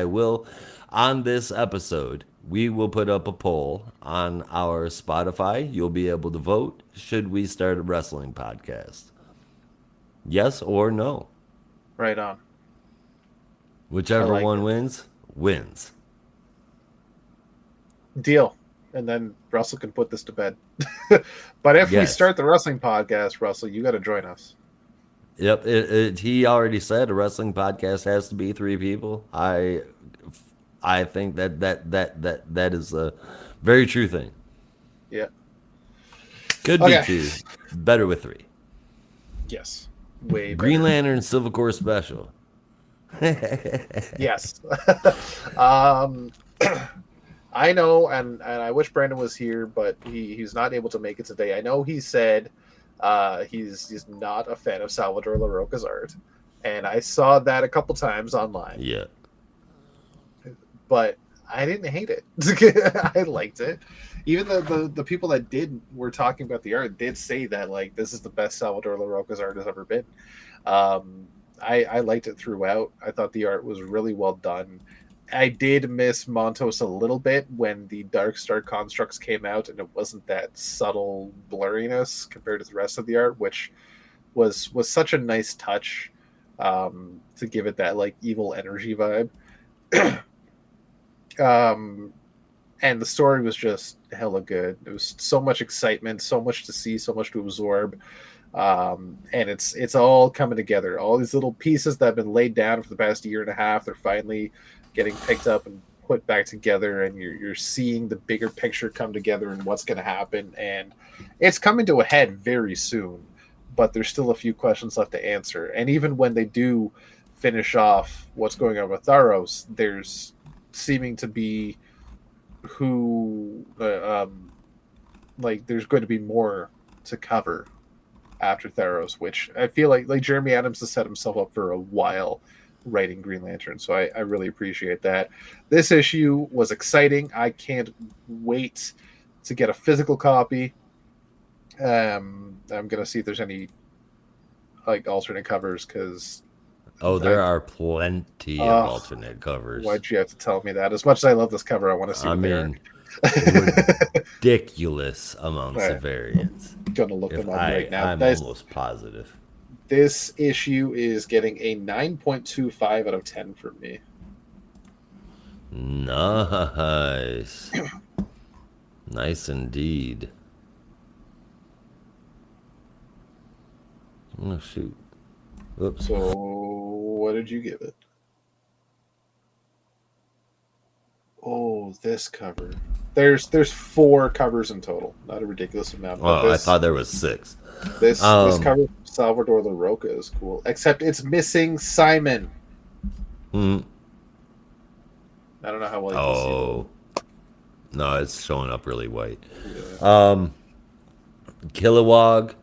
B: will. On this episode, we will put up a poll on our Spotify. You'll be able to vote. Should we start a wrestling podcast? Yes or no?
A: Right on.
B: Whichever one wins.
A: Deal. And then Russell can put this to bed. But if we start the wrestling podcast, Russell, you got to join us.
B: Yep. He already said a wrestling podcast has to be 3 people. I think that is a very true thing.
A: Yeah.
B: Could be 2. Better with 3.
A: Yes. Way better.
B: Green Lantern Civil Corps Special.
A: Yes. I know, and I wish Brandon was here, but he's not able to make it today. I know he said he's not a fan of Salvador LaRocca's art, and I saw that a couple times online.
B: Yeah.
A: But I didn't hate it. I liked it. Even the people that were talking about the art did say that, like, this is the best Salvador LaRocca's art has ever been. I liked it throughout. I thought the art was really well done. I did miss Montos a little bit when the Dark Star constructs came out, and it wasn't that subtle blurriness compared to the rest of the art, which was such a nice touch to give it that, like, evil energy vibe. And the story was just hella good. It was so much excitement, so much to see, so much to absorb. And it's all coming together. All these little pieces that have been laid down for the past year and a half, they're finally getting picked up and put back together, and you're seeing the bigger picture come together and what's going to happen. And it's coming to a head very soon, but there's still a few questions left to answer. And even when they do finish off what's going on with Tharos, there's seeming to be there's going to be more to cover after Tharos, which I feel like Jeremy Adams has set himself up for a while writing Green Lantern, so I really appreciate that. This issue was exciting. I can't wait to get a physical copy. I'm gonna see if there's any alternate covers, because
B: there are plenty of alternate covers.
A: Why'd you have to tell me that? As much as I love this cover, I want to see
B: ridiculous amounts of variants.
A: Gonna look them up right now.
B: I'm almost positive.
A: This issue is getting a 9.25 out of 10 from me.
B: Nice. Nice indeed. Oh shoot. Oops.
A: So, what did you give it? Oh, this cover. There's 4 covers in total. Not a ridiculous amount, but
B: Oh, I thought there was 6.
A: this cover from Salvador LaRocca is cool. Except it's missing Simon.
B: Hmm.
A: I don't know how well you can see
B: Oh. No, it's showing up really white.
A: it.
B: Kilowog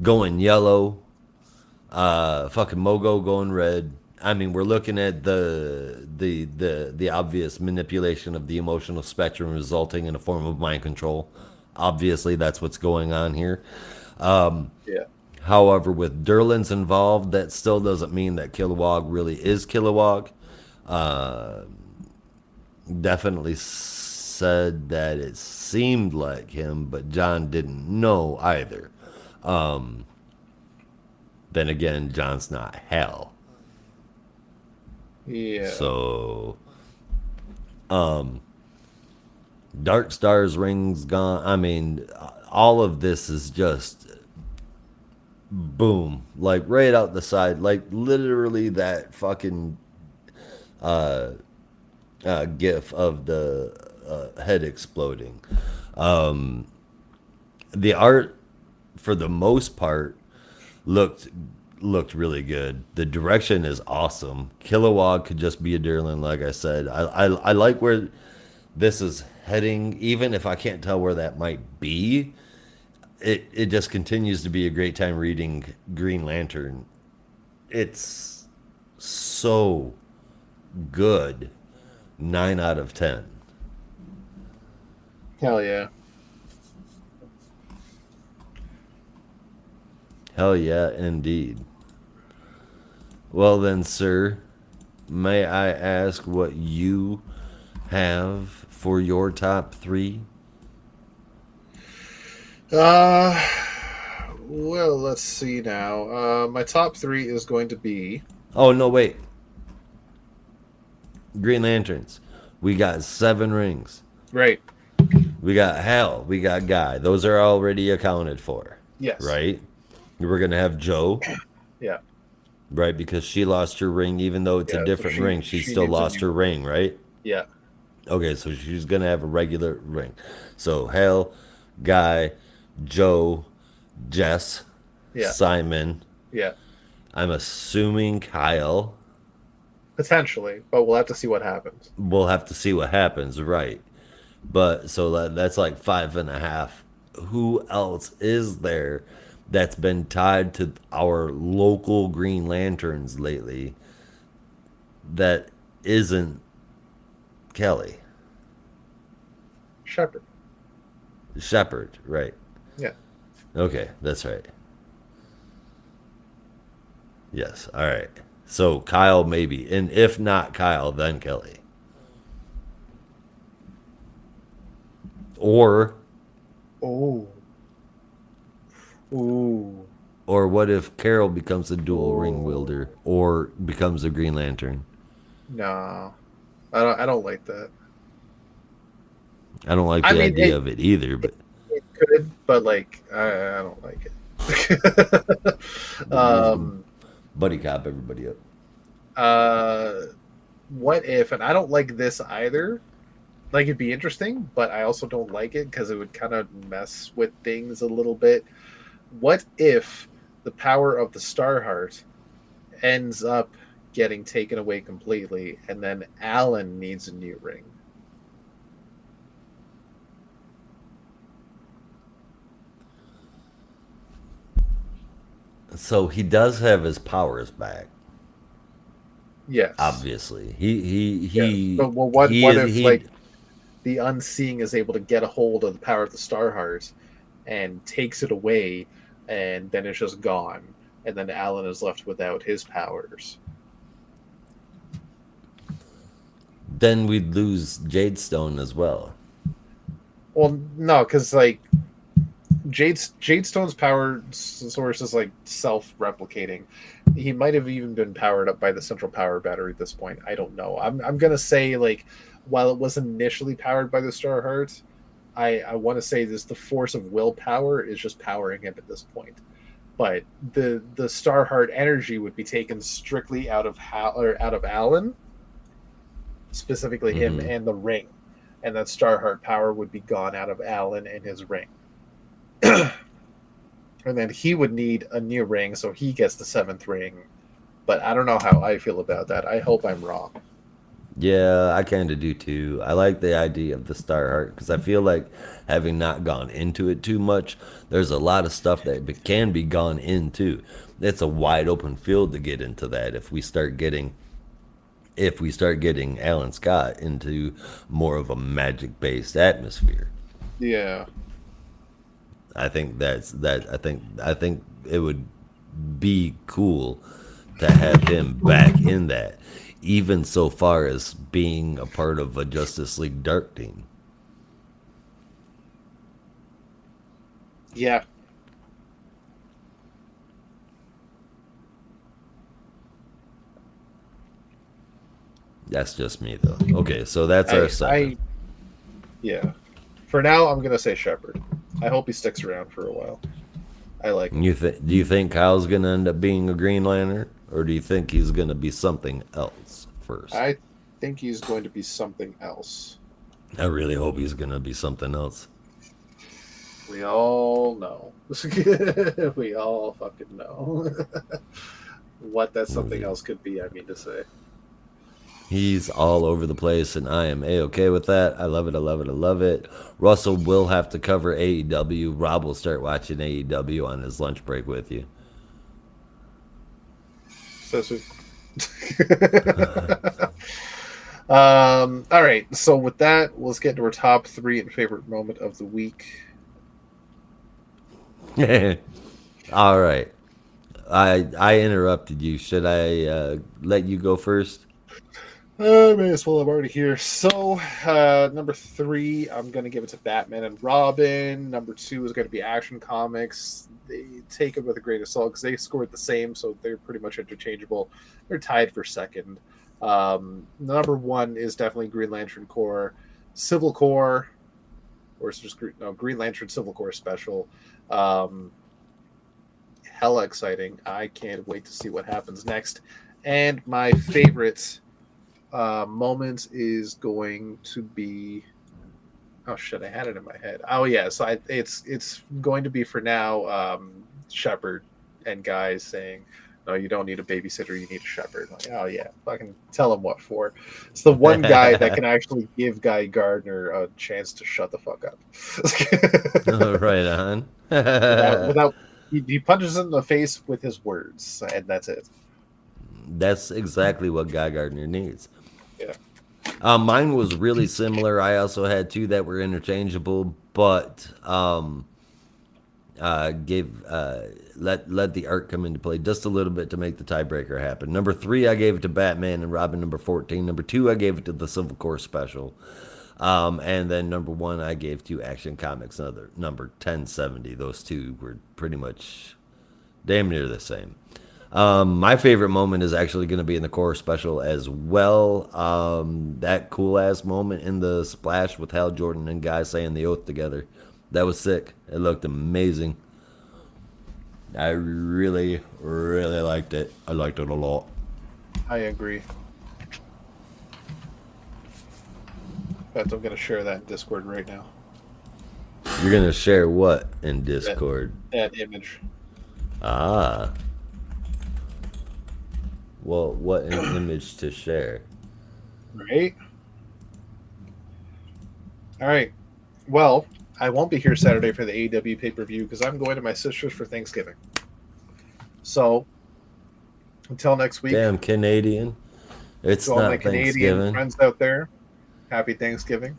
B: going yellow. Fucking Mogo going red. I mean, we're looking at the obvious manipulation of the emotional spectrum resulting in a form of mind control. Obviously, that's what's going on here.
A: Yeah.
B: However, with Derlin's involved, that still doesn't mean that Kilowog really is Kilowog. Definitely said that it seemed like him, but John didn't know either. Then again, John's not Hal.
A: Yeah.
B: So, Dark Star's ring's gone. I mean, all of this is just boom, like right out the side, like literally that fucking gif of the head exploding. The art, for the most part, looked really good. The direction is awesome. Kilowog could just be a Derlin, like I said. I like where this is heading, even if I can't tell where that might be. It just continues to be a great time reading Green Lantern. It's so good. 9 out of 10.
A: Hell yeah.
B: Hell yeah, indeed. Well then, sir, may I ask what you have for your top 3?
A: Well, let's see now. My top 3 is going to be.
B: Oh no, wait. Green Lanterns. We got 7 rings.
A: Right.
B: We got Hal. We got Guy. Those are already accounted for.
A: Yes.
B: Right? We're going to have Joe.
A: Yeah.
B: Right? Because she lost her ring. Even though it's a different ring, she still lost her ring, right?
A: Yeah.
B: Okay, so she's going to have a regular ring. So Hal, Guy, Joe, Jess,
A: Yeah.
B: Simon.
A: Yeah.
B: I'm assuming Kyle.
A: Potentially, but we'll have to see what happens.
B: We'll have to see what happens, right? But so that's like 5.5. Who else is there that's been tied to our local Green Lanterns lately that isn't Kelly? Shepherd, right?
A: Yeah.
B: Okay, that's right. Yes, all right. So Kyle maybe, and if not Kyle, then Kelly. Or
A: Oh. Ooh.
B: Or what if Carol becomes a dual ring wielder or becomes a Green Lantern?
A: No. I don't like that.
B: I don't like the idea of it either, but
A: it could, but like I don't like it.
B: buddy cop everybody up.
A: What if, and I don't like this either. Like, it'd be interesting, but I also don't like it because it would kind of mess with things a little bit. What if the power of the Starheart ends up getting taken away completely, and then Alan needs a new ring?
B: So he does have his powers back.
A: Yes,
B: obviously. He
A: yes. But well, what if like the Unseeing is able to get a hold of the power of the Starheart and takes it away, and then it's just gone, and then Alan is left without his powers?
B: Then we'd lose Jadestone as well.
A: Well, no, because like Jadestone's power source is like self-replicating. He might have even been powered up by the central power battery at this point. I don't know. I'm gonna say, like, while it was initially powered by the Starheart, I want to say this: the force of willpower is just powering him at this point. But the Starheart energy would be taken strictly out of out of Alan, specifically him
B: Mm-hmm.
A: and the ring, and that Starheart power would be gone out of Alan and his ring. And then he would need a new ring, so he gets the seventh ring. But I don't know how I feel about that. I hope I'm wrong.
B: Yeah, I kind of do too. I like the idea of the Starheart because I feel like having not gone into it too much, there's a lot of stuff that can be gone into. It's a wide open field to get into that if we start getting Alan Scott into more of a magic based atmosphere.
A: Yeah.
B: I think I think it would be cool to have him back in that, even so far as being a part of a Justice League Dark team.
A: Yeah.
B: That's just me though. Okay, so that's our second.
A: I yeah. For now, I'm gonna say Shepard. I hope he sticks around for a while. I like him.
B: Do you think Kyle's gonna end up being a Green Lantern, or do you think he's gonna be something else first?
A: I think he's going to be something else.
B: I really hope he's gonna be something else.
A: We all know. We all fucking know what that something else could be. I mean to say.
B: He's all over the place, and I am a-okay with that. I love it. I love it. I love it. Russell will have to cover AEW. Rob will start watching AEW on his lunch break with you.
A: So sweet. All right. So with that, let's get to our top three and favorite moment of the week.
B: All right. I interrupted you. Should I let you go first?
A: May as well. I'm already here. So, number three, I'm going to give it to Batman and Robin. Number two is going to be Action Comics. They take it with a grain of salt because they scored the same, so they're pretty much interchangeable. They're tied for second. Number one is definitely Green Lantern Corps, Civil Corps, or it's just Green Lantern Civil Corps Special. Hella exciting. I can't wait to see what happens next. And my favorite moment is going to be, oh shit, I had it in my head. Oh yeah, so it's going to be for now Shepard and Guy saying, no, you don't need a babysitter, you need a shepherd. Like, oh yeah, fucking tell him what for. It's the one guy that can actually give Guy Gardner a chance to shut the fuck up.
B: Right on.
A: without he punches him in the face with his words, and that's it.
B: That's exactly what Guy Gardner needs.
A: Yeah.
B: Mine was really similar. I also had two that were interchangeable, but gave let the art come into play just a little bit to make the tiebreaker happen. Number three, I gave it to Batman and Robin. Number 14. Number two, I gave it to the Civil Corps Special. And then number one, I gave to Action Comics. Another number 1070. Those two were pretty much damn near the same. My favorite moment is actually going to be in the Corps Special as well. That cool ass moment in the splash with Hal Jordan and Guy saying the oath together. That was sick. It looked amazing. I really, really liked it. I liked it a lot.
A: I agree. In fact, I'm going to share that in Discord right now.
B: You're going to share what in Discord?
A: That image.
B: Ah. Well, what an image to share.
A: Right? All right. Well, I won't be here Saturday for the AEW pay-per-view because I'm going to my sister's for Thanksgiving. So, until next week.
B: Damn Canadian. It's
A: to all
B: not
A: my Canadian
B: Thanksgiving.
A: friends out there, happy Thanksgiving.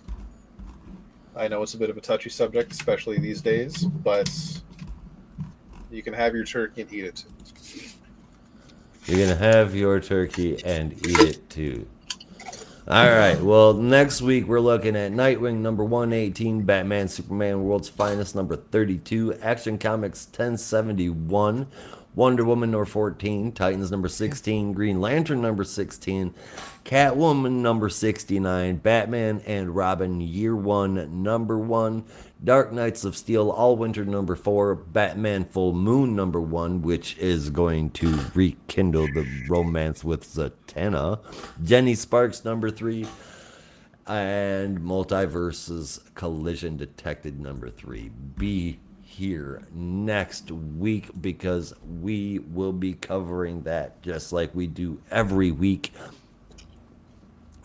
A: I know it's a bit of a touchy subject, especially these days, but you can have your turkey and eat it.
B: You're going to have your turkey and eat it too. All right. Well, next week we're looking at Nightwing number 118, Batman Superman World's Finest number 32, Action Comics 1071, Wonder Woman number 14, Titans number 16, Green Lantern number 16, Catwoman number 69, Batman and Robin Year 1 number 1, Dark Knights of Steel All Winter number 4, Batman Full Moon number 1, which is going to rekindle the romance with Zatanna, Jenny Sparks number 3, and Multiverses Collision Detected number 3. Be here next week because we will be covering that just like we do every week.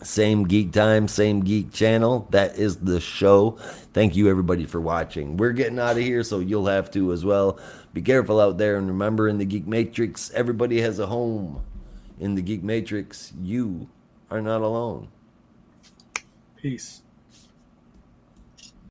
B: Same geek time, same geek channel. That is the show. Thank you everybody for watching. We're getting out of here, so you'll have to as well. Be careful out there, and remember, in the Geek Matrix, everybody has a home. In the Geek Matrix, you are not alone.
A: Peace.